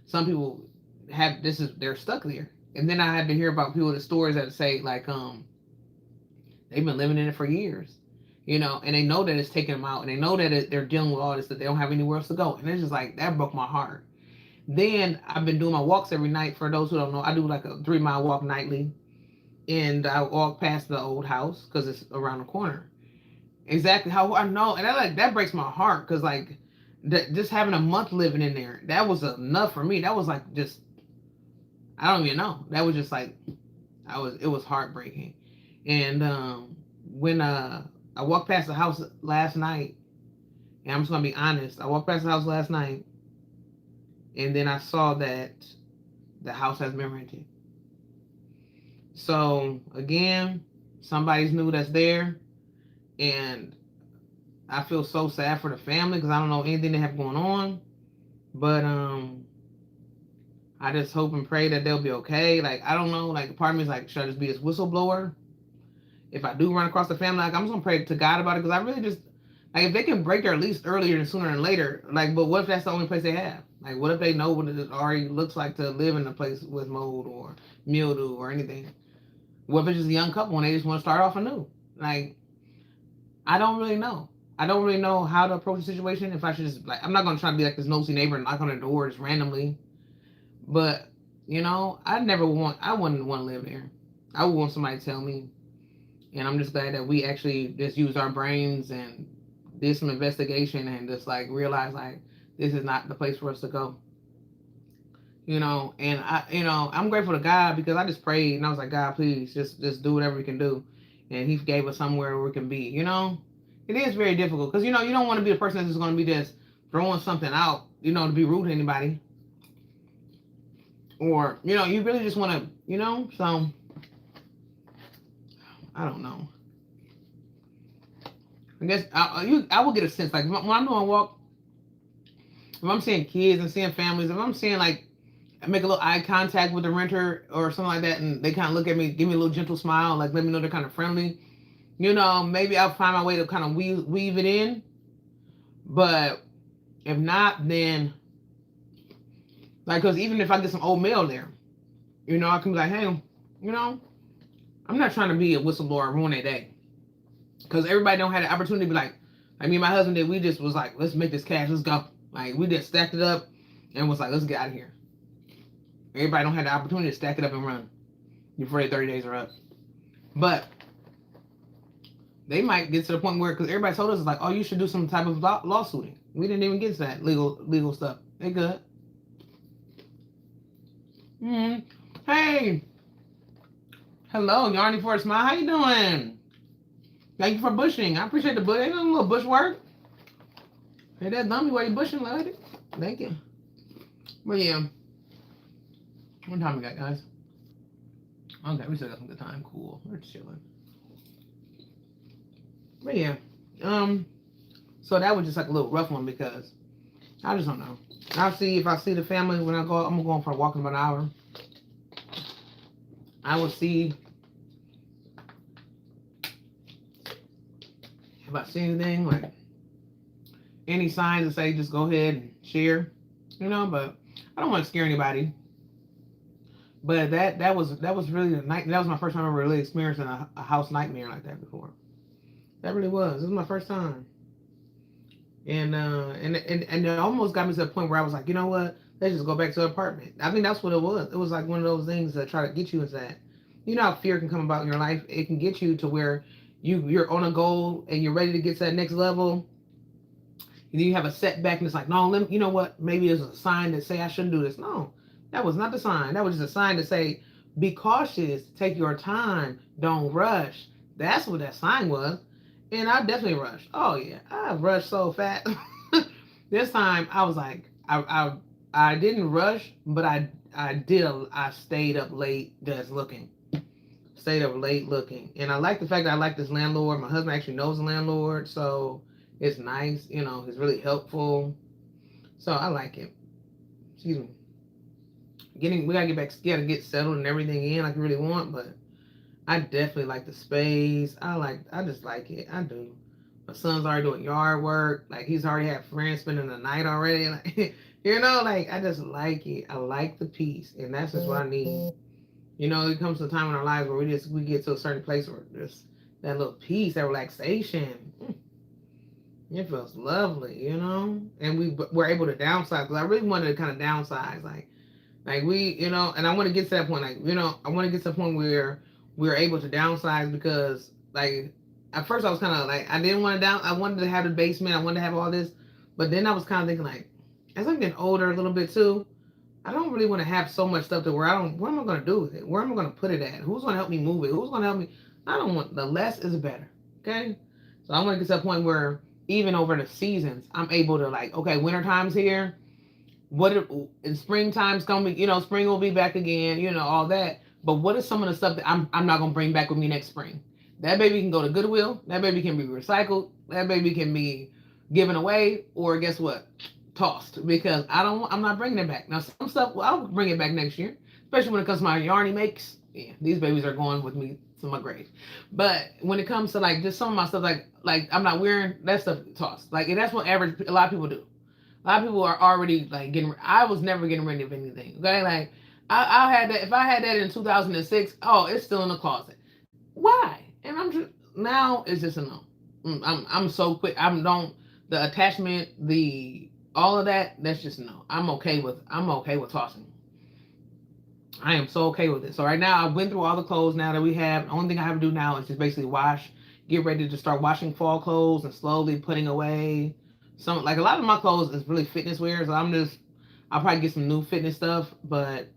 Some people they're stuck there, and then I had to hear about people the stories that say like they've been living in it for years. And they know that it's taking them out, and they know that they're dealing with all this, that they don't have anywhere else to go. And it's just like, that broke my heart. Then I've been doing my walks every night. For those who don't know, I do like a 3-mile walk nightly. And I walk past the old house because it's around the corner. Exactly how I know. And that breaks my heart because like just having a month living in there, that was enough for me. That was like I don't even know. That was just like, it was heartbreaking. And when I walked past the house last night, and I'm just going to be honest. I walked past the house last night, and then I saw that the house has been rented. So, again, somebody's new that's there, and I feel so sad for the family because I don't know anything they have going on, but I just hope and pray that they'll be okay. Like, I don't know, like, part of me is like, should I just be this whistleblower? If I do run across the family, like I'm just gonna pray to God about it because I really just like if they can break their lease earlier and sooner than later, like but what if that's the only place they have? Like what if they know what it already looks like to live in a place with mold or mildew or anything? What if it's just a young couple and they just want to start off anew? Like I don't really know. I don't really know how to approach the situation. If I should just like I'm not gonna try to be like this nosy neighbor and knock on their door just randomly. But I wouldn't want to live there. I would want somebody to tell me. And I'm just glad that we actually just used our brains and did some investigation and just like realized like this is not the place for us to go. And I'm grateful to God because I just prayed and I was like, God, please just do whatever we can do. And he gave us somewhere where we can be, It is very difficult because, you don't want to be the person that's just going to be just throwing something out, to be rude to anybody. Or, you really just want to, so I don't know. I guess I will get a sense like when I'm doing a walk, if I'm seeing kids and seeing families, if I'm seeing like I make a little eye contact with the renter or something like that, and they kind of look at me, give me a little gentle smile, like let me know they're kind of friendly. You know, maybe I'll find my way to kind of weave it in. But if not, then like, because even if I get some oatmeal there, you know, I can be like, hey, you know, I'm not trying to be a whistleblower and ruin their day. Because everybody don't have the opportunity to be like me and my husband did. We just was like, let's make this cash, let's go. Like, we just stacked it up and was like, let's get out of here. Everybody don't have the opportunity to stack it up and run before their 30 days are up. But they might get to the point where, because everybody told us, like, oh, you should do some type of lawsuiting. We didn't even get to that legal stuff. They good. Hey. Hello, Yarny for a Smile. How you doing? Thank you for bushing. I appreciate the bush. Ain't no little bush work. Hey, that dummy while you bushing, lady. Thank you. But yeah. What time we got, guys? Okay, we still got some good time. Cool. We're chilling. But yeah. So that was just like a little rough one because I just don't know. I'll see if I see the family when I go. I'm gonna go on for a walk in about an hour. I will see if I see anything, like any signs that say just go ahead and share, you know. But I don't want to scare anybody. But that was really the night. That was my first time ever really experiencing a house nightmare like that before. That really was. This was my first time. And it almost got me to the point where I was like, you know what? Let's just go back to the apartment. I think that's what it was. It was like one of those things that try to get you is that, you know how fear can come about in your life? It can get you to where you're on a goal and you're ready to get to that next level. And then you have a setback and it's like, no, you know what? Maybe it's a sign that say I shouldn't do this. No, that was not the sign. That was just a sign to say, be cautious, take your time, don't rush. That's what that sign was. And I definitely rushed. Oh yeah, I rushed so fast. This time I was like, I didn't rush, but I stayed up late just looking. Stayed up late looking. And I like the fact that I like this landlord. My husband actually knows the landlord, so it's nice. You know, he's really helpful. So I like it. Excuse me. We gotta get settled and everything in like you really want, but I definitely like the space. I just like it. I do. My son's already doing yard work. Like, he's already had friends spending the night already. Like, you know, like, I just like it. I like the peace, and that's just what I need. You know, it comes to a time in our lives where we get to a certain place where there's that little peace, that relaxation. It feels lovely, you know. And we're able to downsize, because I really wanted to kind of downsize, like we, you know. And I want to get to that point, like, you know, I want to get to the point where we're able to downsize, because like at first I was kind of like, I didn't want to I wanted to have the basement, I wanted to have all this, but then I was kind of thinking, like, as I'm getting older a little bit too, I don't really want to have so much stuff to where what am I going to do with it? Where am I going to put it at? Who's going to help me move it? Who's going to help me? I don't want, the less is better. Okay. So I want to get to a point where even over the seasons, I'm able to, like, okay, winter time's here. In springtime's coming, you know, spring will be back again, you know, all that. But what is some of the stuff that I'm not going to bring back with me next spring? That baby can go to Goodwill. That baby can be recycled. That baby can be given away, or guess what? Tossed, because I'm not bringing it back. Now, some stuff, well, I'll bring it back next year, especially when it comes to my yarny makes. Yeah, these babies are going with me to my grave. But when it comes to, like, just some of my stuff, like I'm not wearing, that stuff tossed. Like, and that's what a lot of people do. A lot of people are already, like, I was never getting rid of anything. Okay, like, I had that. If I had that in 2006, oh, it's still in the closet. Why? And I'm just, now it's just a no. I'm so quick. The attachment, all of that. That's just no. I'm okay with tossing. I am so okay with it. So right now, I went through all the clothes now that we have. The only thing I have to do now is just basically get ready to start washing fall clothes and slowly putting away some. Like, a lot of my clothes is really fitness wear, so I'll probably get some new fitness stuff, but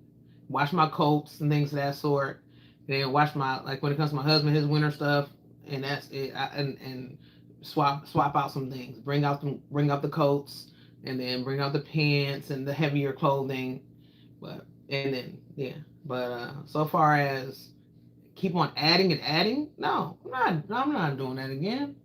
wash my coats and things of that sort. And then wash my, like, when it comes to my husband, his winter stuff, and that's it. And swap out some things. Bring out the coats, and then bring out the pants and the heavier clothing. But so far as keep on adding, no, I'm not doing that again.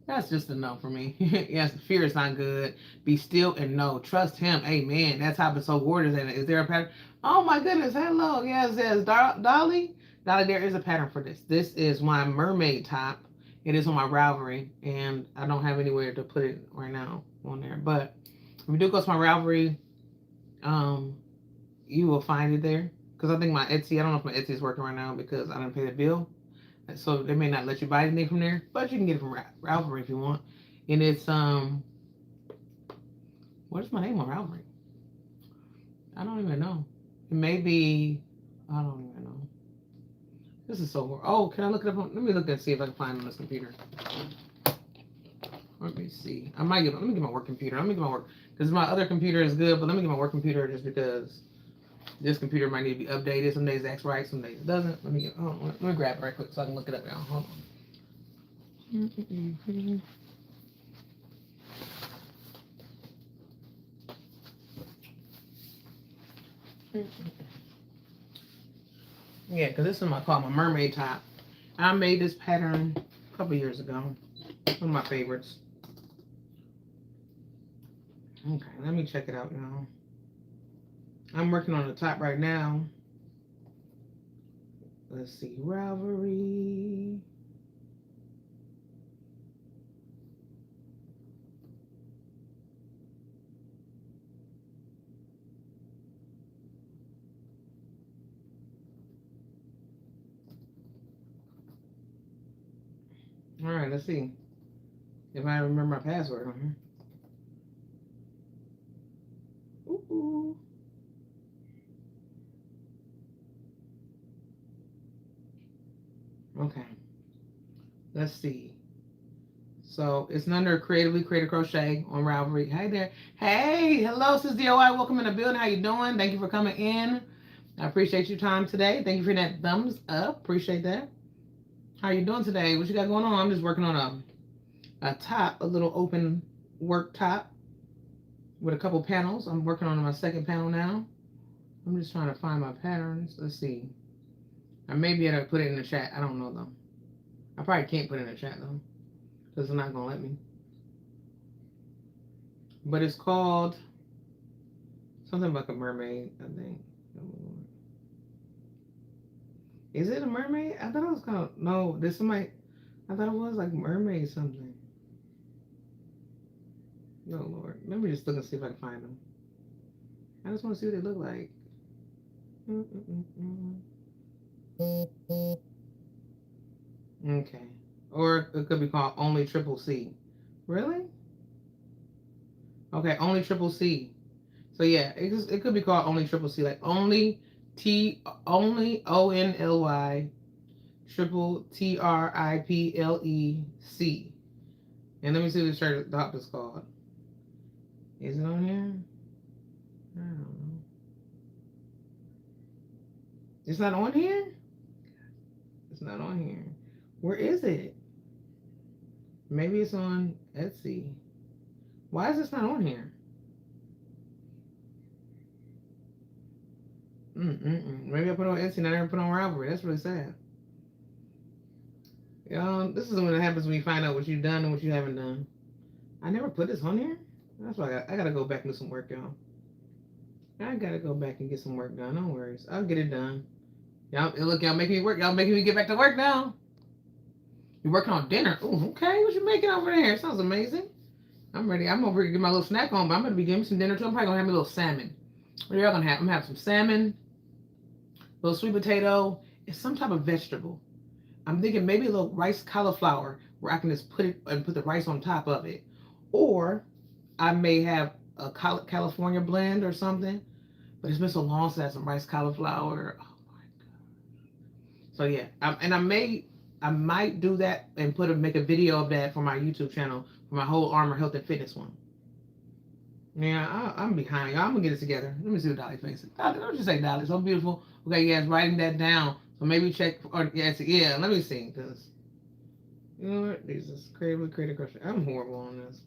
That's just a no for me. Yes, fear is not good. Be still and know. Trust him. Amen. That top is so gorgeous. And is there a pattern? Oh my goodness. Hello. Yes, Dolly. Dolly, there is a pattern for this. This is my mermaid top. It is on my Ravelry, and I don't have anywhere to put it right now on there. But if you do go to my Ravelry, um, you will find it there. Because I think my Etsy, I don't know if my Etsy is working right now because I didn't pay the bill. So they may not let you buy anything from there, but you can get it from Ravelry if you want. And it's what is my name on Ravelry? I don't even know. It may be, I don't even know. This is so horrible. Oh, can I look it up on, let me look and see if I can find it on this computer. Let me see. Let me get my work computer. Let me get my work, because my other computer is good, but let me get my work computer just because this computer might need to be updated. Some days it acts right, some days it doesn't. Let me grab it right quick so I can look it up now. Hold on. Yeah, because this is called my mermaid top. I made this pattern a couple years ago. One of my favorites. Okay, let me check it out now. I'm working on the top right now. Let's see, Ravelry. All right, let's see if I remember my password on here. Ooh. Okay, let's see. So it's under Creatively Created Crochet on Ravelry. Hey there. Hey, hello, Sis DOI. Welcome in the building. How you doing? Thank you for coming in. I appreciate your time today. Thank you for that thumbs up. Appreciate that. How you doing today? What you got going on? I'm just working on a top, a little open work top with a couple panels. I'm working on my second panel now. I'm just trying to find my patterns. Let's see. I may be able to put it in the chat. I don't know though. I probably can't put it in the chat though, because it's not gonna let me. But it's called something like a mermaid, I think. Is it a mermaid? I thought it was called, no, there's somebody, I thought it was like mermaid something. Oh Lord, let me just look and see if I can find them. I just want to see what they look like. Okay. Or it could be called Only Triple C. Really? Okay, Only Triple C. So yeah, it could be called Only Triple C, like only only ONLY triple TRIPLEC. And let me see what the shirt top is called. Is it on here? I don't know. It's not on here? It's not on here. Where is it? Maybe it's on Etsy. Why is this not on here? Maybe I put it on Etsy and I never put it on Ravelry. That's really sad. This is what happens when you find out what you've done and what you haven't done. I never put this on here. That's why I gotta go back and do some work, y'all. I gotta go back and get some work done. No worries. I'll get it done. Y'all, look, y'all making me work. Y'all making me get back to work now. You're working on dinner. Oh, okay. What you making over there? Sounds amazing. I'm ready. I'm over here to get my little snack on, but I'm gonna be getting me some dinner too. I'm probably gonna have me a little salmon. What are y'all gonna have? I'm gonna have some salmon, a little sweet potato, and some type of vegetable. I'm thinking maybe a little rice cauliflower where I can just put it and put the rice on top of it. Or I may have a California blend or something. But it's been so long since I had some rice cauliflower. Oh my god. So yeah, I might do that and make a video of that for my YouTube channel for my whole Armor Health and Fitness one. Yeah, I'm behind y'all. I'm gonna get it together. Let me see what Dolly's facing. Dolly, don't you say Dolly? So beautiful. Okay, yeah, it's writing that down. So maybe check. Or yeah. Let me see, because you know what? Jesus, creative crochet. I'm horrible on this.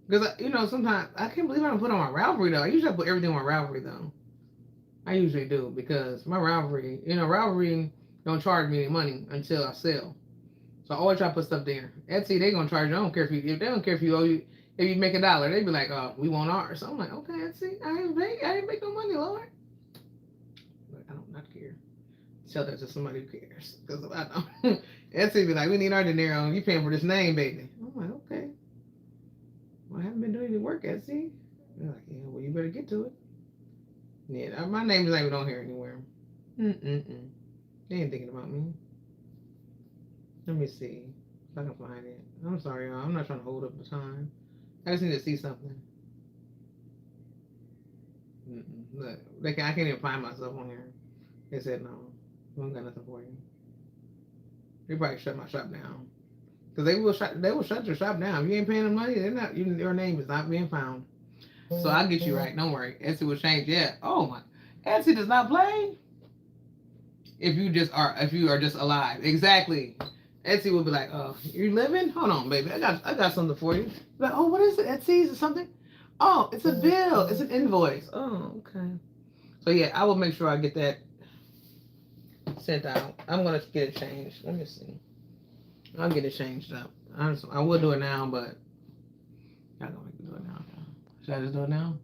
Because sometimes I can't believe I don't put on my Ravelry though. I usually put everything on my Ravelry though. I usually do because my Ravelry, Ravelry don't charge me any money until I sell. So I always try to put stuff there. Etsy, they gonna charge you. I don't care if they don't care if you owe you. If you make $1, they be like, "Oh, we want ours." So I'm like, "Okay, Etsy, I didn't make no money, Lord." But I don't not care. Tell that to somebody who cares, because I don't. Etsy be like, we need our dinero. You paying for this name, baby. I'm like, okay. Well, I haven't been doing any work, Etsy. They're like, yeah, well, you better get to it. Yeah, my name is not even on here anywhere. Mm-mm-mm. They ain't thinking about me. Let me see if I can find it. I'm sorry, y'all. I'm not trying to hold up the time. I just need to see something. Look, I can't even find myself on here. They said no. We don't got nothing for you. They probably shut my shop down. Because they will shut your shop down. If you ain't paying them money, they're not, your name is not being found. So I'll get you right. Don't worry. Etsy will change. Yeah. Oh my. Etsy does not play. If you are just alive. Exactly. Etsy will be like, oh, you living? Hold on, baby. I got something for you. Like, oh, what is it? Etsy? Is it something? Oh, it's a bill. It's an invoice. Oh, okay. So yeah, I will make sure I get that sent out. I'm gonna get it changed. Let me see. I'll get it changed up. I will do it now, but I'm not gonna make me do it now. Should I just do it now?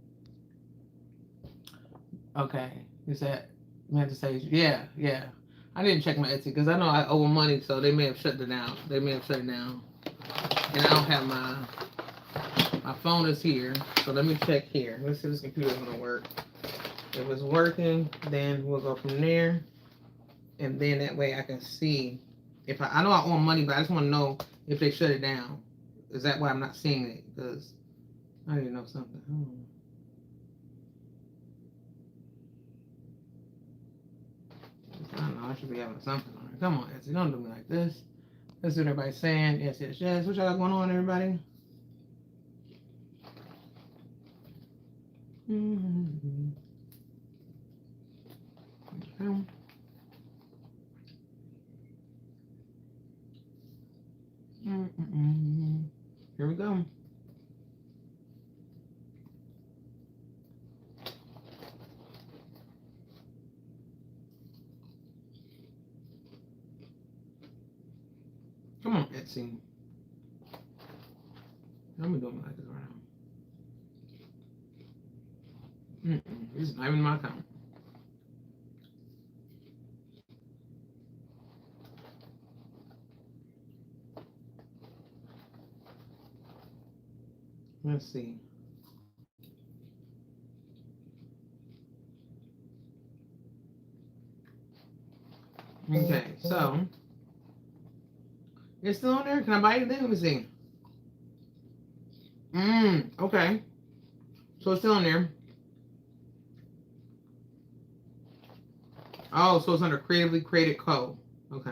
Okay. You said meant to say yeah. I didn't check my Etsy because I know I owe them money, so they may have shut it down. And I don't have my phone is here, so let me check here. Let's see if this computer is gonna work. If it's working, then we'll go from there, and then that way I can see if I know I owe them money, but I just want to know if they shut it down. Is that why I'm not seeing it? Because I didn't know something. I don't know. I should be having something on it. Come on, Etsy, don't do me like this. Let's see what everybody's saying. Yes. What y'all got going on, everybody? Mm-hmm. Okay. Mm-mm. Here we go. Come on, Etsy. Let me do it like this right now. This is not even my account. Let's see. Okay, so it's still on there. Can I buy it then? Let me see. Okay. So it's still on there. Oh, so it's under Creatively Created Co. Okay.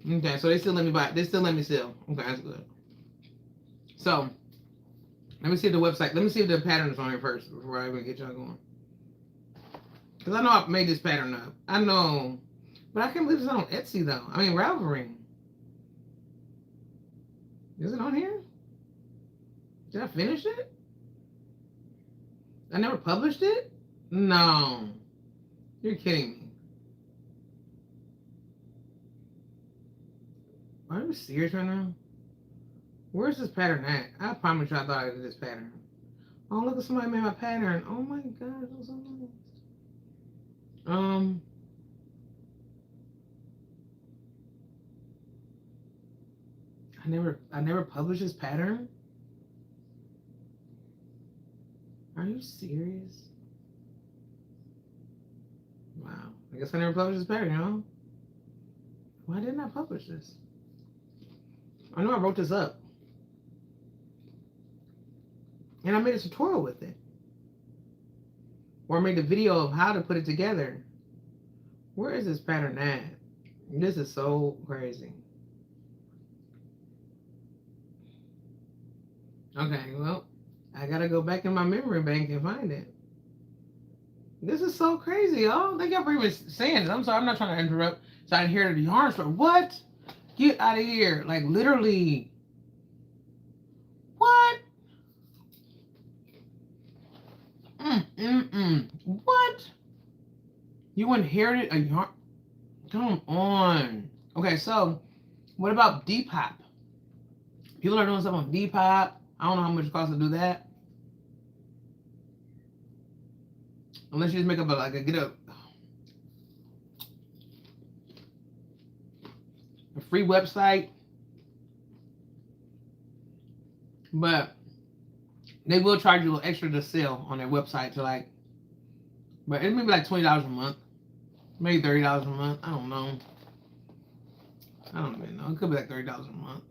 Okay, so they still let me buy it. They still let me sell. Okay, that's good. So let me see if the website. Let me see if the pattern is on here first before I even get y'all going. Because I know I made this pattern up. I know. But I can't believe it's not on Etsy though. I mean, Ravelry. Is it on here? Did I finish it? I never published it? No. You're kidding me. Are you serious right now? Where's this pattern at? I promise you I thought I did this pattern. Oh, look at somebody made my pattern. Oh my god, that was so nice. I never published this pattern. Are you serious? Wow. I guess I never published this pattern, y'all. Why didn't I publish this? I know I wrote this up. And I made a tutorial with it. Or I made a video of how to put it together. Where is this pattern at? This is so crazy. Okay, well, I gotta go back in my memory bank and find it. This is so crazy, y'all. Thank y'all for even saying it. I'm sorry, I'm not trying to interrupt. So I didn't hear the yarn store. What? Get out of here. Like, literally. What? What? You inherited a yarn? Come on. Okay, so what about Depop? People are doing something on Depop. I don't know how much it costs to do that. Unless you just make up get up. a free website, but they will charge you a little extra to sell on their website to like, but it may be like $20 a month, maybe $30 a month. I don't know. I don't even know. It could be like $30 a month,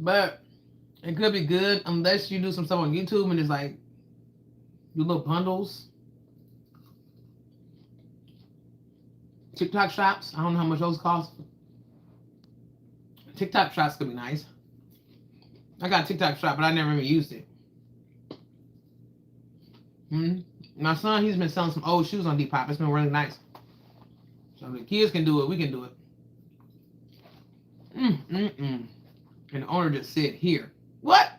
but it could be good unless you do some stuff on YouTube and it's like do little bundles. TikTok shops. I don't know how much those cost. TikTok shops could be nice. I got a TikTok shop, but I never even used it. My son, he's been selling some old shoes on Depop. It's been really nice. So the kids can do it. We can do it. And the owner just said, here. What?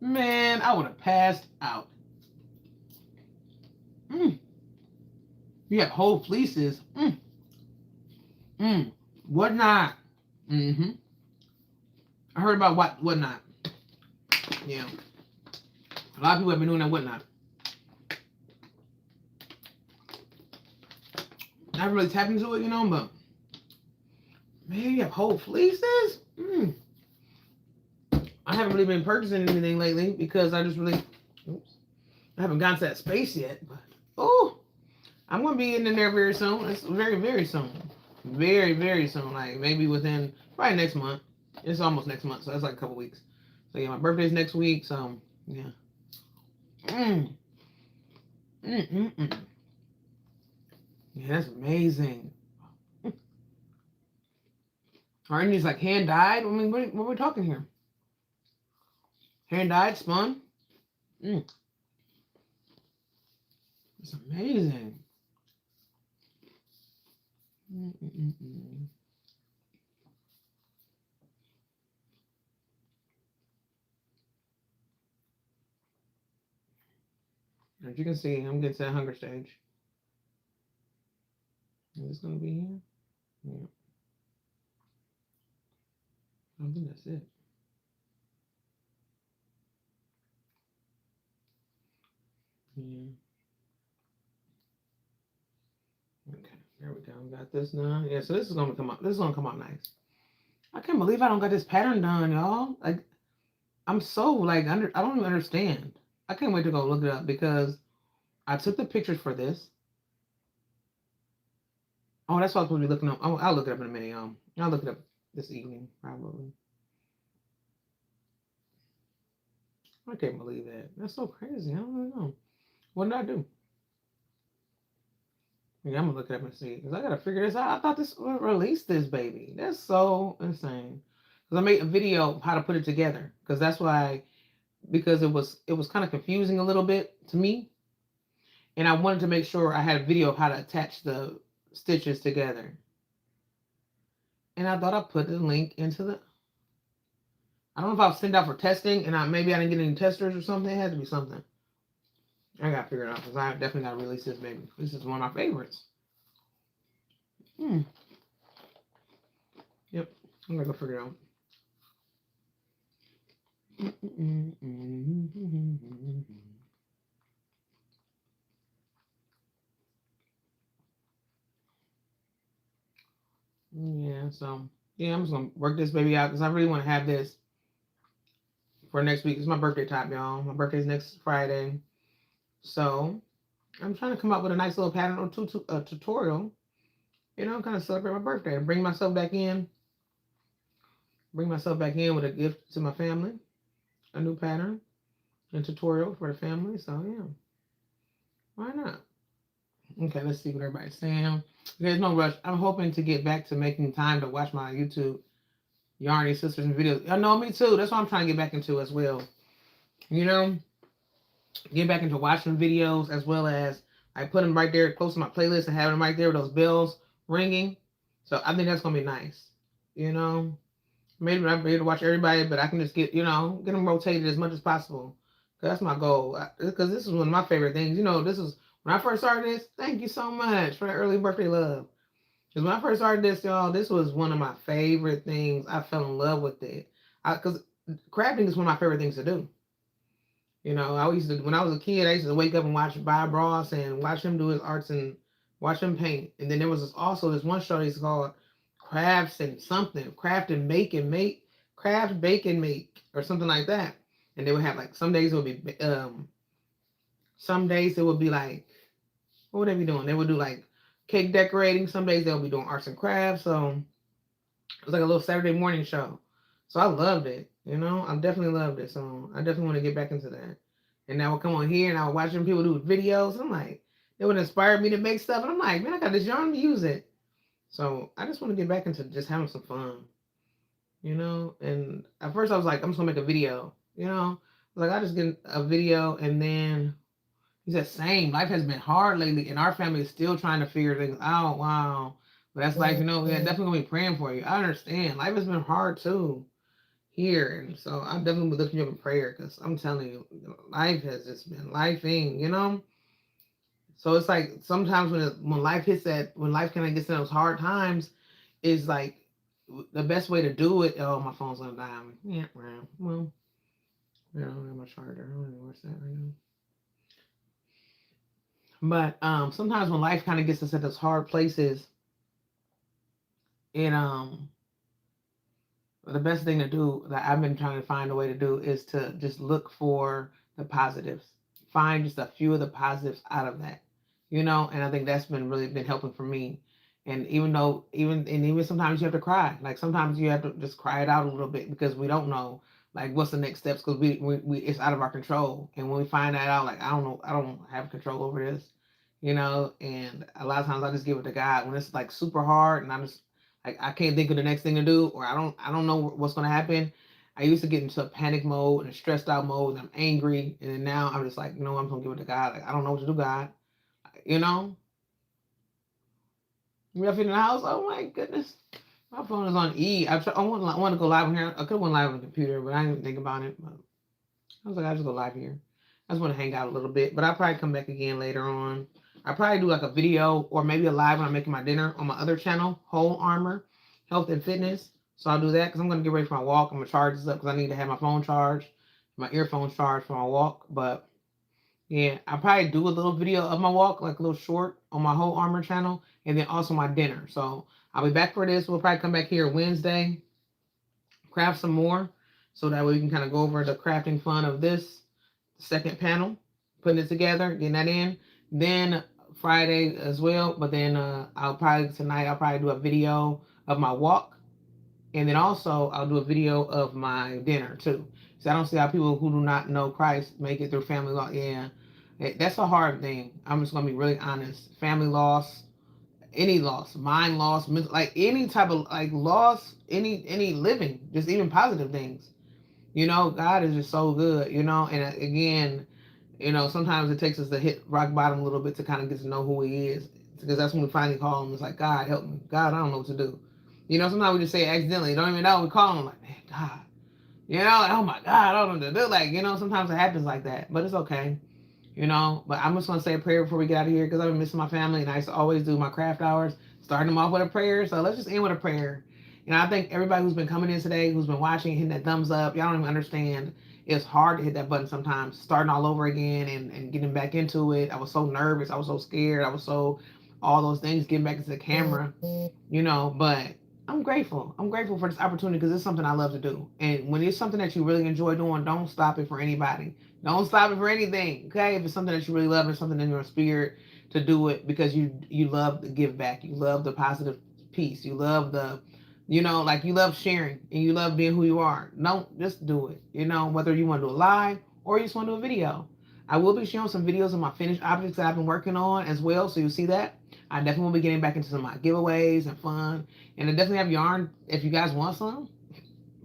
Man, I would have passed out. You have whole fleeces. Whatnot. I heard about whatnot. Yeah. A lot of people have been doing that whatnot. I haven't really tapped into it, you know, but man, you have whole fleeces? I haven't really been purchasing anything lately because I just really, I haven't gotten to that space yet. But oh, I'm gonna be in there very soon. It's very, very soon. Very, very soon. Like maybe within probably next month. It's almost next month, so that's like a couple weeks. So yeah, my birthday's next week, so yeah. Yeah, that's amazing. Aren't these like hand dyed? I mean, what are we talking here? Hand dyed, spun? It's amazing. As you can see, I'm getting to that hunger stage. Is this gonna be here? Yeah. I think that's it. Yeah. Okay, there we go. Got this now. Yeah, so this is gonna come out. This is gonna come out nice. I can't believe I don't got this pattern done, y'all. Like, I'm so like I don't even understand. I can't wait to go look it up because I took the pictures for this. Oh, that's what I was supposed to be looking up. I'll look it up in a minute, y'all. I'll look it up this evening, probably. I can't believe that. That's so crazy. I don't know. What did I do? Yeah, I'm gonna look it up and see because I gotta figure this out. I thought this would release this baby. That's so insane. Because I made a video of how to put it together. Because that's why, because it was kind of confusing a little bit to me, and I wanted to make sure I had a video of how to attach the stitches together. And I thought I put the link into the. I don't know if I'll send out for testing, and maybe I didn't get any testers or something. It had to be something. I gotta figure it out because I definitely gotta release this baby. This is one of my favorites. Yep, I'm gonna go figure it out. Yeah, so yeah, I'm just gonna work this baby out because I really want to have this for next week. It's my birthday time, y'all. My birthday's next Friday, so I'm trying to come up with a nice little pattern or tutorial. You know, kind of celebrate my birthday and bring myself back in. Bring myself back in with a gift to my family, a new pattern and tutorial for the family. So yeah, why not? Okay, let's see what everybody's saying. There's no rush. I'm hoping to get back to making time to watch my YouTube Yarny Sisters and videos. I know, me too. That's what I'm trying to get back into as well. You know, get back into watching videos as well as I put them right there close to my playlist and have them right there with those bells ringing. So I think that's gonna be nice. You know, maybe I'm able to watch everybody, but I can just get them rotated as much as possible. That's my goal. Because this is one of my favorite things. You know, this is when I first started this. Thank you so much for that early birthday love. Because when I first started this, y'all, this was one of my favorite things. I fell in love with it. Because crafting is one of my favorite things to do. You know, I used to when I was a kid, I used to wake up and watch Bob Ross and watch him do his arts and watch him paint. And then there was also this one show that's called Crafts and something, Craft and Make and Make, Craft, Bake and Make, or something like that. And they would have like some days it would be some days it would be like what would they be doing? They would do like cake decorating. Some days they'll be doing arts and crafts. So it was like a little Saturday morning show. So I loved it. You know, I definitely loved it. So I definitely want to get back into that. And I would come on here and I would watch them people do videos. I'm like, it would inspire me to make stuff. And I'm like, man, I got this yarn to use it. So I just want to get back into just having some fun, you know? And at first I was like, I'm just gonna make a video, you know? Like I just get a video and then he said, same. Life has been hard lately, and our family is still trying to figure things out. Wow. But that's life, you know. We're definitely gonna be praying for you. I understand. Life has been hard too here, and so I definitely be lifting you up in prayer because I'm telling you, life has just been lifing, you know. So it's like sometimes when life hits that when life kind of gets in those hard times, is like the best way to do it. Oh, my phone's gonna die on me. Yeah, well, I don't have my charger. I don't know where's that right now. But sometimes when life kind of gets us at those hard places, and the best thing to do that I've been trying to find a way to do is to just look for the positives. Find just a few of the positives out of that, you know. And I think that's been really been helping for me. And even sometimes you have to cry. Like sometimes you have to just cry it out a little bit because we don't know like what's the next steps because we it's out of our control. And when we find that out, like I don't know, I don't have control over this, you know. And a lot of times I just give it to God when it's like super hard and I'm just like I can't think of the next thing to do, or I don't know what's gonna happen. I used to get into a panic mode and a stressed out mode, and I'm angry, and then now I'm just like, you know, I'm gonna give it to God. Like I don't know what to do, God. You know, we up in the house. Oh my goodness, my phone is on E. I want to go live on here. I could have went live on the computer, but I didn't think about it. But I was like, I just go live here. I just want to hang out a little bit, but I'll probably come back again later on. I'll probably do like a video or maybe a live when I'm making my dinner on my other channel, Whole Armor, Health and Fitness. So I'll do that because I'm going to get ready for my walk. I'm going to charge this up because I need to have my phone charged, my earphones charged for my walk. But yeah, I'll probably do a little video of my walk, like a little short on my Whole Armor channel, and then also my dinner. So I'll be back for this. We'll probably come back here Wednesday, craft some more. So that way we can kind of go over the crafting fun of this second panel, putting it together, getting that in. Then Friday as well, but then I'll probably do a video of my walk, and then also I'll do a video of my dinner too. So I don't see how people who do not know Christ make it through family law. Yeah, that's a hard thing. I'm just gonna be really honest. Family loss, any loss, mind loss, like any type of like loss, any living, just even positive things. You know, God is just so good. You know, and again, you know, sometimes it takes us to hit rock bottom a little bit to kind of get to know who He is, because that's when we finally call Him. It's like, God, help me. God, I don't know what to do. You know, sometimes we just say it accidentally, don't even know. We call Him like, man, God. You know, like, oh my God, I don't know what to do. Like, you know, sometimes it happens like that, but it's okay. You know, but I'm just gonna say a prayer before we get out of here because I've been missing my family, and I used to always do my craft hours, starting them off with a prayer. So let's just end with a prayer. You know, I think everybody who's been coming in today, who's been watching, hitting that thumbs up, y'all don't even understand. It's hard to hit that button sometimes, starting all over again and getting back into it. I was so nervous, I was so scared, I was so all those things, getting back into the camera, you know, but I'm grateful. I'm grateful for this opportunity because it's something I love to do. And when it's something that you really enjoy doing, don't stop it for anybody. Don't stop it for anything. Okay. If it's something that you really love and something in your spirit, to do it because you love the give back. You love the positive piece. You love the, you know, like you love sharing and you love being who you are. Don't just do it. You know, whether you want to do a live or you just want to do a video. I will be showing some videos of my finished objects that I've been working on as well. So you'll see that. I definitely will be getting back into some of my giveaways and fun. And I definitely have yarn if you guys want some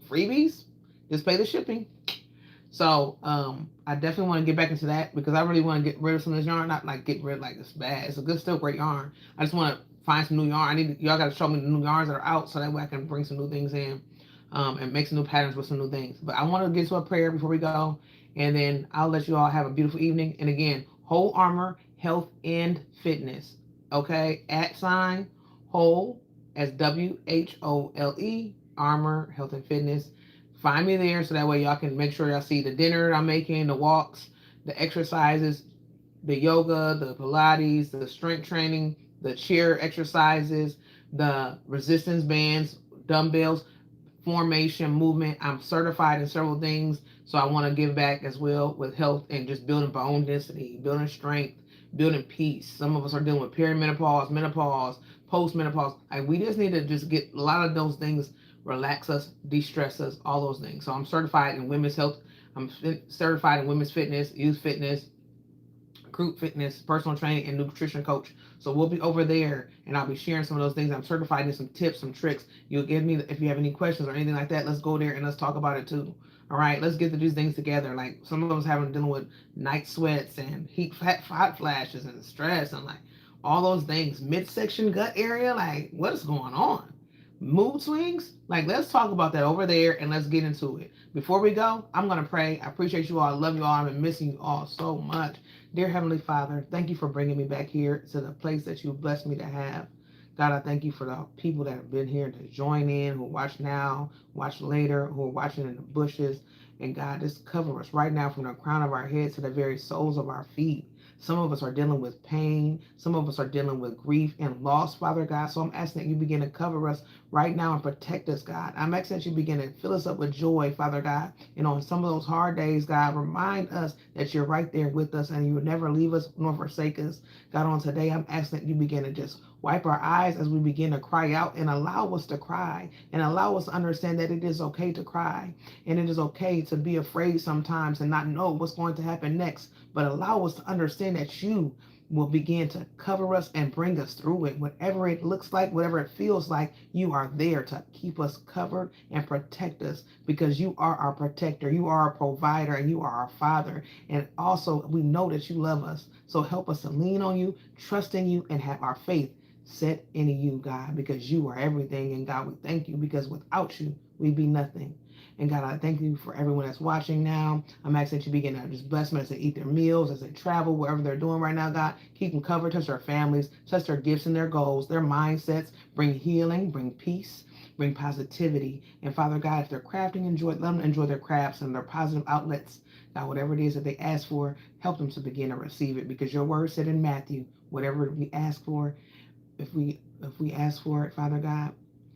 freebies. Just pay the shipping. So I definitely want to get back into that because I really want to get rid of some of this yarn. Not like get rid like it's bad. It's a good, still great yarn. I just want to find some new yarn. Y'all got to show me the new yarns that are out so that way I can bring some new things in and make some new patterns with some new things. But I want to get to a prayer before we go, and then I'll let you all have a beautiful evening. And again, Whole Armor, Health and Fitness. Okay, @ whole as WHOLE, Armor, Health and Fitness. find me there so that way y'all can make sure y'all see the dinner I'm making, the walks, the exercises, the yoga, the Pilates, the strength training, the chair exercises, the resistance bands, dumbbells, formation, movement. I'm certified in several things, so I want to give back as well with health and just building bone density, building strength, building peace. Some of us are dealing with perimenopause, menopause, postmenopause. Like we just need to just get a lot of those things, relax us, de-stress us, all those things. So I'm certified in women's health. I'm certified in women's fitness, youth fitness, group fitness, personal training, and nutrition coach. So we'll be over there and I'll be sharing some of those things. I'm certified in some tips, some tricks. You'll give me, if you have any questions or anything like that, let's go there and let's talk about it too. All right, let's get these things together. Like some of us having dealing with night sweats and hot flashes and stress and like all those things. Midsection gut area, like what is going on? Mood swings, like let's talk about that over there and let's get into it. Before we go, I'm going to pray. I appreciate you all. I love you all. I've been missing you all so much. Dear Heavenly Father, thank you for bringing me back here to the place that you blessed me to have. God, I thank you for the people that have been here to join in, who watch now, watch later, who are watching in the bushes. And God, just cover us right now from the crown of our heads to the very soles of our feet. Some of us are dealing with pain. Some of us are dealing with grief and loss, Father God. So I'm asking that you begin to cover us right now and protect us, God. I'm asking that you begin to fill us up with joy, Father God. And on some of those hard days, God, remind us that you're right there with us and you would never leave us nor forsake us. God, on today, I'm asking that you begin to just wipe our eyes as we begin to cry out and allow us to cry and allow us to understand that it is okay to cry and it is okay to be afraid sometimes and not know what's going to happen next, but allow us to understand that you will begin to cover us and bring us through it. Whatever it looks like, whatever it feels like, you are there to keep us covered and protect us because you are our protector, you are our provider, and you are our Father. And also, we know that you love us. So help us to lean on you, trust in you, and have our faith set in you, God, because you are everything. And God, we thank you because without you, we'd be nothing. And God, I thank you for everyone that's watching now. I'm asking that you begin to just bless them as they eat their meals, as they travel, wherever they're doing right now, God. Keep them covered, touch their families, touch their gifts and their goals, their mindsets. Bring healing, bring peace, bring positivity. And Father God, if they're crafting, let them enjoy their crafts and their positive outlets. God, whatever it is that they ask for, help them to begin to receive it because your word said in Matthew, whatever we ask for, if we ask for it, Father God,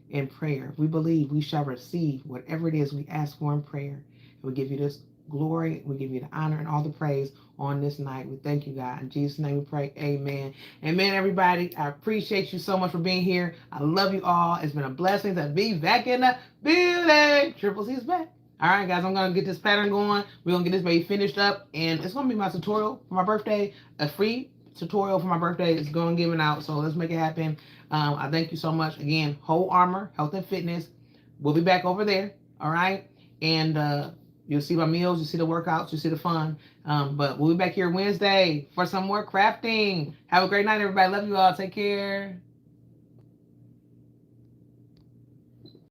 in prayer, if we believe, we shall receive whatever it is we ask for in prayer. And we give you this glory, we give you the honor and all the praise on this night. We thank you, God. In Jesus' name we pray, amen. Amen, everybody. I appreciate you so much for being here. I love you all. It's been a blessing to be back in the building. Triple C's back. All right, guys, I'm going to get this pattern going. We're going to get this baby finished up, and it's going to be my tutorial for my birthday, a free tutorial for my birthday is going given out, so let's make it happen. I thank you so much again. Whole Armor Health and Fitness, we'll be back over there, all right? And you'll see my meals, you'll see the workouts, you'll see the fun, but we'll be back here Wednesday for some more crafting. Have a great night, everybody. Love you all. Take care.